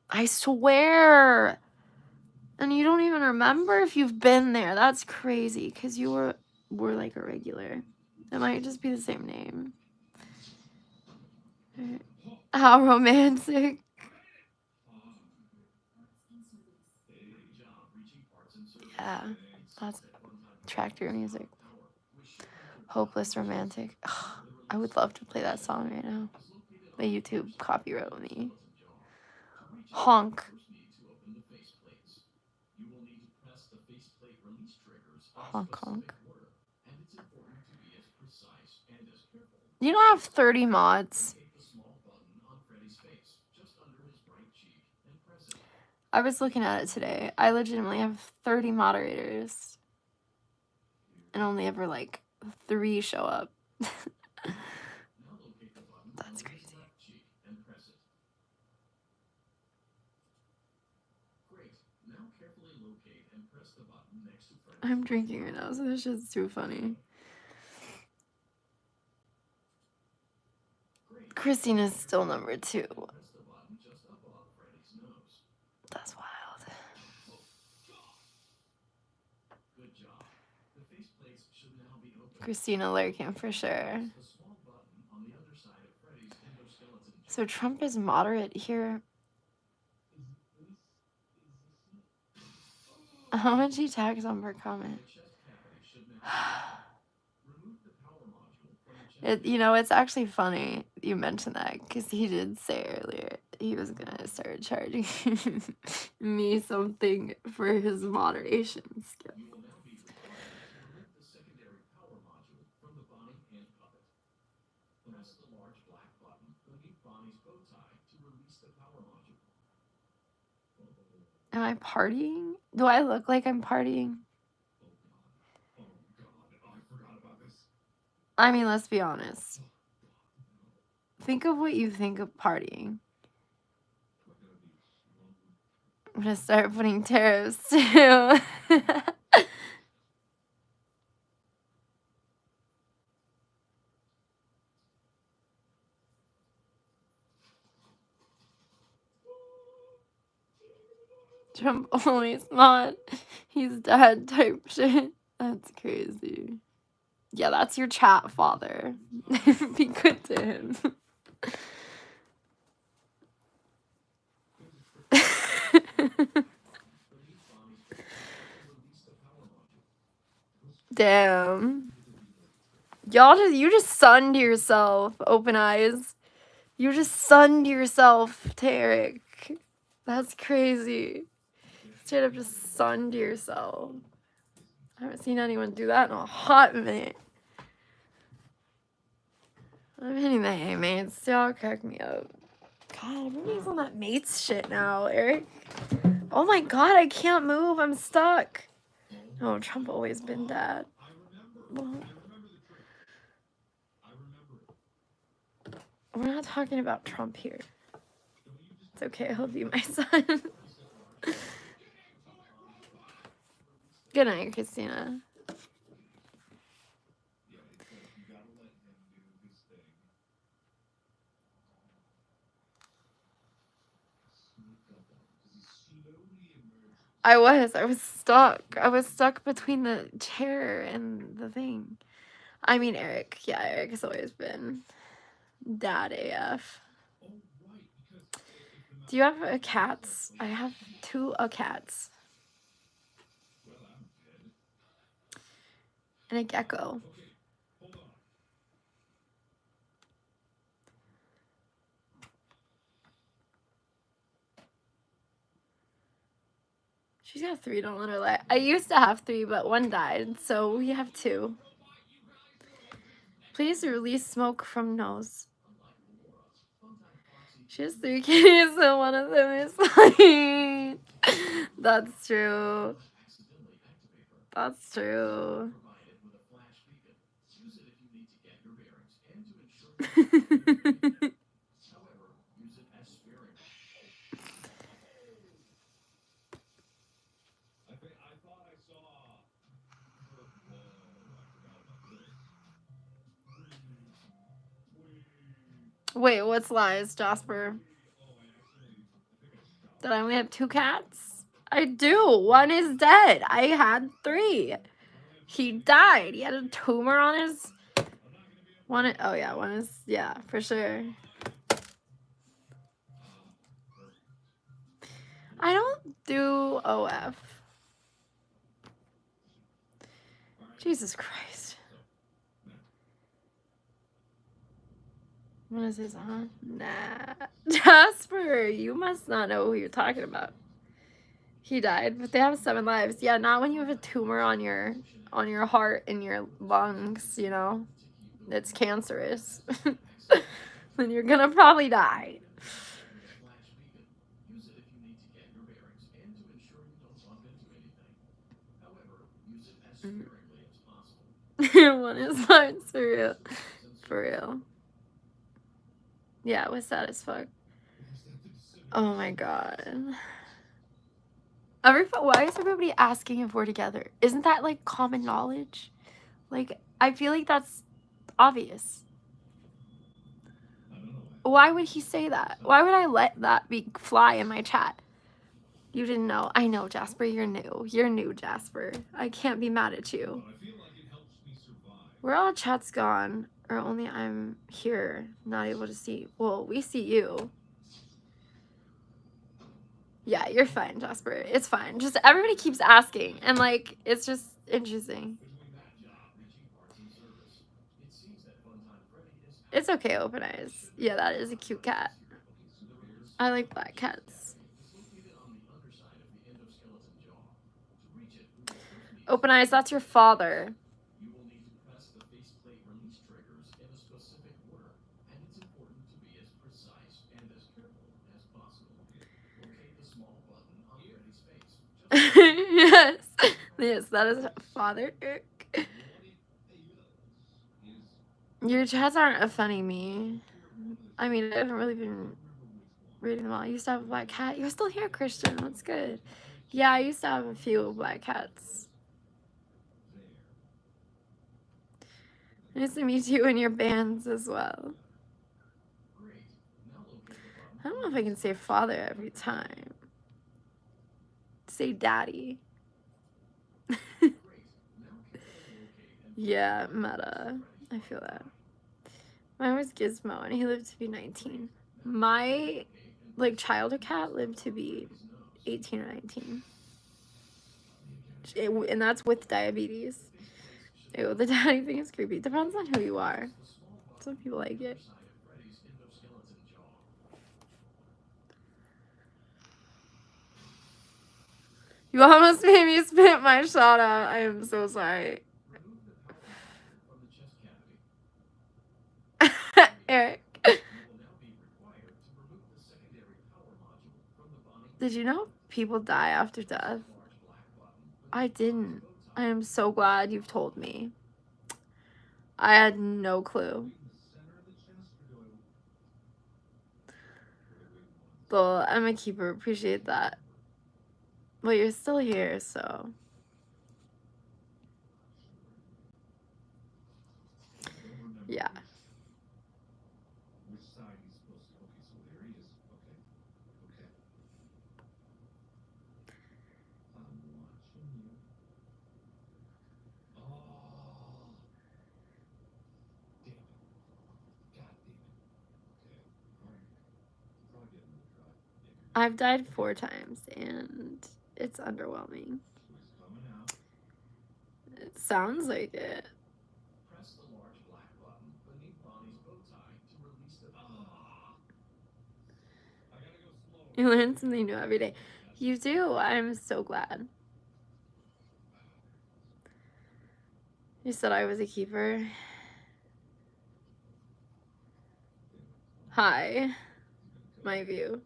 I swear! And you don't even remember if you've been there. That's crazy, because you were like a regular. It might just be the same name. How romantic. Yeah, that's tractor music. Hopeless Romantic. Ugh, I would love to play that song right now. The YouTube copyright me. Honk. Honk honk. You don't have 30 mods. I was looking at it today. I legitimately have 30 moderators. And only ever like 3 show up. That's crazy. I'm drinking right now, so this shit's too funny. Christina's still number 2. That's wild. Christina lurking for sure. So Trump is moderate here. How much he tags on per comment? It's actually funny you mentioned that because he did say earlier he was gonna start charging me something for his moderation skill. Am I partying? Do I look like I'm partying? I mean, let's be honest. Think of what you think of partying. I'm gonna start putting tariffs too. Trump always mod. He's dad type shit. That's crazy. Yeah, that's your chat father. Be good to him. Damn. You just sunned yourself, Open Eyes. You just sunned yourself, Tarek. That's crazy. Straight up just sunned yourself. I haven't seen anyone do that in a hot minute. I'm hitting the hay mates. Y'all crack me up. God, everybody's on that mates shit now, Eric. Oh my god, I can't move. I'm stuck. Oh, Trump always been dad. Well, we're not talking about Trump here. It's okay, he'll be my son. Good night, Christina. I was stuck. I was stuck between the chair and the thing. I mean, Eric. Yeah, Eric has always been dad AF. Do you have a cats? I have 2 cats. And a gecko. She's got 3, don't let her lie. I used to have 3, but 1 died, so we have 2. Please release smoke from nose. She has 3 kitties, and one of them is mine. That's true. That's true. Wait, what's lies, Jasper? That I only have 2 cats? I do. 1 is dead. I had 3. He died. He had a tumor on his... One is... Yeah, for sure. I don't do OF. Jesus Christ. What is this, huh? Nah. Jasper, you must not know who you're talking about. He died, but they have 7 lives. Yeah, not when you have a tumor on your heart and your lungs, you know? It's cancerous. Then you're gonna probably die. One is fine, for real. For real. Yeah, it was sad as fuck. Oh my god. Why is everybody asking if we're together? Isn't that like common knowledge? Like, I feel like that's obvious. Why would he say that? Why would I let that fly in my chat? You didn't know. I know, Jasper, you're new. You're new, Jasper. I can't be mad at you. Where all chat's gone, or only I'm here, not able to see. Well, we see you. Yeah, you're fine, Jasper. It's fine. Just everybody keeps asking, and like, it's just interesting. It's okay, Open Eyes. Yeah, that is a cute cat. I like black cats. Open Eyes, that's your father. Yes. Yes, that is father. Your chats aren't a funny me. I mean, I haven't really been reading them all. I used to have a black cat. You're still here, Christian. That's good. Yeah, I used to have a few black cats. Nice to meet you and your bands as well. I don't know if I can say father every time. Say daddy. Yeah, meta. I feel that. Mine was Gizmo, and he lived to be 19. My, like, childhood cat lived to be 18 or 19. And that's with diabetes. Ew, the daddy thing is creepy. Depends on who you are. Some people like it. You almost made me spit my shot out. I am so sorry. Eric. Did you know people die after death? I didn't. I am so glad you've told me. I had no clue. Well, I'm a keeper. Appreciate that. Well, you're still here, so. Yeah. I've died 4 times, and it's underwhelming. It sounds like it. You learn something new every day. You do. I'm so glad. You said I was a keeper. Hi. My view.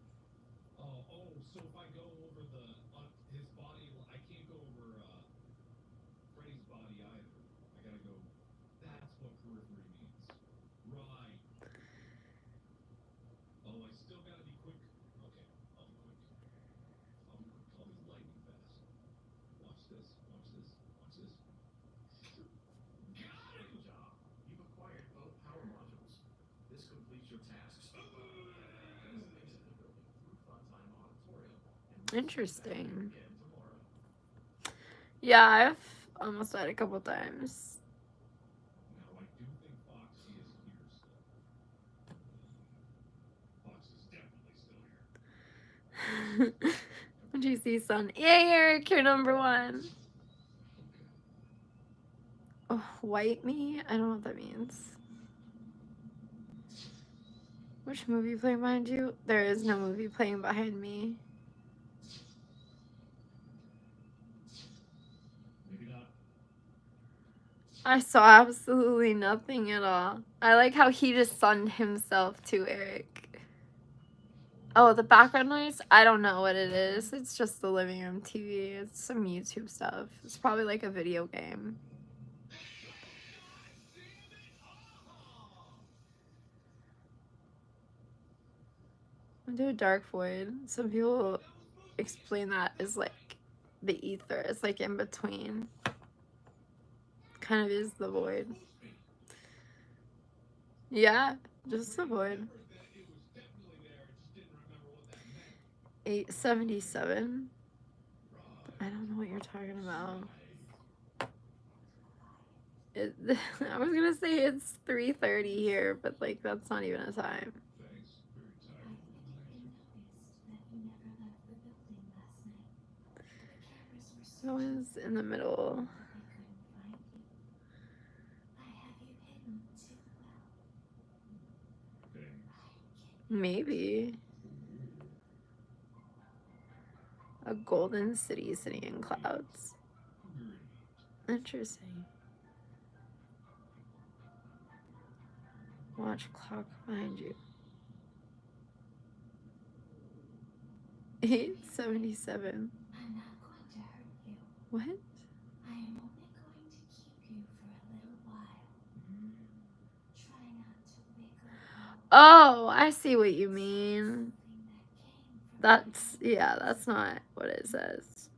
Interesting. Yeah, I've almost died a couple times. GC son. Yay, Eric, you're number 1. Oh, white me? I don't know what that means. Which movie playing behind you? There is no movie playing behind me. I saw absolutely nothing at all. I like how he just sunned himself too, Eric. Oh, the background noise? I don't know what it is. It's just the living room TV. It's some YouTube stuff. It's probably like a video game. Into a dark void. Some people explain that as like the ether. It's like in between. Kind of is the void. Yeah, just the void. 877. I don't know what you're talking about. I was gonna say it's 3:30 here, but like that's not even a time. That was in the middle. Maybe. A golden city sitting in clouds. Interesting. Watch clock behind you. 877. I'm not going to hurt you. What? I am only going to keep you for a little while. Try not to wiggle. Oh, I see what you mean. That's, yeah, that's not what it says.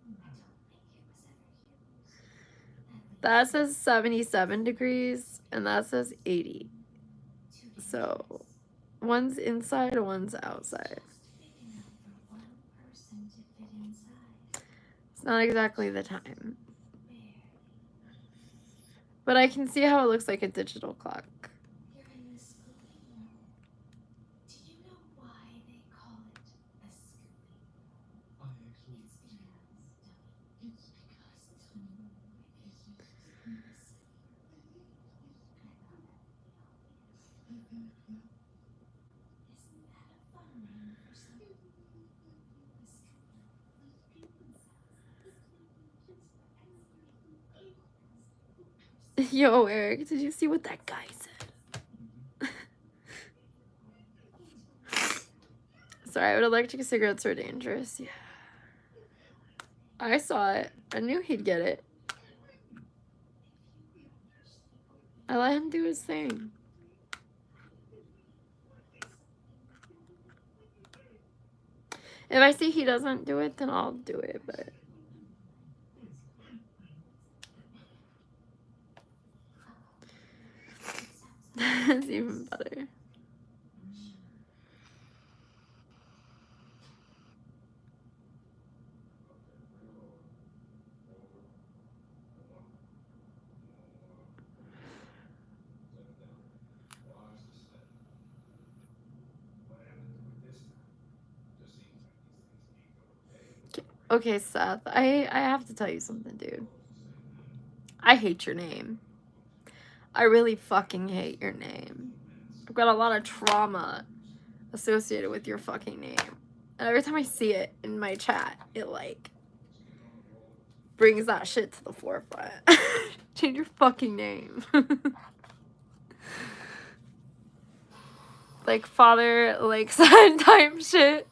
That says 77 degrees, and that says 80. So, one's inside and one's outside. It's not exactly the time. But I can see how it looks like a digital clock. You're in the schooling room. Do you know why they call it a schooling room? Yo, Eric, did you see what that guy said? Sorry, but electric cigarettes are dangerous. Yeah. I saw it. I knew he'd get it. I let him do his thing. If I see he doesn't do it, then I'll do it, but... It's even better. Okay, Seth, I have to tell you something, dude. I hate your name. I really fucking hate your name. I've got a lot of trauma associated with your fucking name. And every time I see it in my chat, it, like, brings that shit to the forefront. Change your fucking name. Like, father, like, son type shit.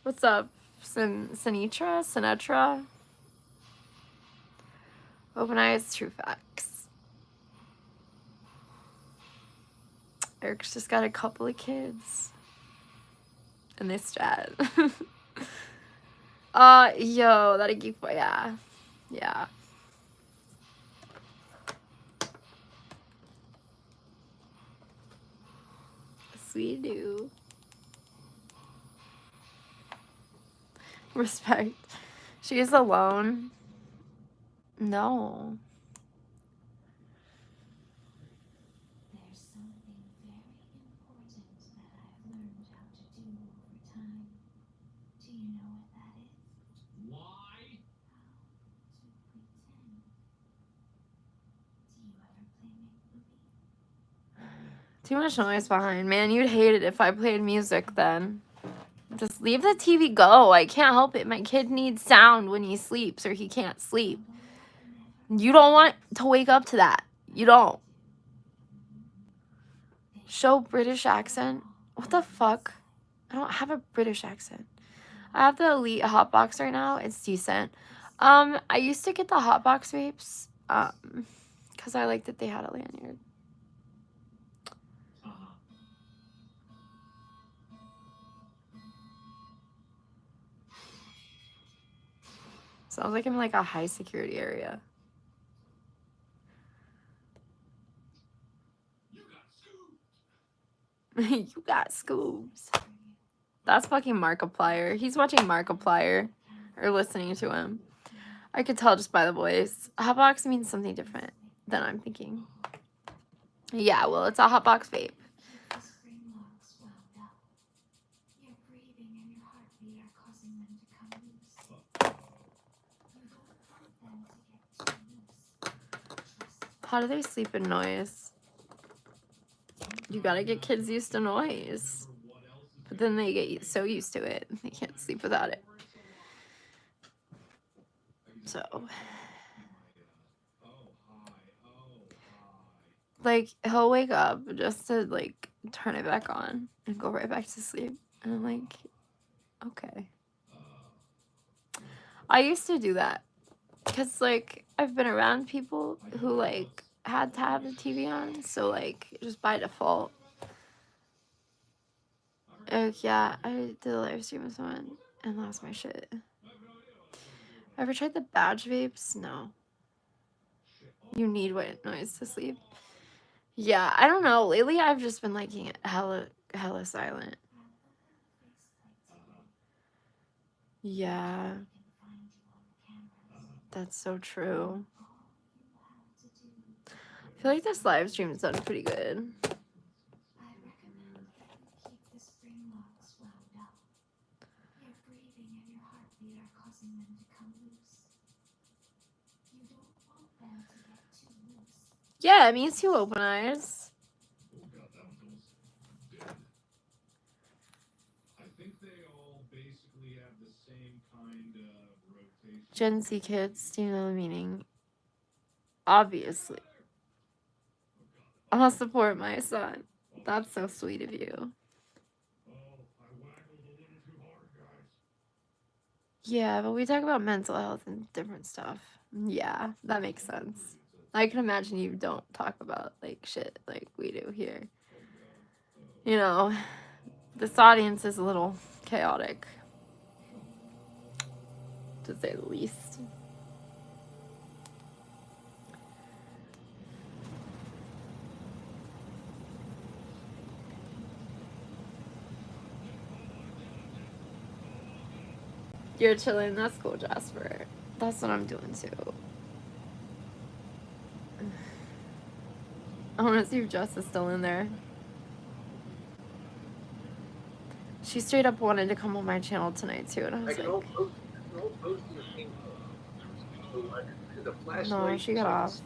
What's up, Sinatra? Open eyes, true facts. Eric's just got a couple of kids. In this chat. Yo, that a geek boy, yeah. Yeah. Sweet do. Respect. She is alone. No. There's something very important that I've learned how to do over time. Do you know what that is? Why? How to pretend. Do you ever play make-believe? Too much noise behind. Man, you'd hate it if I played music then. Just leave the TV go. I can't help it. My kid needs sound when he sleeps or he can't sleep. You don't want to wake up to that. You don't. Show British accent? What the fuck? I don't have a British accent. I have the Elite Hotbox right now. It's decent. I used to get the Hotbox vapes. Because I liked that they had a lanyard. Sounds like I'm like a high security area. You got scoops. That's fucking Markiplier. He's watching Markiplier. Or listening to him. I could tell just by the voice. Hotbox means something different than I'm thinking. Yeah, well, it's a Hotbox vape. The spring locks wound up. Your breathing and your heartbeat are causing them to come loose. You don't want them to get too loose. How do they sleep in noise? You gotta get kids used to noise. But then they get so used to it, they can't sleep without it. So, like, he'll wake up just to, like, turn it back on and go right back to sleep. And I'm like, okay. I used to do that. Because, like, I've been around people who, like, had to have the TV on. So, like, just by default. Like, yeah, I did a live stream with someone and lost my shit. Ever tried the badge vapes? No. You need white noise to sleep. Yeah, I don't know. Lately, I've just been liking it hella silent. Yeah. That's so true. I feel like this live stream has done pretty good. I recommend that you keep the spring locks wound up. Your breathing and your heartbeat are causing them to come loose. You don't want them to get Yeah, me too, Open Eyes. Gen Z kids, do you know the meaning? Obviously. I'll support my son. That's so sweet of you. Yeah, but we talk about mental health and different stuff. Yeah, that makes sense. I can imagine you don't talk about like shit like we do here. You know, this audience is a little chaotic, to say the least. You're chilling. That's cool, Jasper. That's what I'm doing too. I want to see if Jess is still in there. She straight up wanted to come on my channel tonight too, and I was like, no, she got off.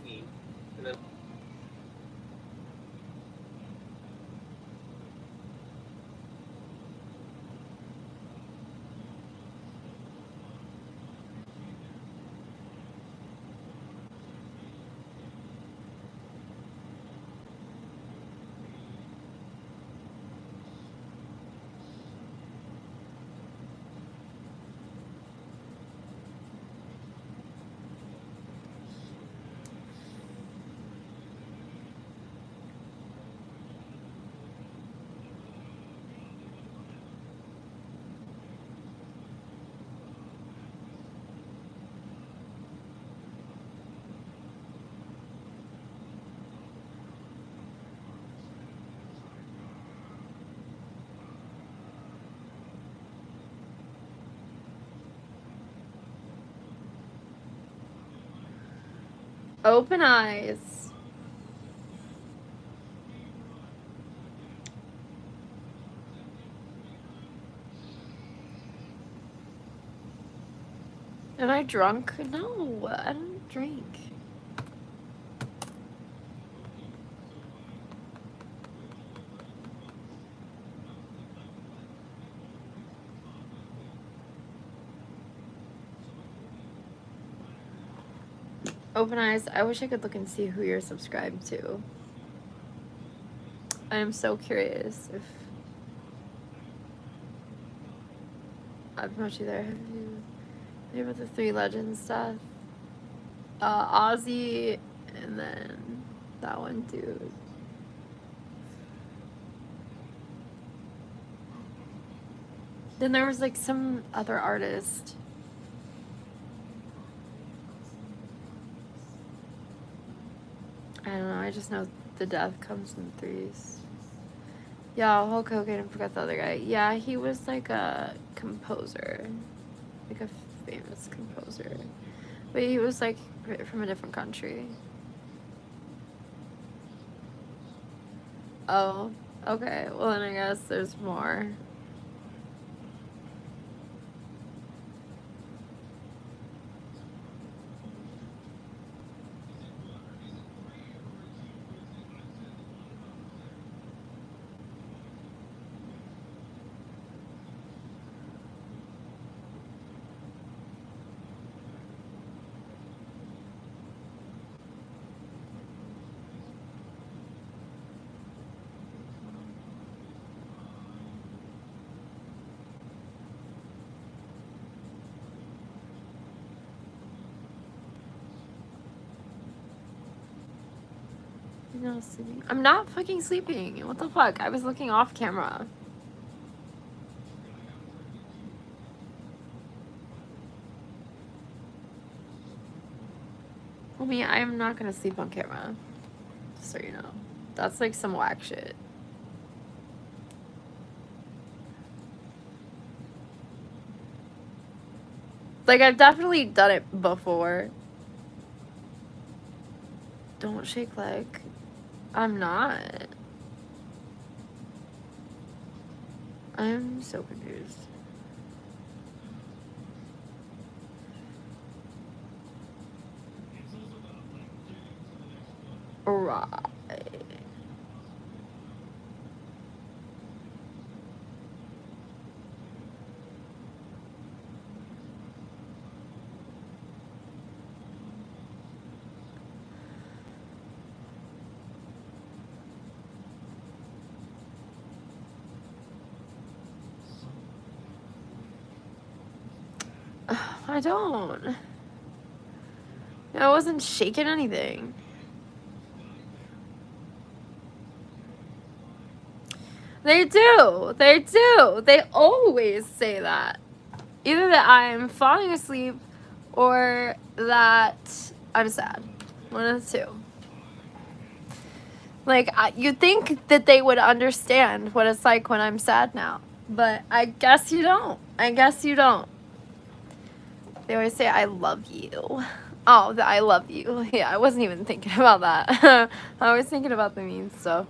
Open Eyes. Am I drunk? No, I don't drink. Open Eyes, I wish I could look and see who you're subscribed to. I am so curious if I've met you there. Have you heard about the 3 Legends stuff? Ozzy, and then that one dude. Then there was like some other artist. I don't know, I just know the death comes in 3s. Yeah, Hulk Hogan, and forgot the other guy. Yeah, he was like a composer. Like a famous composer. But he was like from a different country. Oh, okay. Well, then I guess there's more. No sleeping. I'm not fucking sleeping. What the fuck? I was looking off camera. Homie, I am not gonna sleep on camera. Just so you know. That's like some whack shit. Like, I've definitely done it before. Don't shake leg. I'm not. I'm so confused. Right. I don't. I wasn't shaking anything. They do. They do. They always say that. Either that I'm falling asleep or that I'm sad. One of the two. Like, you'd think that they would understand what it's like when I'm sad now. But I guess you don't. I guess you don't. They always say, I love you. Oh, the I love you. Yeah, I wasn't even thinking about that. I was thinking about the mean stuff.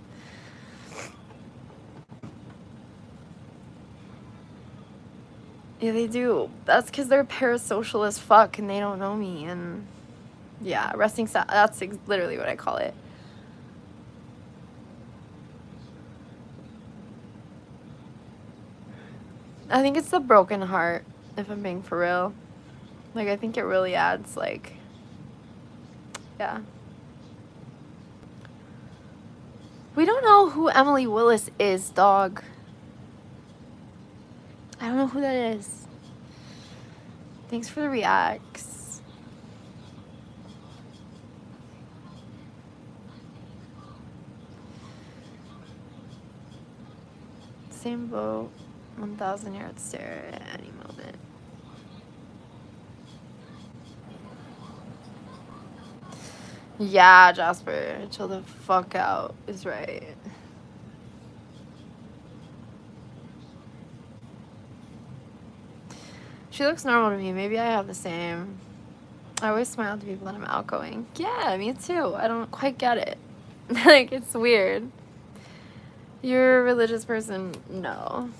Yeah, they do. That's because they're parasocial as fuck and they don't know me. And yeah, resting sad. That's literally what I call it. I think it's the broken heart, if I'm being for real. Like, I think it really adds, like, yeah. We don't know who Emily Willis is, dog. I don't know who that is. Thanks for the reacts. Same boat, 1,000 yard stare at any moment. Yeah, Jasper, chill the fuck out is right. She looks normal to me. Maybe I have the same. I always smile to people that I'm outgoing. Yeah, me too. I don't quite get it. Like, it's weird. You're a religious person? No.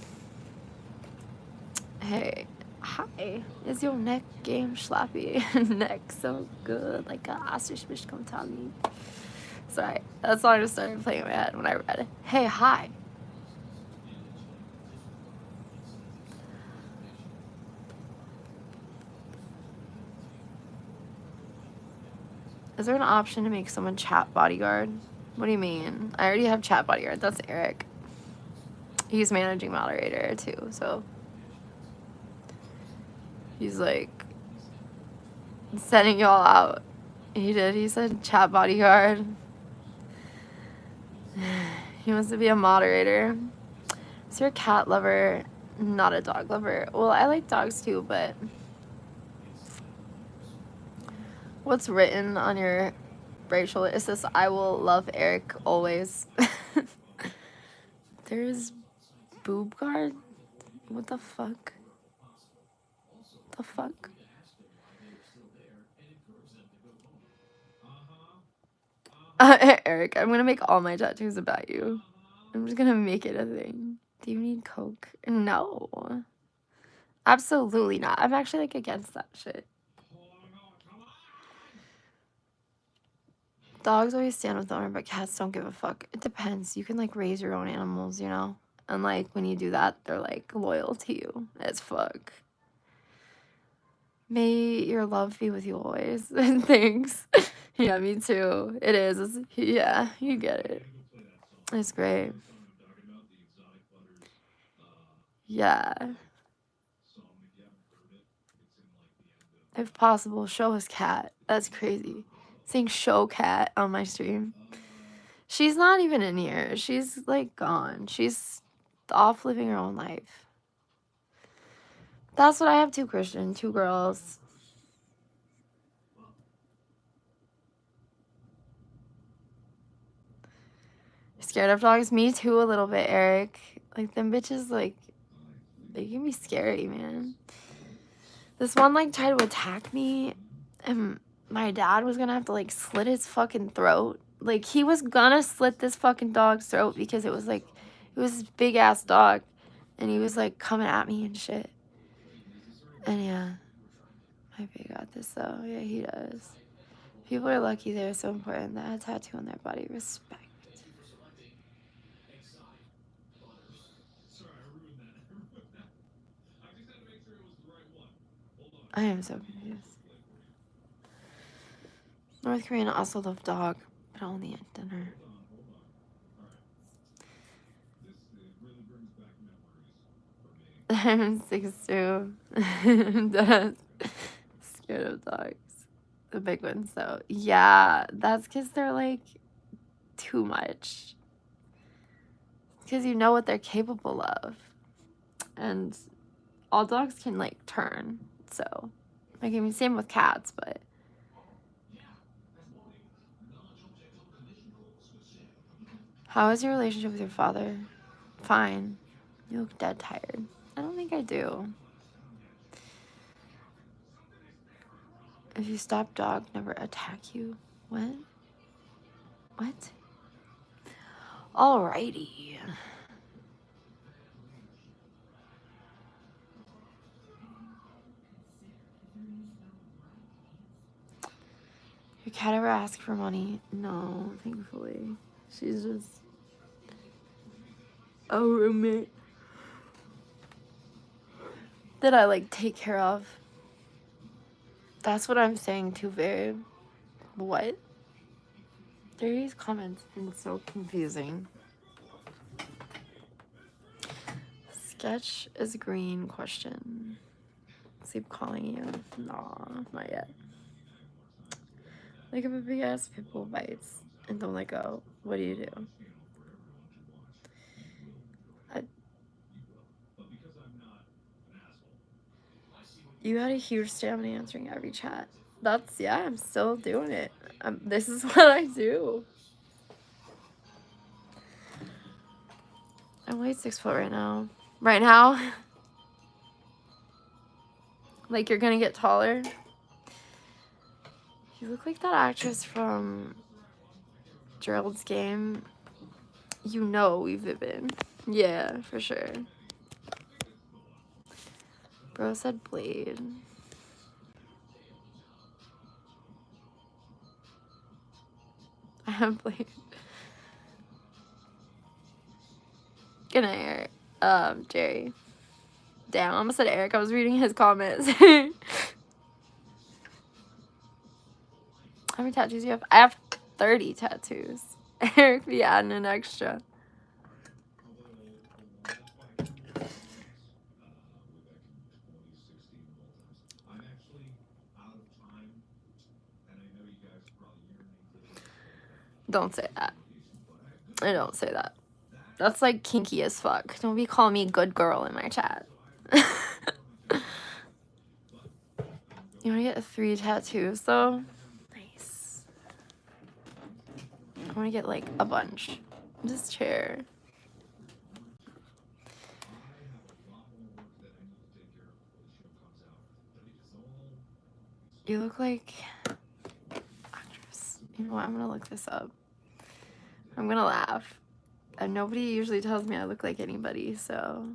Hey, hi. Is your neck game slappy? Neck so good, like a ostrich fish come tell me. Sorry, that song just started playing in my head when I read it. Hey, hi. Is there an option to make someone chat bodyguard? What do you mean? I already have chat bodyguard. That's Eric. He's managing moderator too, so he's like sending y'all out. He did. He said chat bodyguard. He wants to be a moderator. Is you're a cat lover, not a dog lover? Well, I like dogs too, but what's written on your bracelet? It says, I will love Eric always. There's boob guard? What the fuck? The fuck? Eric, I'm gonna make all my tattoos about you. I'm just gonna make it a thing. Do you need coke? No. Absolutely not. I'm actually like against that shit. Dogs always stand with the owner, but cats don't give a fuck. It depends. You can like raise your own animals, you know? And like when you do that, they're like loyal to you as fuck. May your love be with you always. Thanks. Yeah, me too. It is. Yeah, you get it. It's great. Yeah. If possible, show us Cat. That's crazy. Saying show Cat on my stream. She's not even in here. She's like gone. She's off living her own life. That's what I have too, Christian. 2 girls. Scared of dogs? Me too, a little bit, Eric. Like, them bitches, like, they can be scary, man. This one, like, tried to attack me, and my dad was gonna have to, like, slit his fucking throat. Like, he was gonna slit this fucking dog's throat because it was, like, it was this big-ass dog, and he was, like, coming at me and shit. And, yeah. My baby got this, though. Yeah, he does. If People are lucky they're so important that a tattoo on their body. Respect. I am so confused. North Korean also love dog, but only at dinner. I'm 6'2". That's scared of dogs. The big ones, though. Yeah, that's because they're like too much. Because you know what they're capable of. And all dogs can like turn. So, like, I mean, same with cats, but. How is your relationship with your father? Fine. You look dead tired. I don't think I do. If you stop, dog never attack you. What? What? Alrighty. Your cat ever ask for money? No, thankfully. She's just a roommate that I like take care of. That's what I'm saying too, babe. What? These comments have been so confusing. Sketch is green, question. Sleep calling you. Nah, not yet. Like if a big ass pit bull bites and don't let go, what do you do? You had a huge stamina answering every chat. That's, yeah, I'm still doing it. This is what I do. I'm weight 6 foot right now. Right now? Like you're gonna get taller? You look like that actress from Gerald's Game. You know we've been. Yeah, for sure. Bro said Blade. I have Blade. Good night, Eric. Jerry. Damn, I almost said Eric. I was reading his comments. How many tattoos do you have? I have 30 tattoos. Eric be adding an extra. Don't say that. I don't say that. That's like kinky as fuck. Don't be calling me good girl in my chat. You want to get 3 tattoos though? Nice. I want to get like a bunch. This chair. You look like actress. You know what? I'm gonna look this up. I'm gonna laugh. And nobody usually tells me I look like anybody, so.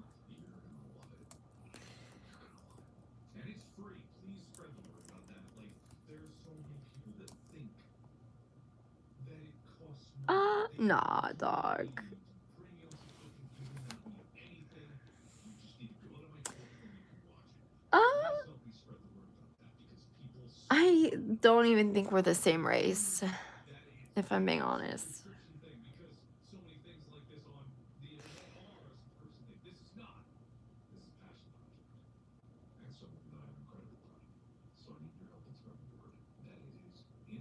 Nah, dog. I don't even think we're the same race, if I'm being honest.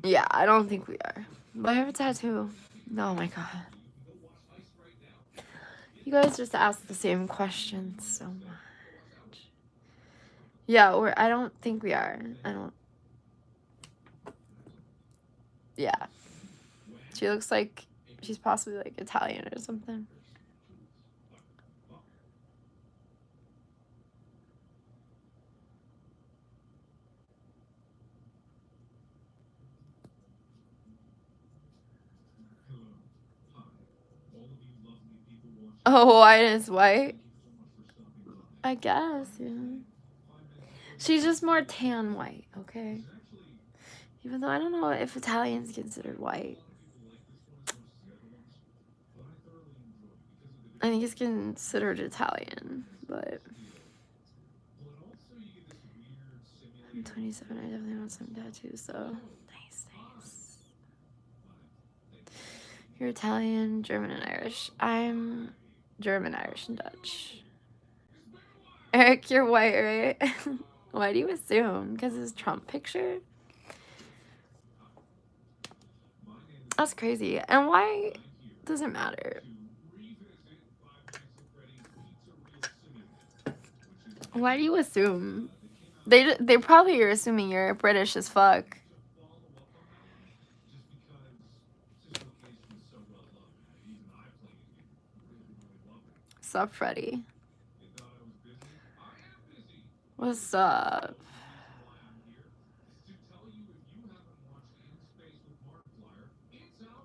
Yeah, I don't think we are. But I have a tattoo. Oh my god. You guys just ask the same questions so much. Yeah, I don't think we are. I don't. Yeah. She looks like she's possibly like Italian or something. Oh, white is white? I guess, yeah. She's just more tan white, okay? Even though I don't know if Italian's considered white. I think it's considered Italian, but I'm 27. I definitely want some tattoos, so nice. You're Italian, German, and Irish. I'm German, Irish, and Dutch. Eric, you're white, right? Why do you assume? Because his Trump picture? That's crazy. And why does it matter? Why do you assume? They probably are assuming you're British as fuck. Sup, Freddy? What's up?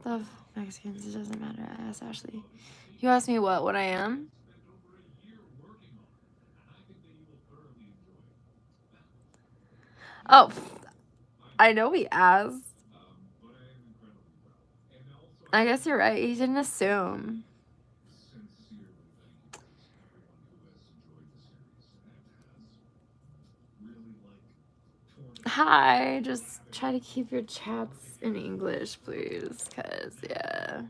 The Mexicans, it doesn't matter. I asked Ashley. You asked me what I am? Oh, I know he asked. I guess you're right. He didn't assume. Hi, just try to keep your chats in English, please, because, yeah.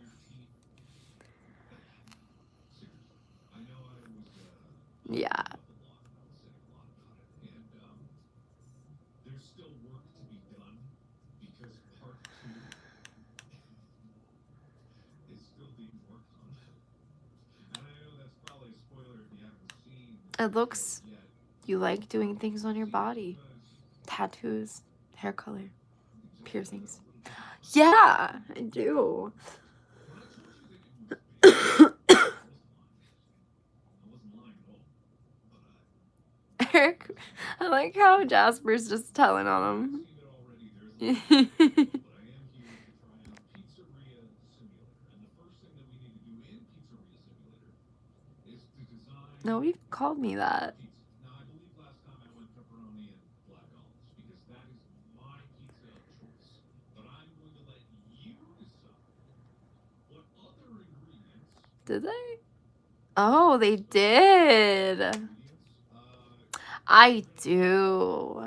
Yeah. It looks you like doing things on your body. Tattoos, hair color, piercings. Yeah, I do. Eric, I like how Jasper's just telling on him. Nobody called me that. Did they? Oh, they did. I do.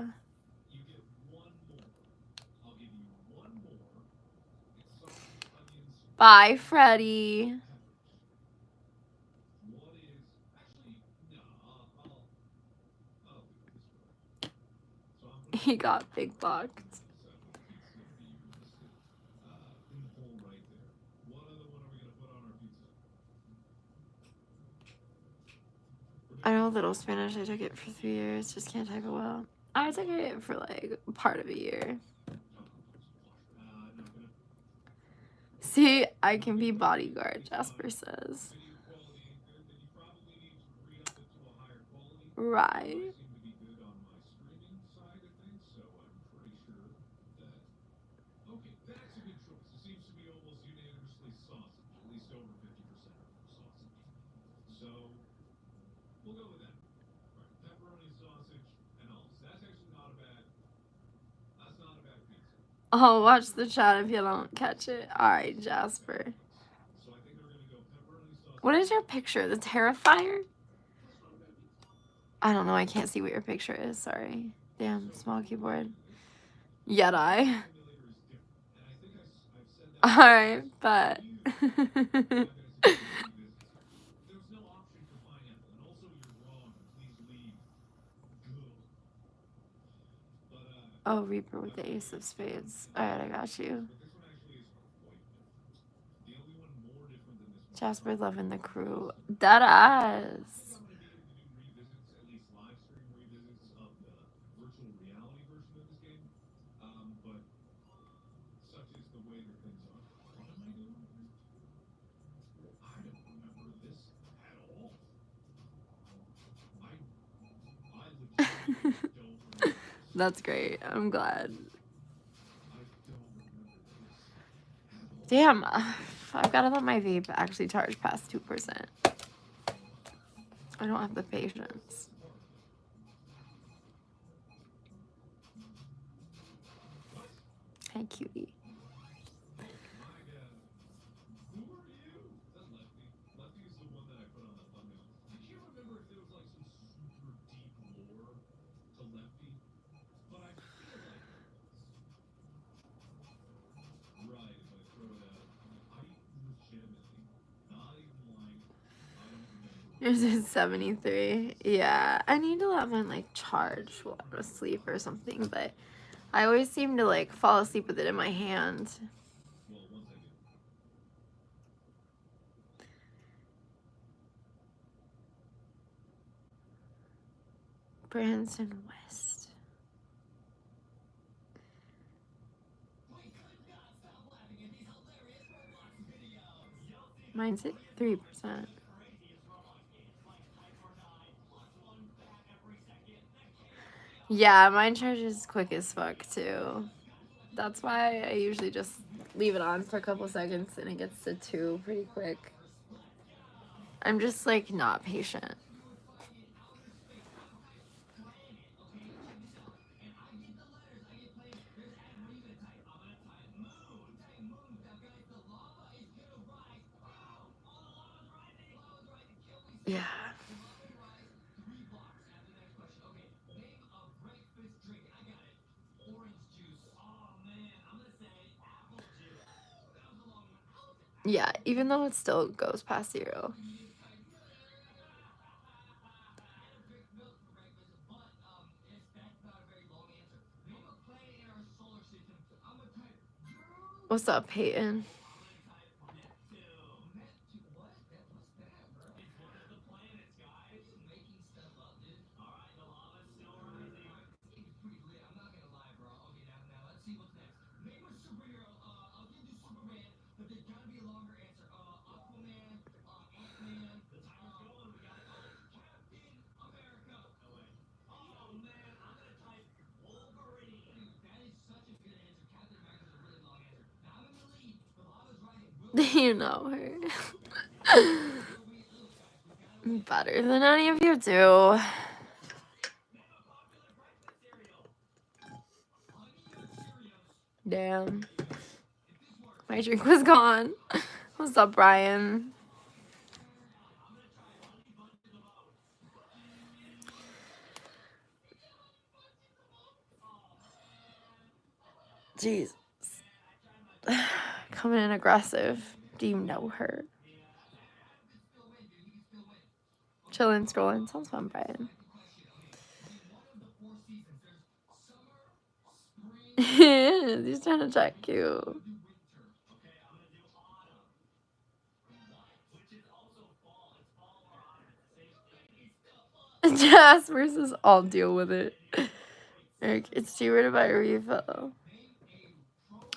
Bye, Freddie. He got big bucked. I know a little Spanish. I took it for 3 years. Just can't type it well. I took it for like part of a year. See, I can be bodyguard, Jasper says. Right. Oh, watch the chat if you don't catch it. Alright, Jasper. What is your picture? The Terrifier? I don't know. I can't see what your picture is. Sorry. Damn, small keyboard. Yeti. Alright, but. Oh, Reaper with the Ace of Spades. Alright, I got you. Jasper loving the crew. That ass. That's great. I'm glad. Damn. I've got to let my vape actually charge past 2%. I don't have the patience. my cutie. Yours is 73. Yeah, I need to let mine like charge while I'm asleep or something, but I always seem to like fall asleep with it in my hand. Branson West. Mine's at 3%. Yeah, mine charges quick as fuck too. That's why I usually just leave it on for a couple seconds and it gets to 2 pretty quick. I'm just like not patient. Yeah. Yeah, even though it still goes past 0. What's up, Peyton? You know her. Better than any of you do. Damn. My drink was gone. What's up, Brian? Jesus. Coming in aggressive. Do you know her? Chilling, scrolling. Sounds fun, Brian. He's trying to check you. Jasper says, I'll deal with it. Eric, it's cheaper to buy a refill.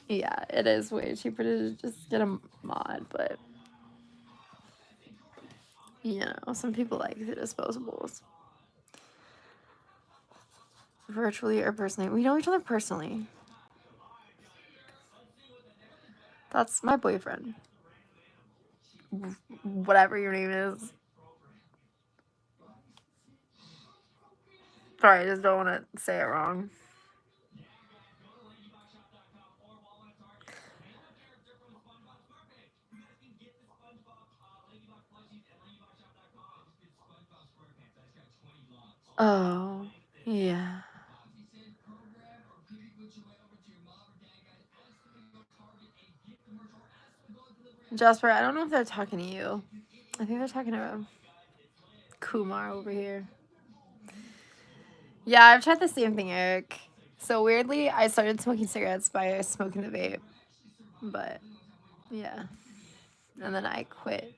Yeah, it is way cheaper to just get a mod, but you know, some people like the disposables. Virtually or personally. We know each other personally. That's my boyfriend. Whatever your name is. Sorry, I just don't want to say it wrong. Oh, yeah. Jasper, I don't know if they're talking to you. I think they're talking to Kumar over here. Yeah, I've tried the same thing, Eric. So weirdly, I started smoking cigarettes by smoking the vape. But, yeah. And then I quit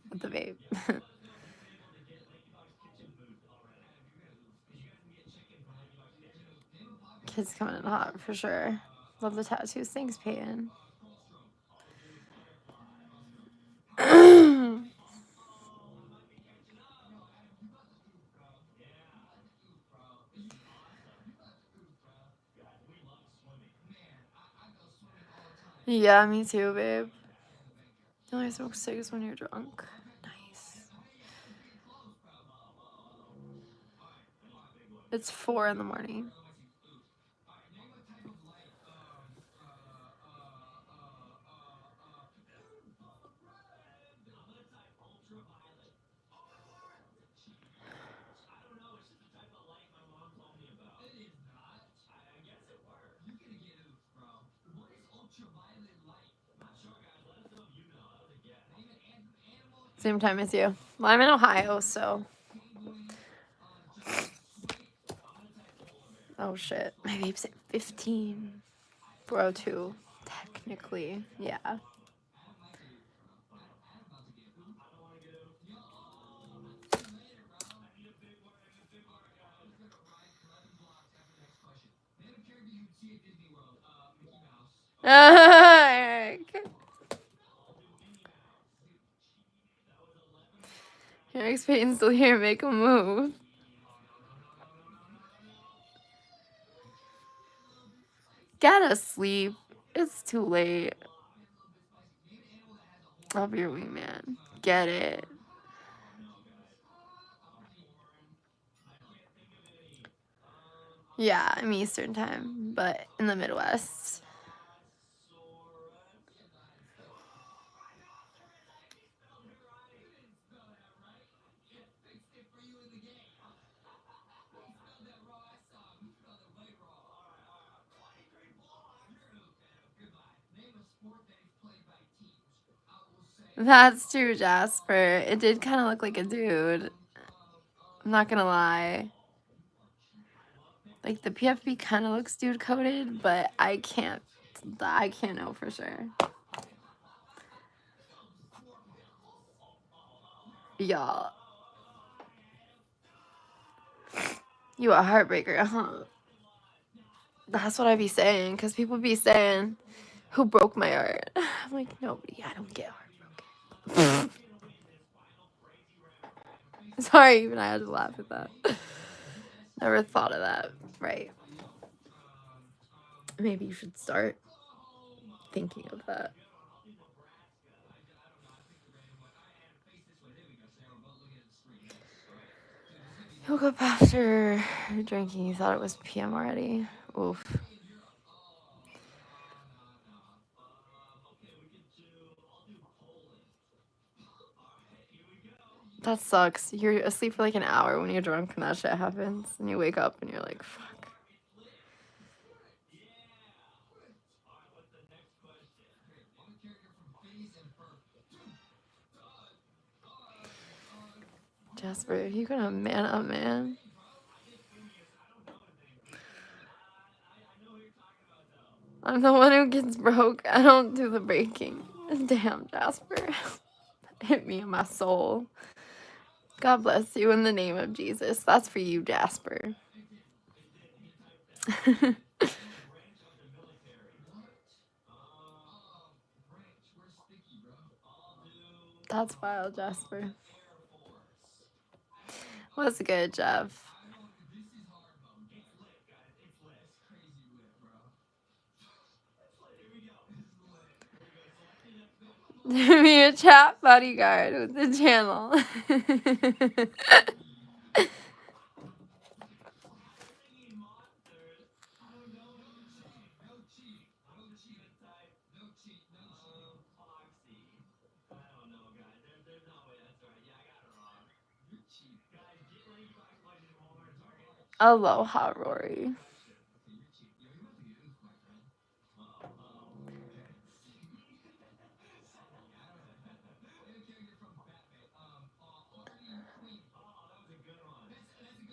with the vape. Kids coming in hot, for sure. Love the tattoos. Thanks, Peyton. Yeah, me too, babe. You only smoke cigs when you're drunk. Nice. It's 4 in the morning. Same time as you. Well, I'm in Ohio, so. Oh shit. My vape's at 15. 402. Technically. Yeah. Eric. Eric's Payton's still here. Make a move. Gotta sleep. It's too late. I'll be your wingman. Get it. Yeah, I'm Eastern time, but in the Midwest. That's true, Jasper. It did kind of look like a dude. I'm not gonna lie. Like the PFP kind of looks dude coded, but I can't know for sure. Y'all. You a heartbreaker, huh? That's what I be saying, because people be saying, who broke my heart? I'm like, nobody. I don't get heartbroken. Sorry, even I had to laugh at that. Never thought of that. Right. Maybe you should start thinking of that. You woke up after drinking. You thought it was PM already. Oof. That sucks. You're asleep for like an hour when you're drunk and that shit happens. And you wake up and you're like, fuck. Jasper, you gonna man up, man. I'm the one who gets broke. I don't do the breaking. Damn, Jasper. Hit me in my soul. God bless you in the name of Jesus. That's for you, Jasper. That's wild, Jasper. What's good, Jeff? Be a chat bodyguard with the channel. Aloha, Rory.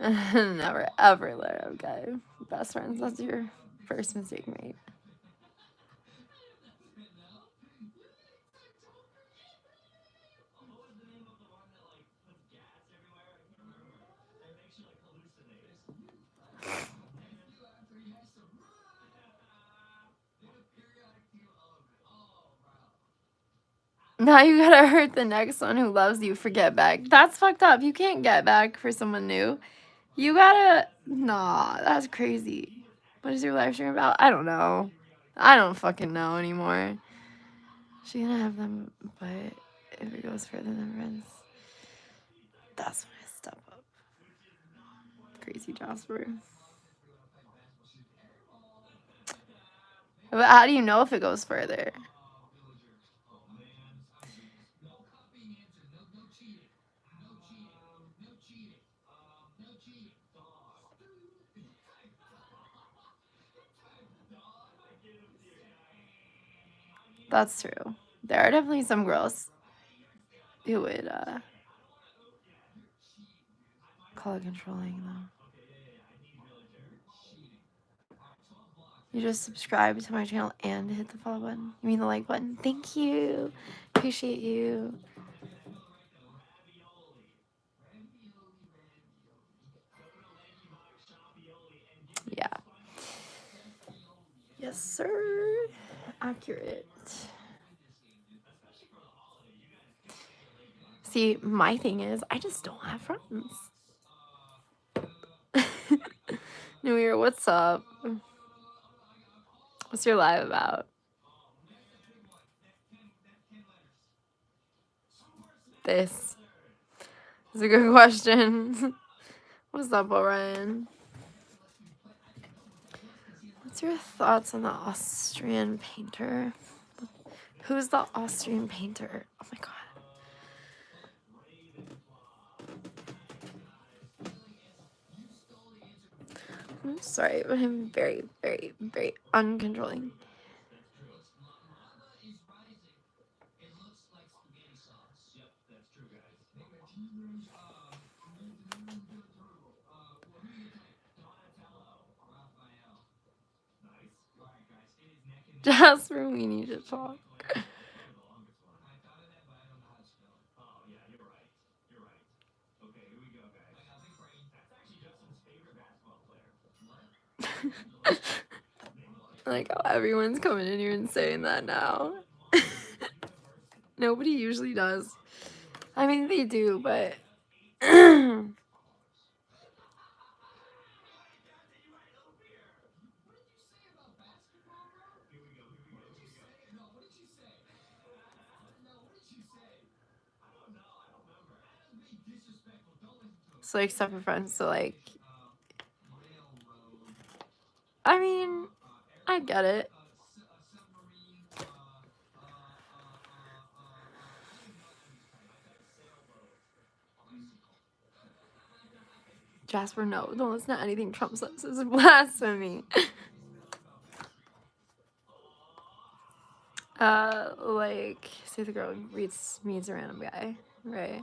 Never ever let him go. Best friends, that's your first mistake, mate. Now you gotta hurt the next one who loves you for get back. That's fucked up. You can't get back for someone new. You gotta... Nah, that's crazy. What is your live stream about? I don't know. I don't fucking know anymore. She gonna have them, but if it goes further than friends, that's when I step up. Crazy Jasper. But how do you know if it goes further? That's true. There are definitely some girls it would call it controlling though. You just subscribe to my channel and hit the follow button. You mean the like button? Thank you. Appreciate you. Yeah. Yes, sir. Accurate. See, my thing is, I just don't have friends. New Year, what's up? What's your live about? This is a good question. What's up, Orion? What's your thoughts on the Austrian painter? Who's the Austrian painter? Oh my god. I'm sorry, but I'm very, very, very uncontrolling. Jasper, we need to talk. Like how everyone's coming in here and saying that now. Nobody usually does. I mean, they do, but so like stuff with friends. So like, I mean, I get it. Jasper, no, don't listen to anything Trump says. It's blasphemy. Like, say the girl meets a random guy, right?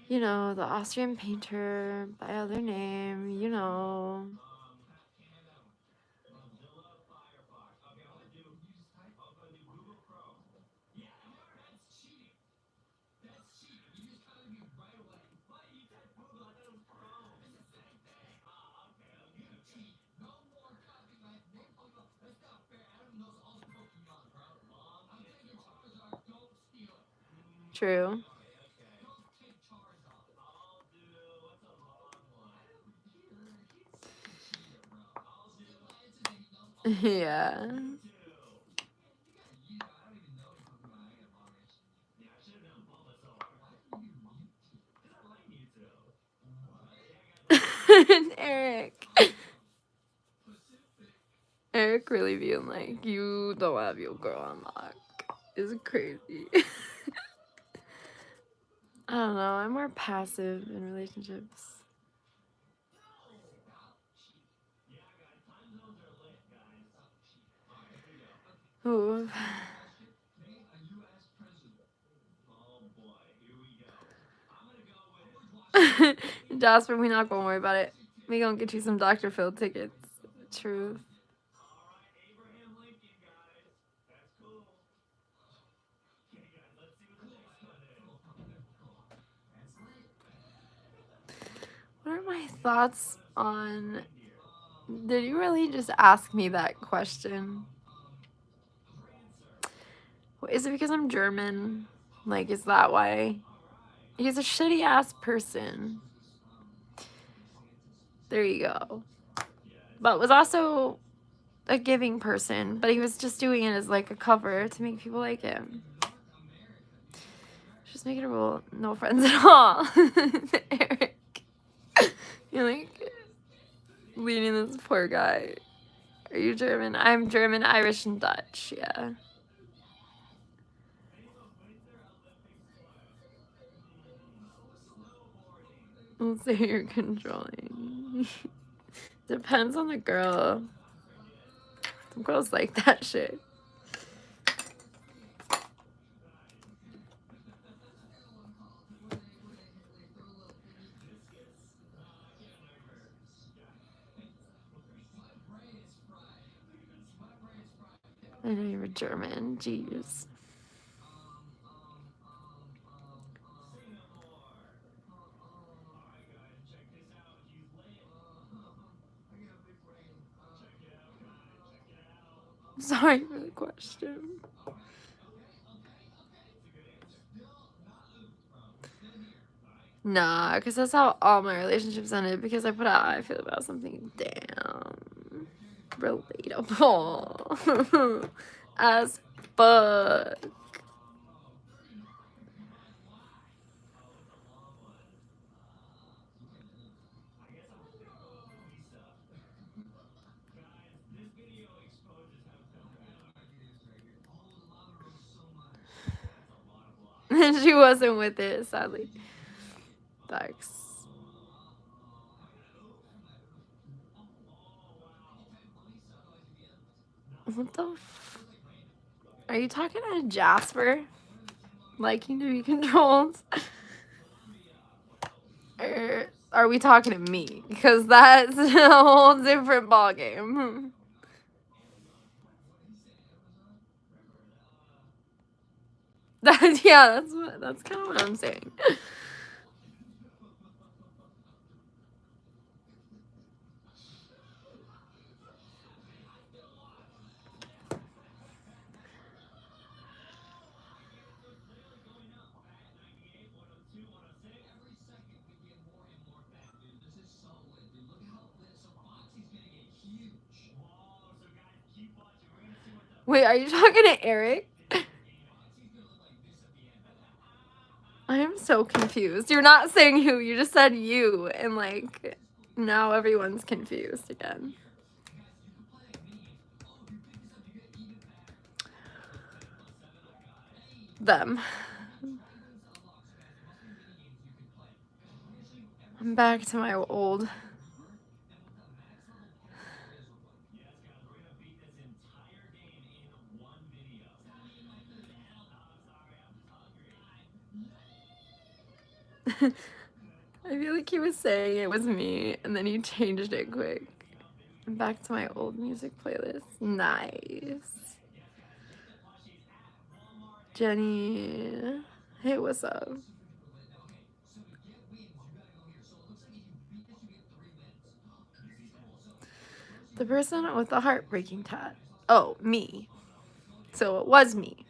You know, the Austrian painter by other name, you know. True. Yeah. Eric. Eric really being like, you don't have your girl on lock. Is crazy. I don't know. I'm more passive in relationships. Ooh. Jasper, we not gonna worry about it. We gonna get you some Dr. Phil tickets. Truth. What are my thoughts on... Did you really just ask me that question? Is it because I'm German? Like, is that why? He's a shitty ass person. There you go. But was also a giving person, but he was just doing it as like a cover to make people like him. Just make it a rule, no friends at all. Eric. You're like leading this poor guy. Are you German? I'm German, Irish, and Dutch, yeah. I'll say you're controlling. Depends on the girl. Some girls like that shit. I know you were German. Jeez. Sorry for the question. Nah, because that's how all my relationships ended, because I put out how I feel about something. Damn. Relatable. As fuck. And she wasn't with it, sadly. Thanks. What the Are you talking to Jasper? Liking to be controlled? Or are we talking to me? Because that's a whole different ballgame. Yeah, that's kind of what I'm saying. Wait, are you talking to Eric? I am so confused. You're not saying who, you just said you, and like, now everyone's confused again. Them. I'm back to my old. I feel like he was saying it was me, and then he changed it quick. I'm back to my old music playlist. Nice. Jenny. Hey, what's up? The person with the heartbreaking tat. Oh, me. So it was me.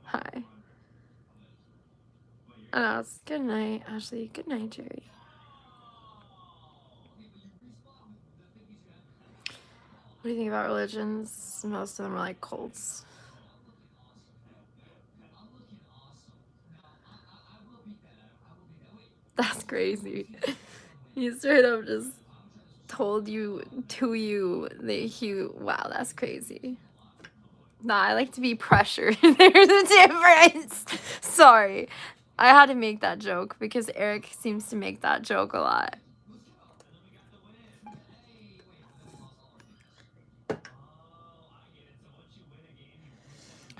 Hi. Good night, Ashley. Good night, Jerry. What do you think about religions? Most of them are like cults. That's crazy. He straight up just told you to you that wow, that's crazy. Nah, I like to be pressured. There's a difference. Sorry. I had to make that joke because Eric seems to make that joke a lot.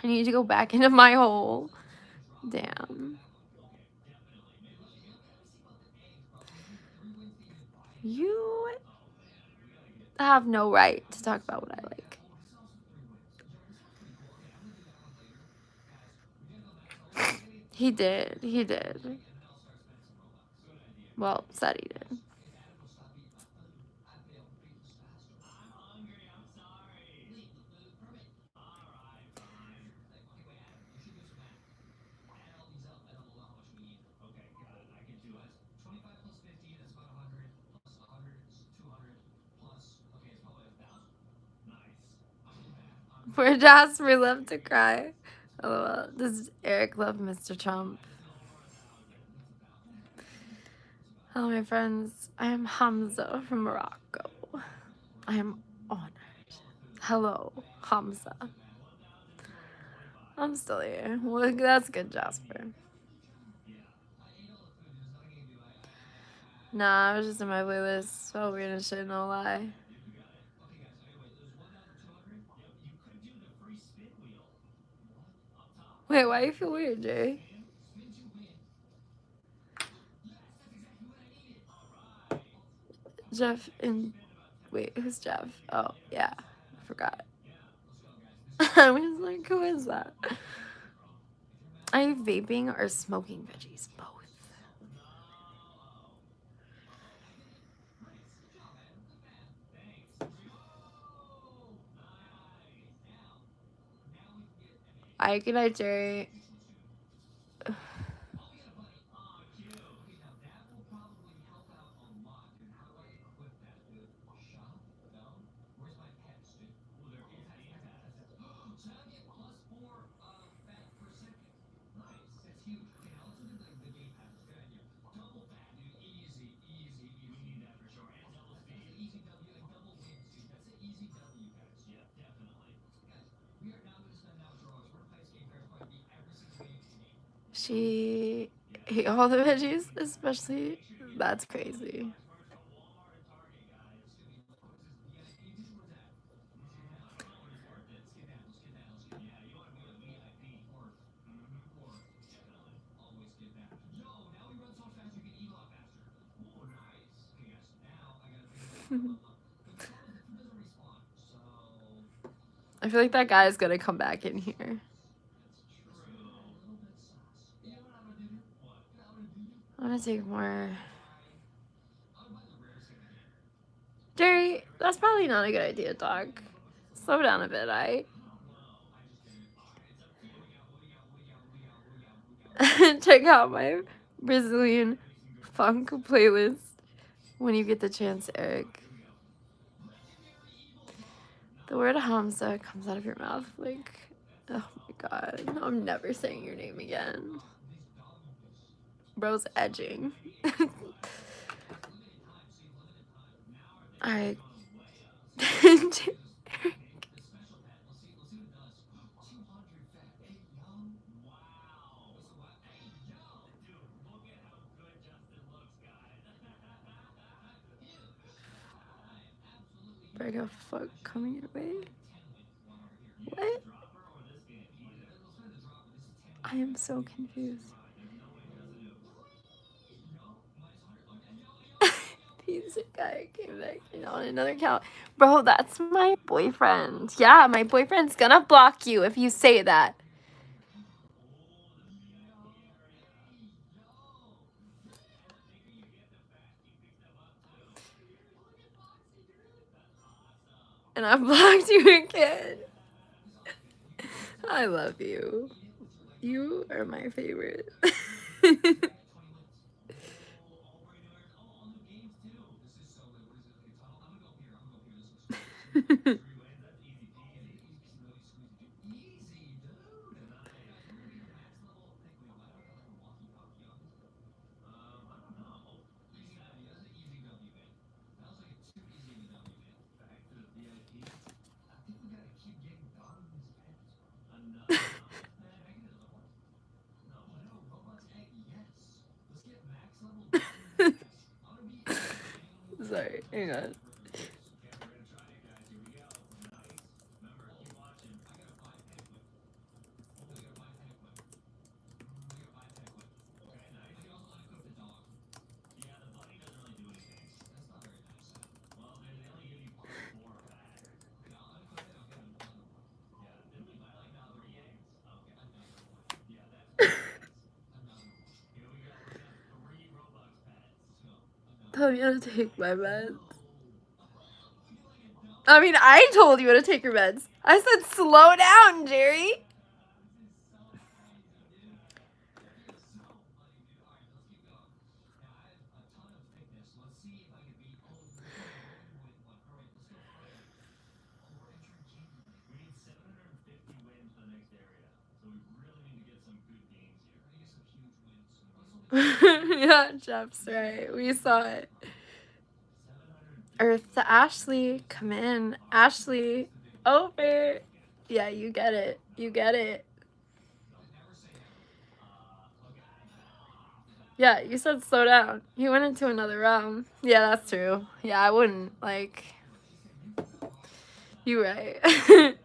I need to go back into my hole. Damn. You have no right to talk about what I like. He did. He did. Well, said he did. For Jasper love to cry. LOL. Does Eric love Mr. Trump? Hello, my friends. I am Hamza from Morocco. I am honored. Hello, Hamza. I'm still here. Well, that's good, Jasper. Nah, I was just in my playlist. So weird and shit, no lie. Wait, why you feel weird, Jay? Jeff and wait, who's Jeff? Oh yeah, I forgot. I was like, who is that? Are you vaping or smoking veggies? Both. Good night, Jerry. She ate all the veggies, especially. That's crazy. I feel like that guy is gonna come back in here. I'm gonna take more. Jerry, that's probably not a good idea, dog. Slow down a bit, alright? Check out my Brazilian funk playlist when you get the chance, Eric. The word Hamza comes out of your mouth like, oh my god, I'm never saying your name again. Bro's edging. Alright. Burger fuck coming your way? What? I am so confused. Piece of guy came back on another account. Bro, that's my boyfriend. Yeah, my boyfriend's gonna block you if you say that. And I blocked you again. I love you. You are my favorite. Sorry, hang on. Tell me how to take my meds. I mean, I told you how to take your meds. I said slow down, Jerry. Yeah, Jeff's right. We saw it. EarthToAshley, come in. Ashley, over. Yeah, you get it. You get it. Yeah, you said slow down. He went into another realm. Yeah, that's true. Yeah, I wouldn't, like... You right.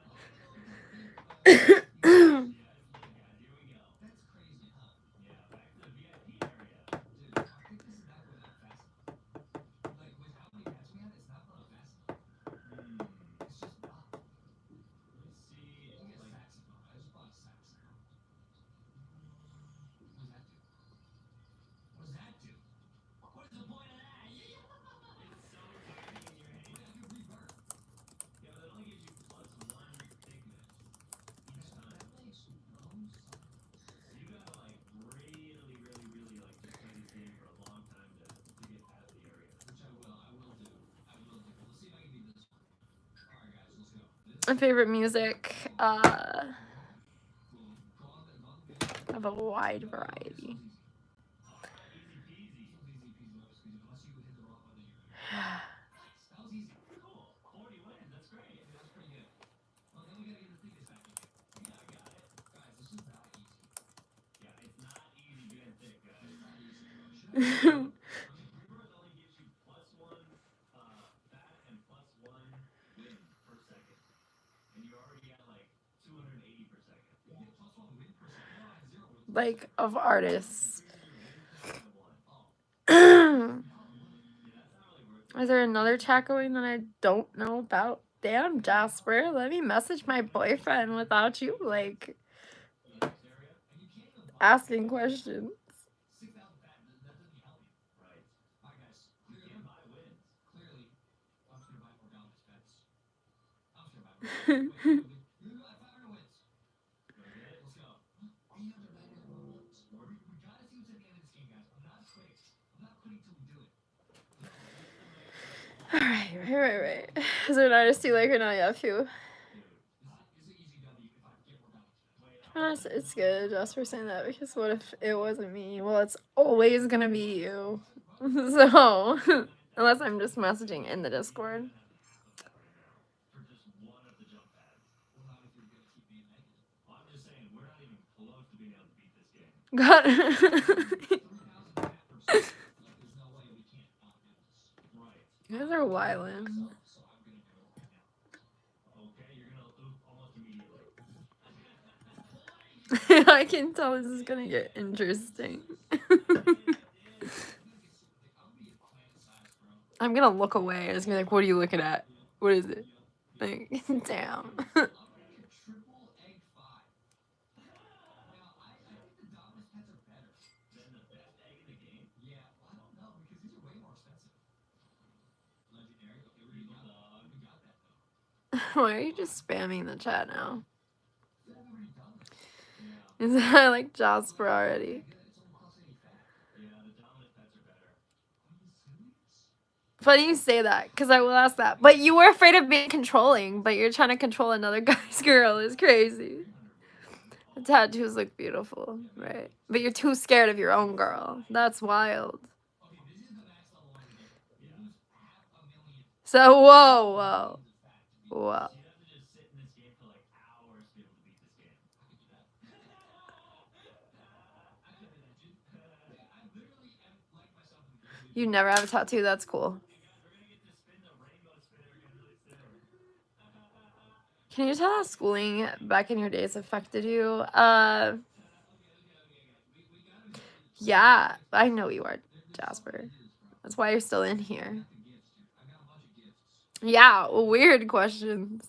My favorite music, I have a wide variety. Like, of artists. Is there another chat going that I don't know about? Damn, Jasper, let me message my boyfriend without you, like, asking questions. Right. Is there an artist you like or not? Yeah, few. It's good, just for saying that, because what if it wasn't me? Well, it's always gonna be you. So, unless I'm just messaging in the Discord. God. You guys are wildin'. I can tell this is gonna get interesting. I'm gonna look away. I'm just gonna be like, what are you looking at? What is it? Like, damn. Why are you just spamming the chat now? Is that like Jasper already? Funny you say that, because I will ask that. But you were afraid of being controlling, but you're trying to control another guy's girl. Is crazy. The tattoos look beautiful, right? But you're too scared of your own girl. That's wild. So, whoa. You never have a tattoo? That's cool. Can you tell how schooling back in your days affected you? Yeah, I know you are, Jasper. That's why you're still in here. Yeah, weird questions.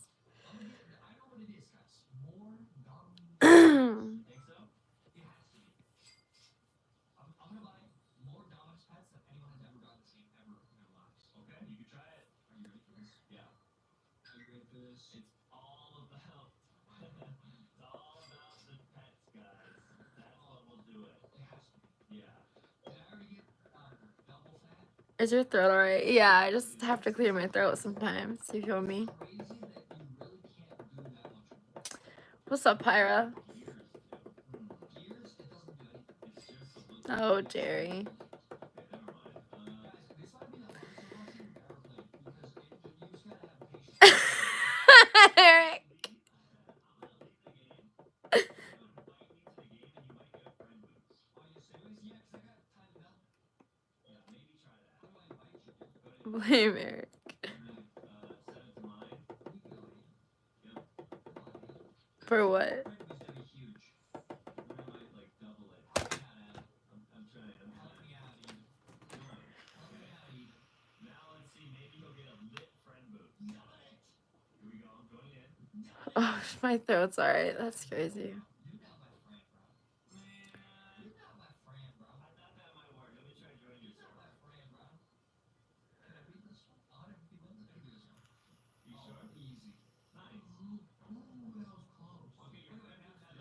Is your throat alright? Yeah, I just have to clear my throat sometimes. You feel me? What's up, Pyra? Oh, Jerry. Eric. Blame Eric. For what? Oh, my throat's alright. That's crazy.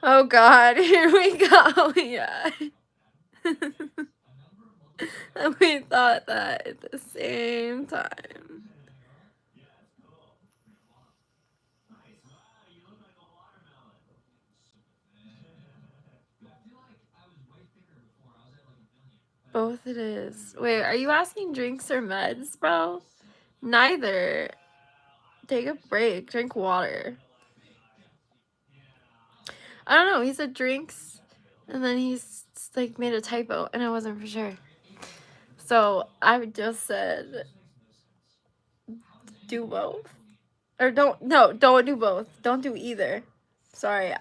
Oh God, here we go. Yeah. And we thought that at the same time. Both it is. Wait, are you asking drinks or meds, bro? Neither. Take a break. Drink water. I don't know. He said drinks, and then he's like made a typo, and I wasn't for sure. So I just said do both, or don't do both. Don't do either. Sorry,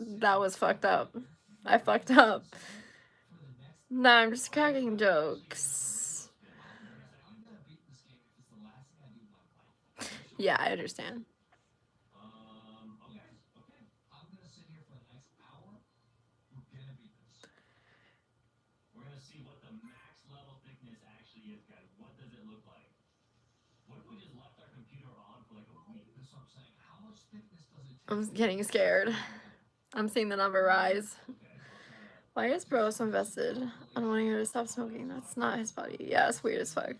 that was fucked up. I fucked up. Nah, I'm just cracking jokes. Yeah, I understand. I'm getting scared. I'm seeing the number rise. Why is bro so invested? I don't want to hear to stop smoking. That's not his body. Yeah, it's weird as fuck.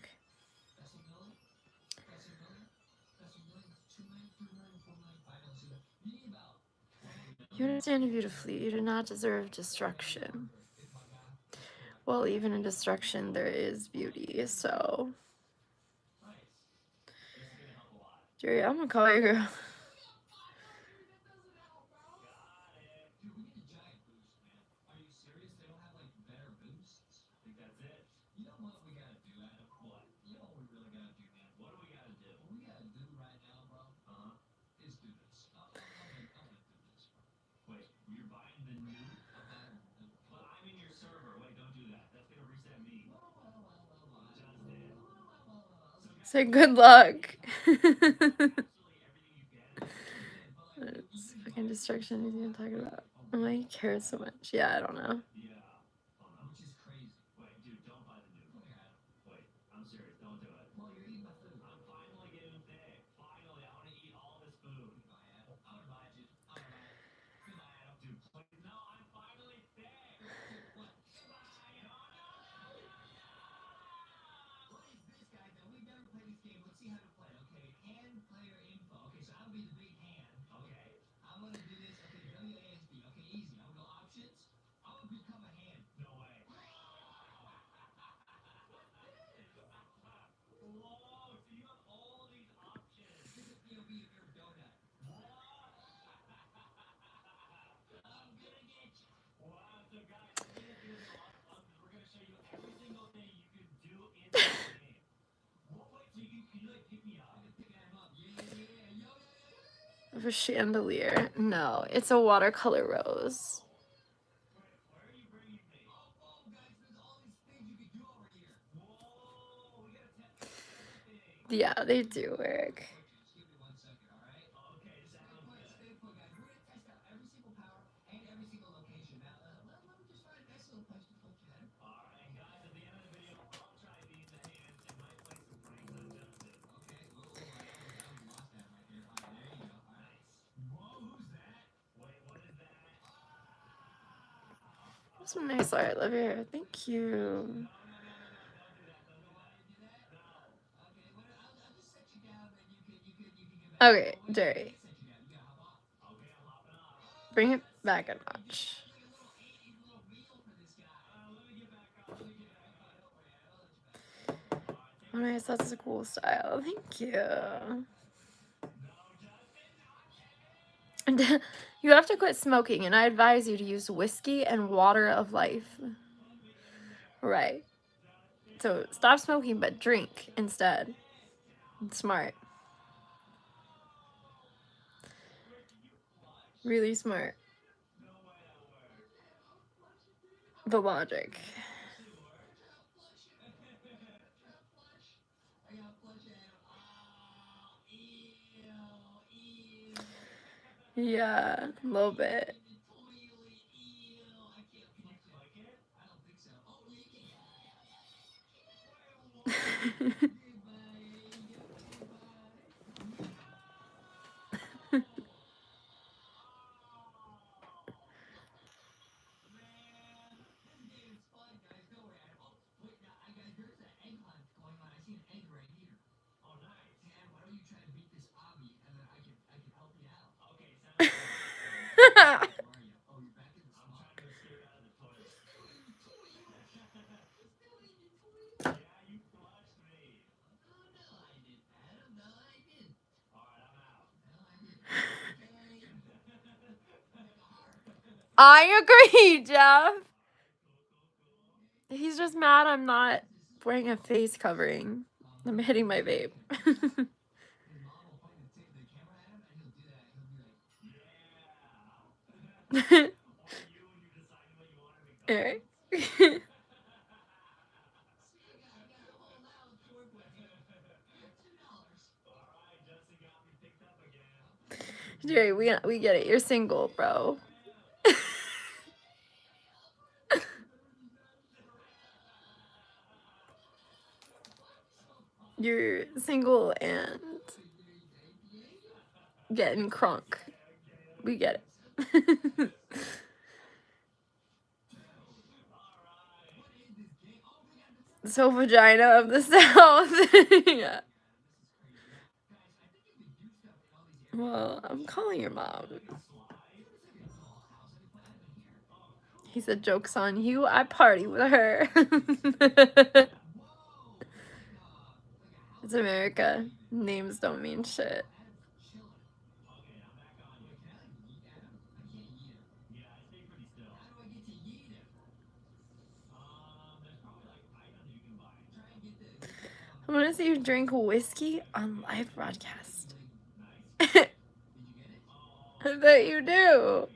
You understand it beautifully. You do not deserve destruction. Well, even in destruction, there is beauty, so. Jerry, I'm gonna call you, girl. Say good luck. It's fucking destruction he's even talking about. Why he cares so much? Yeah, I don't know. For chandelier. No, it's a watercolor rose. Yeah, they do, Eric. That's a nice art. I love your hair. Thank you. Okay, Jerry. Bring it back a notch. Oh, nice. That's a cool style. Thank you. You have to quit smoking, and I advise you to use whiskey and water of life. Right. So stop smoking, but drink instead. Smart. Really smart. The logic. Yeah, a little bit. I agree, Jeff. He's just mad I'm not wearing a face covering. I'm hitting my vape. Eric? Jerry, we get it. You're single, bro. You're single and getting crunk. We get it. So vagina of the South. Yeah. Well, I'm calling your mom. He said, joke's on you. I party with her. It's America. Names don't mean shit. I want to see you drink whiskey on live broadcast. I bet you do.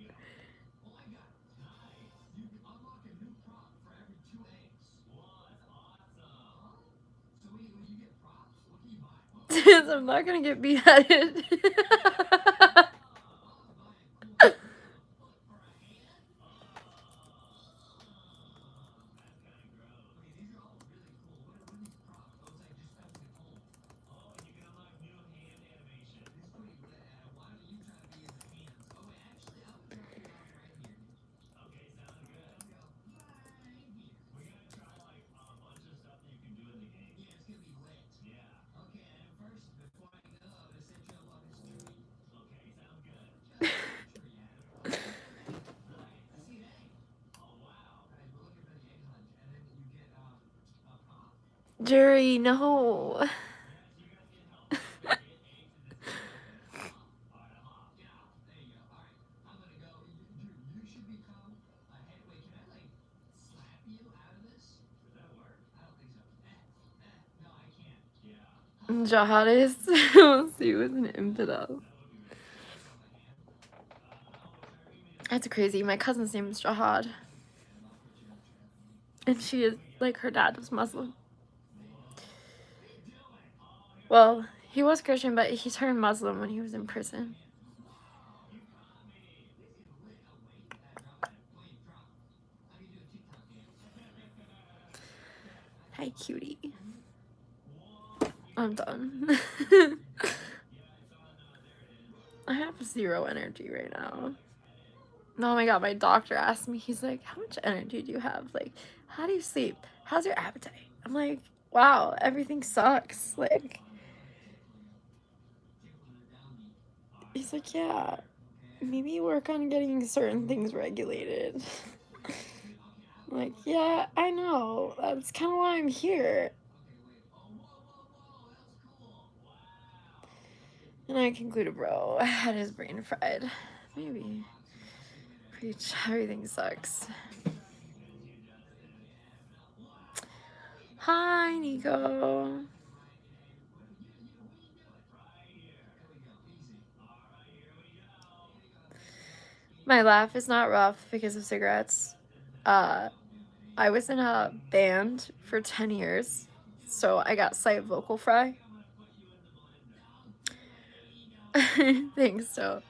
I'm not gonna get beheaded. Jerry, no. Jihadist. He was an infidel. That's crazy. My cousin's name is Jihad. And she is, like, her dad was Muslim. Well, he was Christian, but he turned Muslim when he was in prison. Hi, cutie. I'm done. I have 0 energy right now. Oh my god, my doctor asked me, he's like, how much energy do you have? Like, how do you sleep? How's your appetite? I'm like, wow, everything sucks. Like, he's like, yeah, maybe work on getting certain things regulated. I'm like, yeah, I know. That's kind of why I'm here. And I concluded, bro, had his brain fried. Maybe. Preach, everything sucks. Hi, Nico. My laugh is not rough because of cigarettes. I was in a band for 10 years, so I got slight vocal fry. Thanks, so.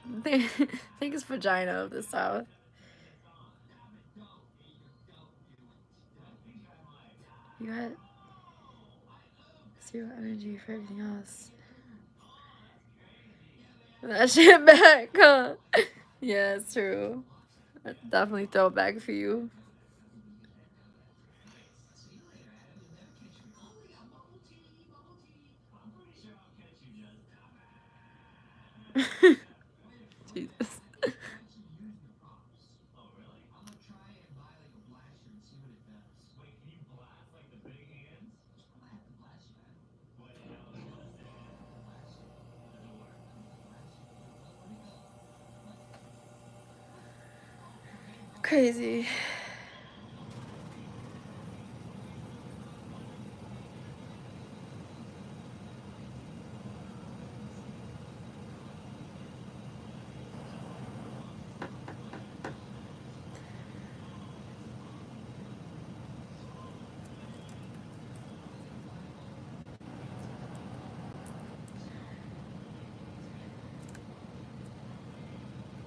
Thanks, vagina of the South. You got zero energy for everything else. That shit back, huh? Yeah, it's true. I'd definitely throw it back for you. Jesus. Crazy.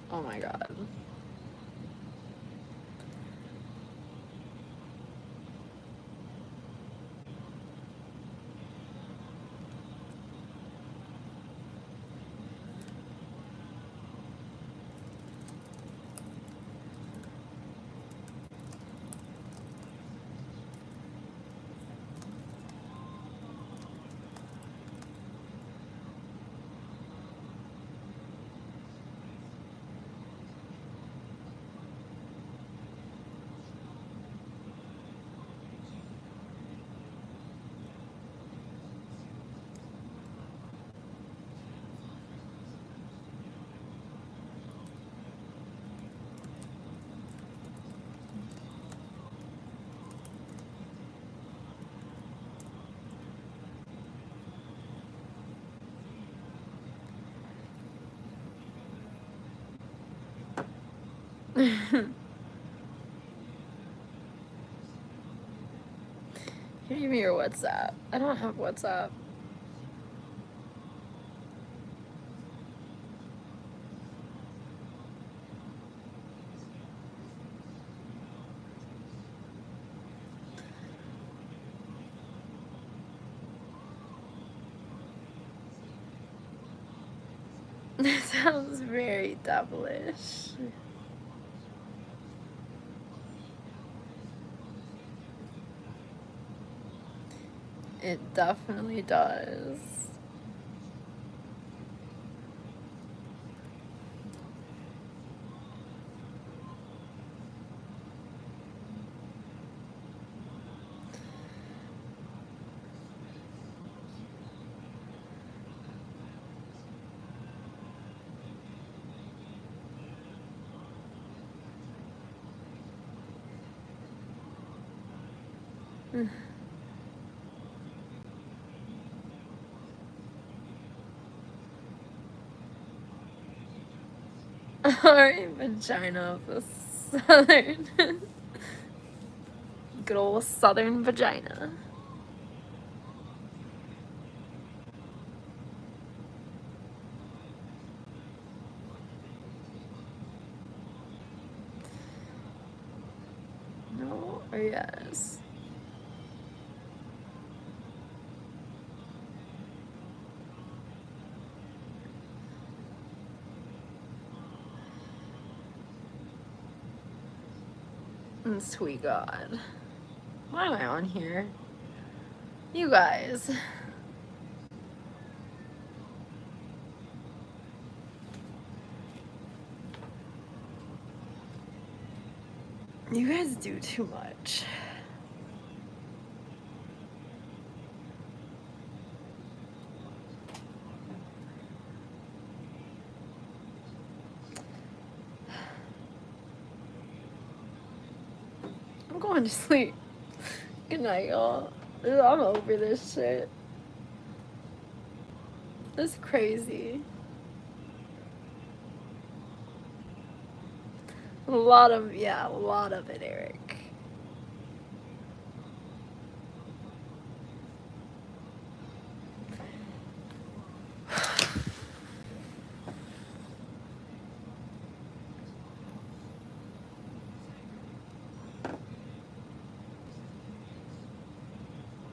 Oh my god. Can you give me your WhatsApp? I don't have WhatsApp. That sounds very devilish. It definitely does. Alright, vagina of the southern. Good old southern vagina. No or yes? Sweet God. Why am I on here? You guys. You guys do too much. I'm going to sleep. Good night, y'all. I'm over this shit. That's crazy. A lot of it, Eric.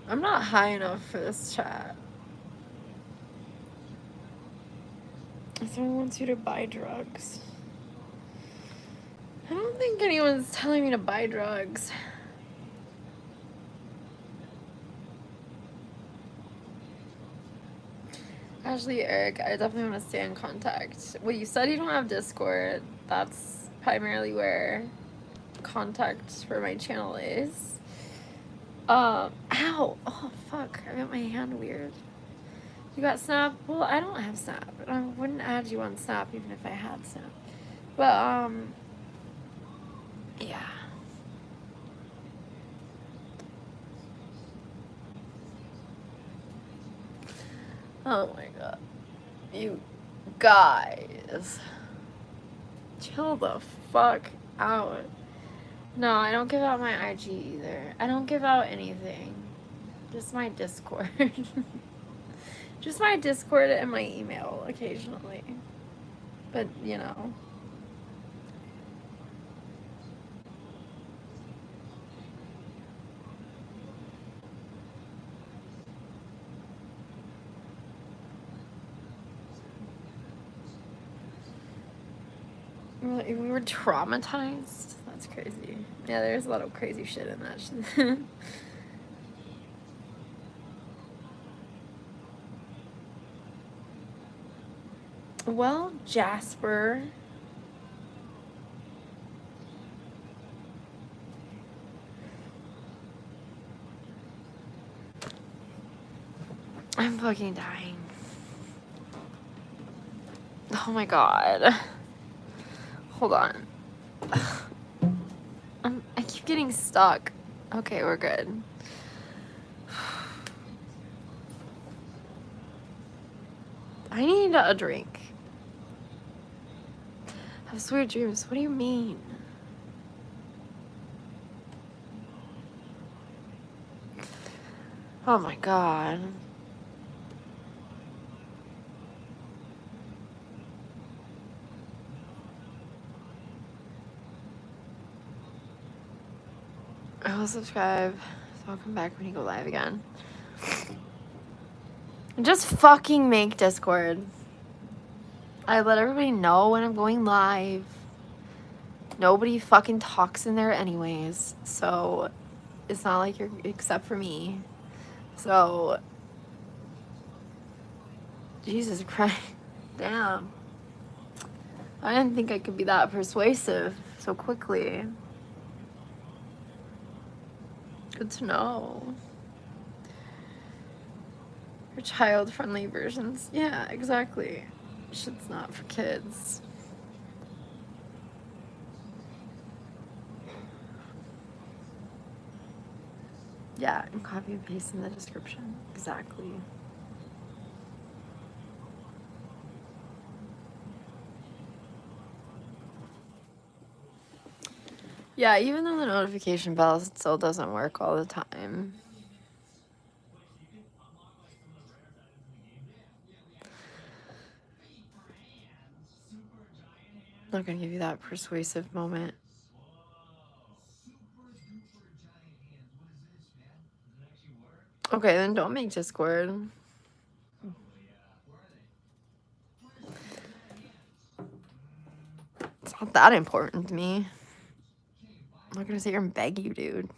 I'm not high enough for this chat. Someone wants you to buy drugs. I don't think anyone's telling me to buy drugs. Ashley, Eric, I definitely want to stay in contact. Well, you said you don't have Discord. That's primarily where contact for my channel is. Ow! Oh, fuck. I got my hand weird. You got Snap? Well, I don't have Snap. I wouldn't add you on Snap even if I had Snap. But, yeah. Oh my god. You guys. Chill the fuck out. No, I don't give out my IG either. I don't give out anything. Just my Discord. Just my Discord and my email occasionally. But, you know. We were traumatized? That's crazy. Yeah, there's a lot of crazy shit in that shit. Well, Jasper. I'm fucking dying. Oh my god. Hold on. I keep getting stuck. Okay, we're good. I need a drink. Have sweet dreams. What do you mean? Oh my god. I will subscribe. So I'll come back when you go live again. Just fucking make Discord. I let everybody know when I'm going live. Nobody fucking talks in there anyways. So it's not like you're, except for me. So, Jesus Christ. Damn. I didn't think I could be that persuasive so quickly. Good to know. For child-friendly versions. Yeah, exactly. Shit's not for kids. Yeah, and copy and paste in the description. Exactly. Yeah, even though the notification bell still doesn't work all the time. Not gonna give you that persuasive moment. Okay, then don't make Discord. It's not that important to me. I'm not gonna sit here and beg you, dude.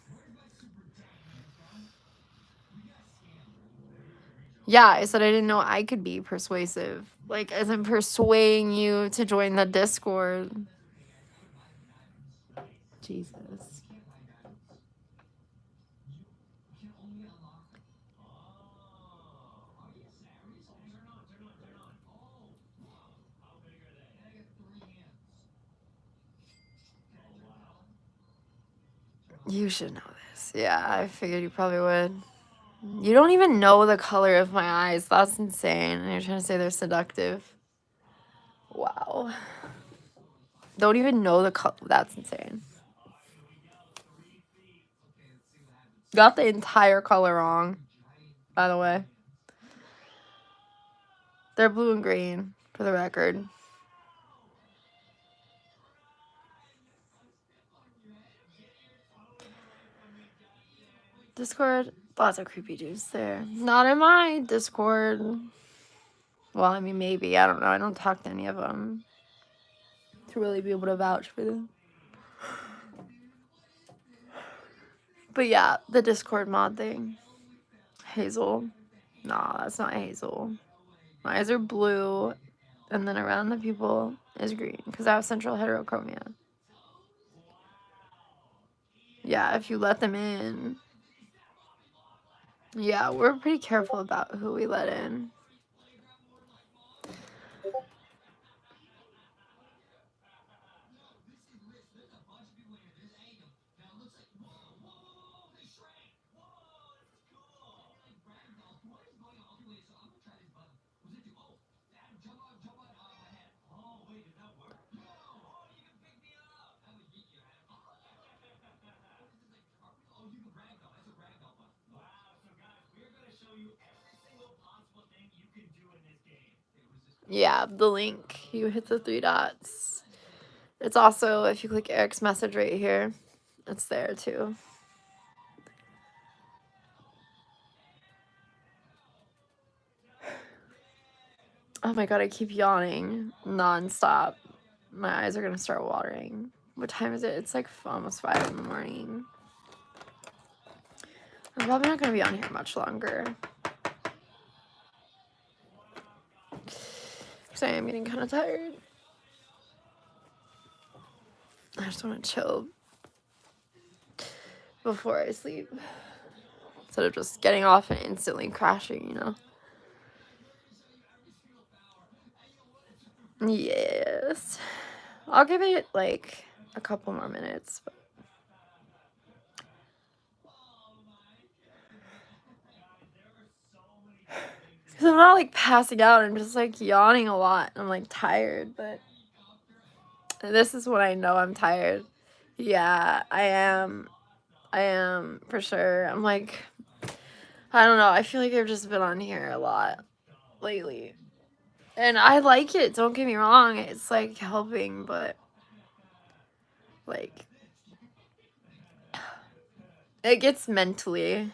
Yeah, I said I didn't know I could be persuasive. Like, as in persuading you to join the Discord. Jesus. You should know this. Yeah, I figured you probably would. You don't even know the color of my eyes. That's insane. And you're trying to say they're seductive. Wow. don't even know the color. That's insane. Got the entire color wrong, by the way. They're blue and green, for the record. Discord, lots of creepy dudes there. Not in my Discord. Well, I mean, maybe. I don't know. I don't talk to any of them to really be able to vouch for them. But yeah, the Discord mod thing. Hazel. Nah, that's not Hazel. My eyes are blue, and then around the pupil is green, because I have central heterochromia. Yeah, if you let them in. Yeah, we're pretty careful about who we let in. Yeah, the link. You hit the 3 dots. It's also, if you click Eric's message right here, it's there too. Oh my god, I keep yawning nonstop. My eyes are gonna start watering. What time is it? It's like almost 5 in the morning. I'm probably not gonna be on here much longer. Because I am getting kind of tired. I just want to chill before I sleep. Instead of just getting off and instantly crashing, you know? Yes. I'll give it like a couple more minutes. Because I'm not like passing out. I'm just like yawning a lot. I'm like tired, but this is when I know I'm tired. Yeah, I am. I am for sure. I'm like, I don't know. I feel like I've just been on here a lot lately. And I like it. Don't get me wrong. It's like helping, but like it gets mentally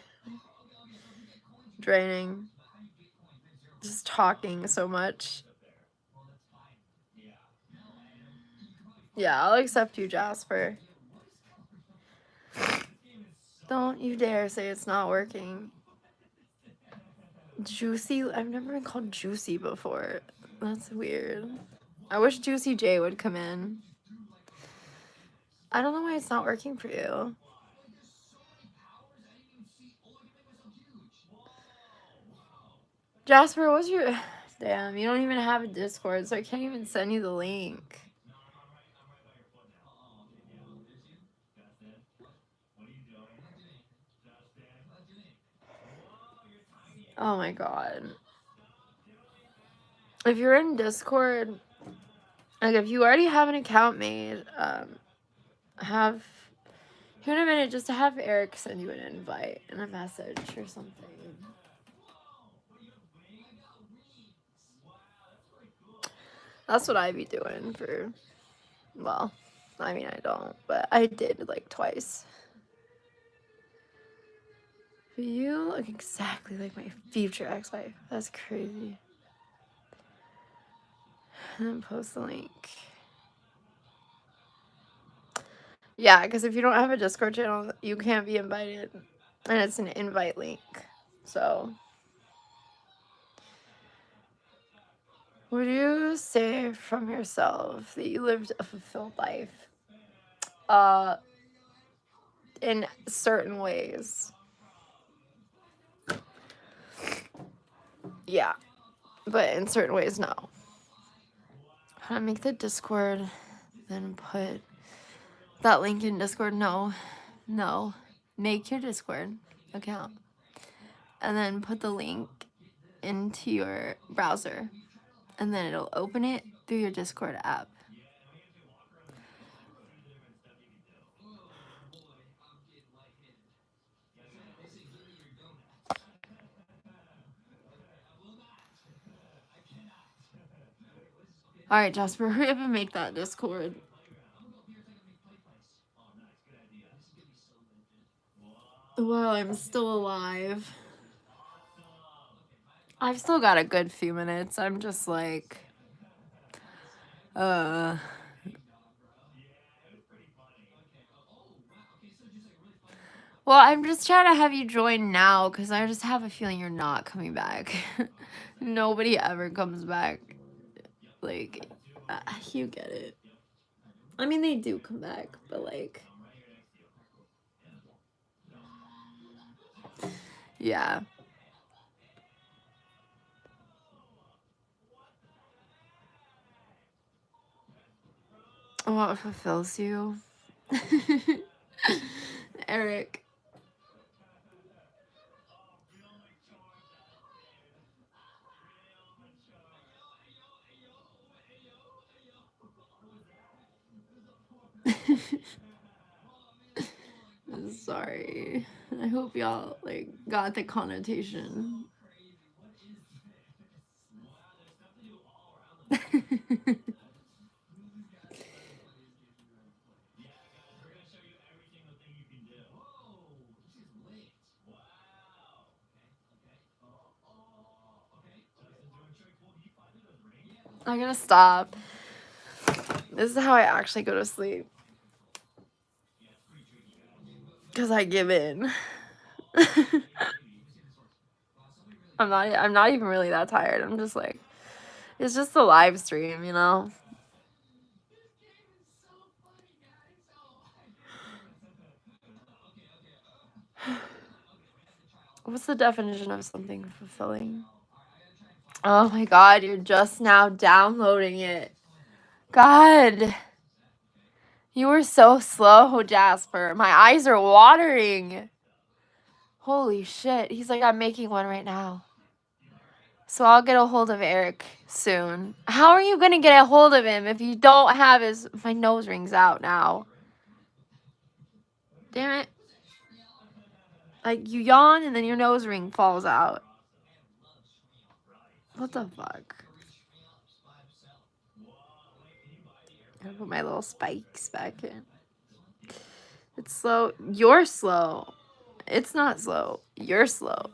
draining. Just talking so much. Yeah, I'll accept you, Jasper. Don't you dare say it's not working. Juicy? I've never been called Juicy before. That's weird. I wish Juicy J would come in. I don't know why it's not working for you. Jasper, what's your... Damn, you don't even have a Discord, so I can't even send you the link. Oh my god. If you're in Discord, like if you already have an account made, here in a minute just to have Eric send you an invite and a message or something. That's what I'd be doing for, well, I mean I don't, but I did like twice. You look exactly like my future ex-wife. That's crazy. And then post the link. Yeah, because if you don't have a Discord channel, you can't be invited. And it's an invite link. So, would you say from yourself that you lived a fulfilled life? In certain ways. Yeah. But in certain ways, no. How to make the Discord, then put that link in Discord. No. Make your Discord account. And then put the link into your browser. And then it'll open it through your Discord app. Alright, Jasper, hurry up and make that Discord. While I'm still alive. I've still got a good few minutes. I'm just like, well, I'm just trying to have you join now because I just have a feeling you're not coming back. Nobody ever comes back. Like, you get it. I mean, they do come back, but like, yeah. What fulfills you? Eric. Sorry. I hope y'all like got the connotation. I gotta stop. This is how I actually go to sleep. Because I give in. I'm not even really that tired. I'm just like, it's just a live stream, you know? What's the definition of something fulfilling? Oh my god, you're just now downloading it. God. You were so slow, Jasper. My eyes are watering. Holy shit. He's like, I'm making one right now. So I'll get a hold of Eric soon. How are you going to get a hold of him if you don't have his... My nose rings out now. Damn it. Like, you yawn and then your nose ring falls out. What the fuck? I'm gonna put my little spikes back in. It's slow. You're slow. It's not slow. You're slow.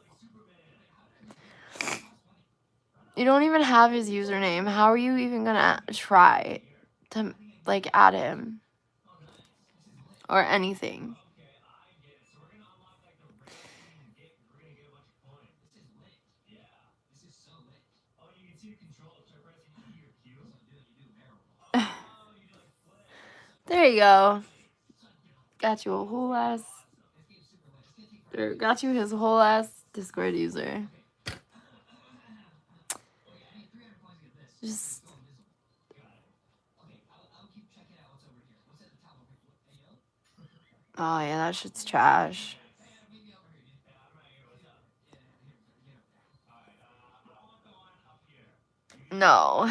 You don't even have his username. How are you even gonna try to, like, add him? Or anything? There you go. Got you a whole ass... Or got you his whole ass Discord user. Just... Oh yeah, that shit's trash. No.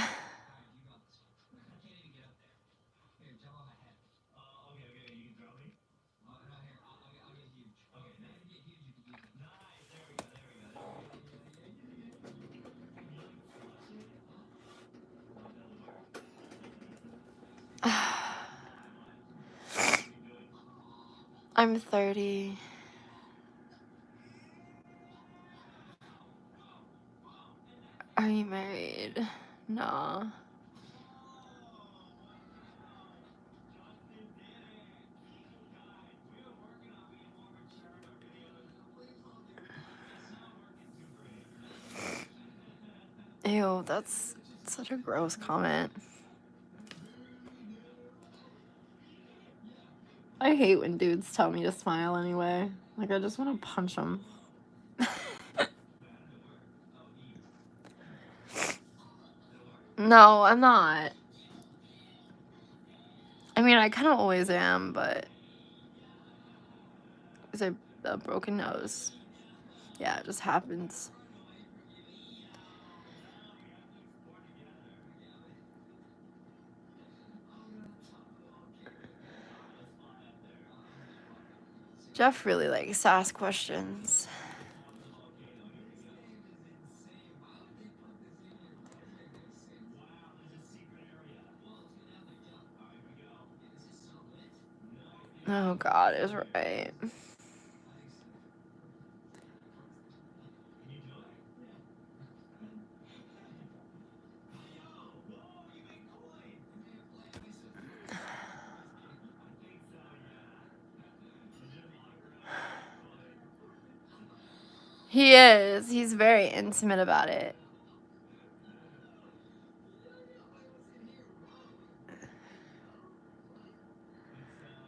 I'm 30. Are you married? No. Ew, that's such a gross comment. I hate when dudes tell me to smile anyway. Like, I just want to punch them. No, I'm not. I mean, I kind of always am, but... Is it a broken nose? Yeah, it just happens. Jeff really likes to ask questions. Oh, God is right. He is. He's very intimate about it.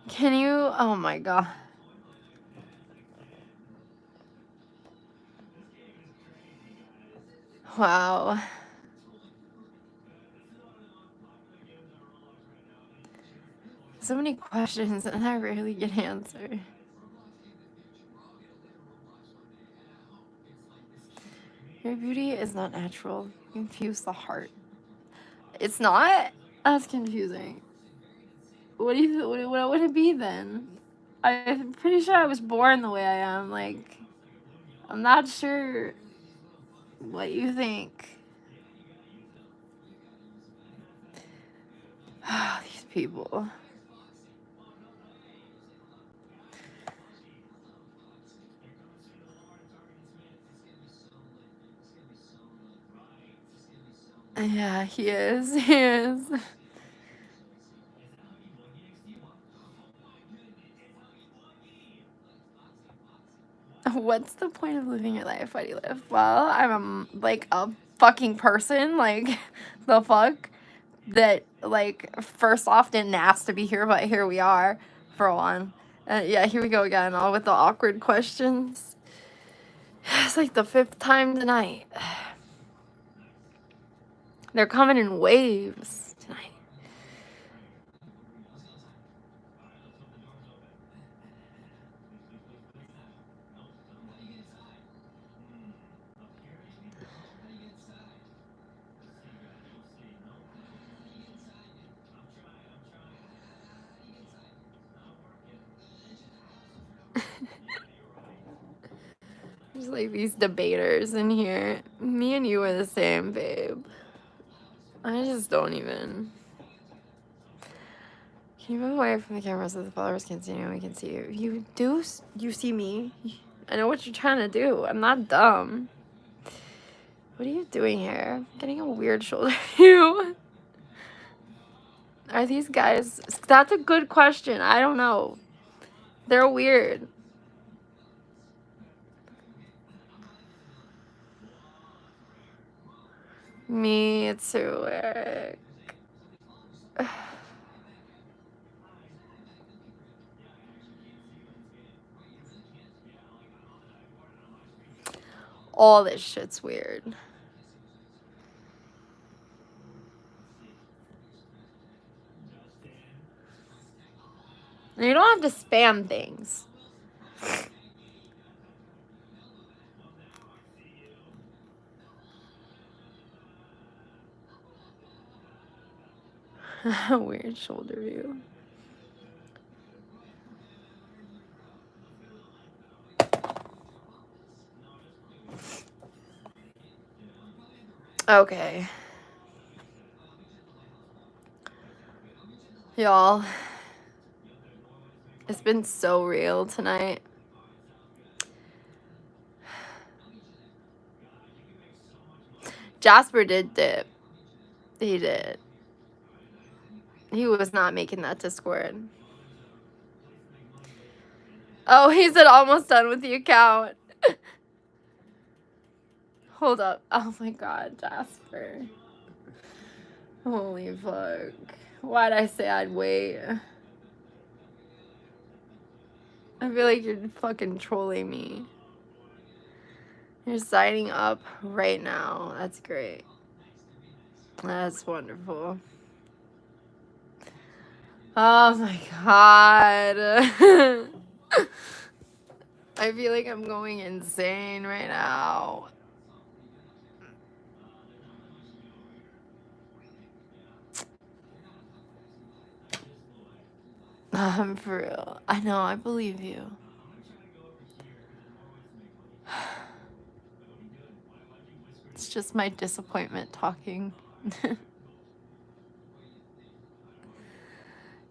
Can you? Oh my God. Wow. So many questions and I rarely get answered. Your beauty is not natural. You confuse the heart. It's not? That's confusing. What do you? What would it be then? I'm pretty sure I was born the way I am. Like, I'm not sure what you think. These people. Yeah, he is. He is. What's the point of living your life? Why do you live? Well, I'm like a fucking person. Like, the fuck? That, like, first off didn't ask to be here, but here we are, for one. Yeah, here we go again, all with the awkward questions. It's like the 5th time tonight. They're coming in waves tonight. There's like these debaters in here. Me and you are the same, babe. I just don't even. Can you move away from the camera so the followers can see you and we can see you? You see me. I know what you're trying to do. I'm not dumb. What are you doing here? I'm getting a weird shoulder view. Are these guys... That's a good question. I don't know. They're weird. Me too, Eric. All this shit's weird. You don't have to spam things. Weird shoulder view. Okay. Y'all. It's been so real tonight. Jasper did dip. He did. He was not making that Discord. Oh, he said almost done with the account. Hold up. Oh my God, Jasper. Holy fuck. Why'd I say I'd wait? I feel like you're fucking trolling me. You're signing up right now. That's great. That's wonderful. Oh my God. I feel like I'm going insane right now. For real. I know, I believe you. It's just my disappointment talking.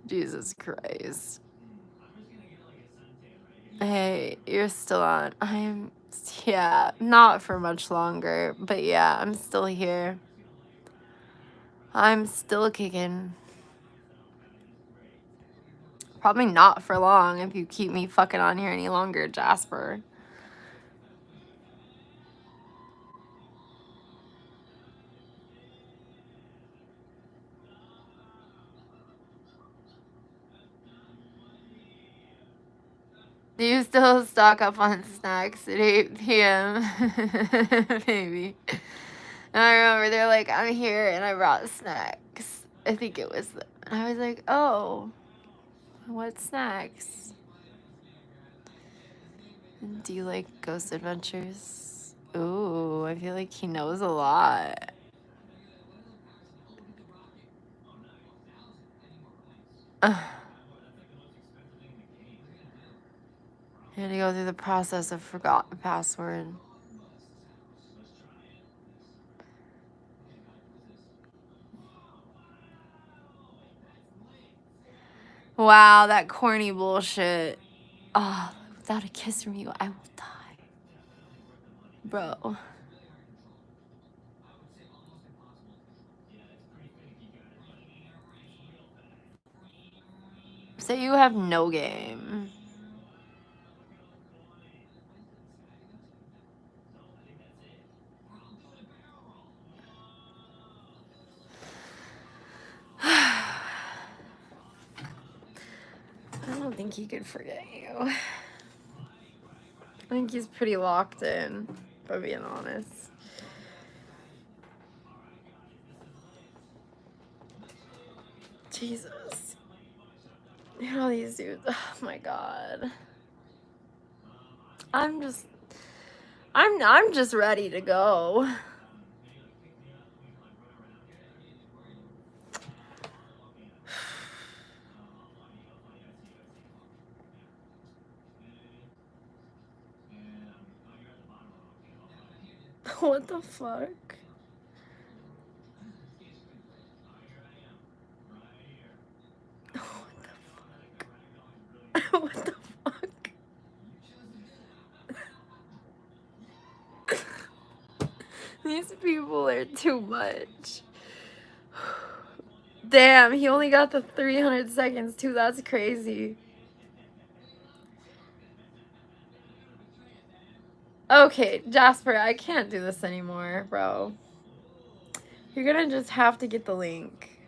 Jesus Christ. Hey, you're still on. Yeah, not for much longer, but yeah, I'm still here. I'm still kicking. Probably not for long if you keep me fucking on here any longer, Jasper. Do you still stock up on snacks at 8 p.m.? Maybe. And I remember they're like, I'm here and I brought snacks. I think it was them. And I was like, oh, what snacks? And do you like Ghost Adventures? Ooh, I feel like he knows a lot. Ugh. You had to go through the process of forgot the password. Wow, that corny bullshit. Oh, without a kiss from you, I will die. Bro. So you have no game. I don't think he could forget you. I think he's pretty locked in, if I'm being honest. Jesus. You know these dudes. Oh my god. I'm just ready to go. What the fuck? What the fuck? These people are too much. Damn, he only got the 300 seconds too. That's crazy. Okay, Jasper, I can't do this anymore, bro. You're gonna just have to get the link.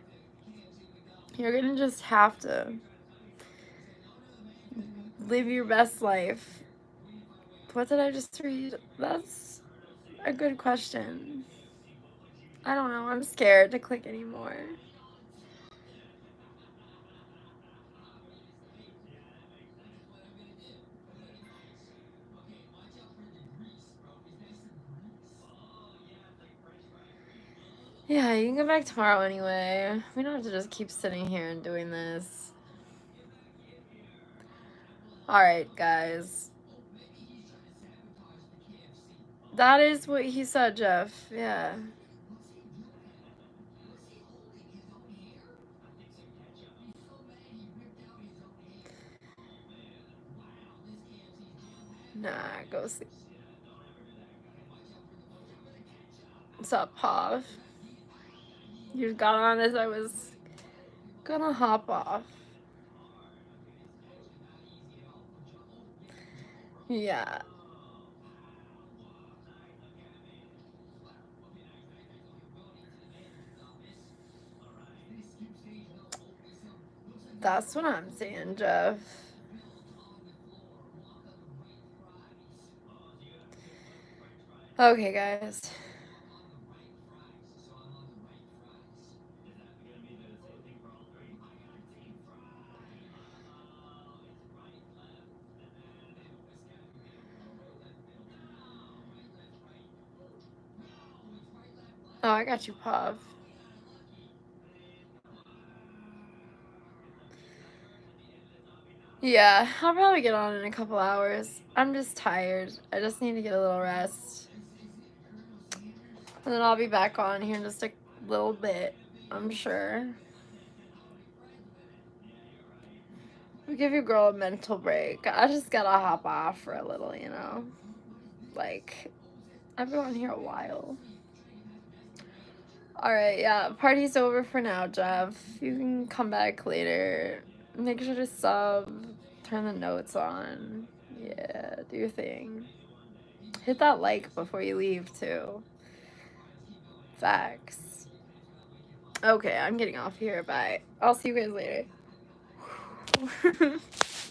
You're gonna just have to live your best life. What did I just read? That's a good question. I don't know. I'm scared to click anymore. Yeah, you can come back tomorrow anyway. We don't have to just keep sitting here and doing this. Alright, guys. That is what he said, Jeff. Yeah. Nah, go sleep. What's up, Pav? You just got on as I was gonna hop off. Yeah. That's what I'm saying, Jeff. Okay, guys. Oh, I got you, Pav. Yeah, I'll probably get on in a couple hours. I'm just tired. I just need to get a little rest. And then I'll be back on here in just a little bit, I'm sure. Give your girl a mental break. I just gotta hop off for a little, you know? Like, I've been on here a while. Alright, yeah, party's over for now, Jeff. You can come back later. Make sure to sub, turn the notes on. Yeah, do your thing. Hit that like before you leave, too. Facts. Okay, I'm getting off here. Bye. I'll see you guys later.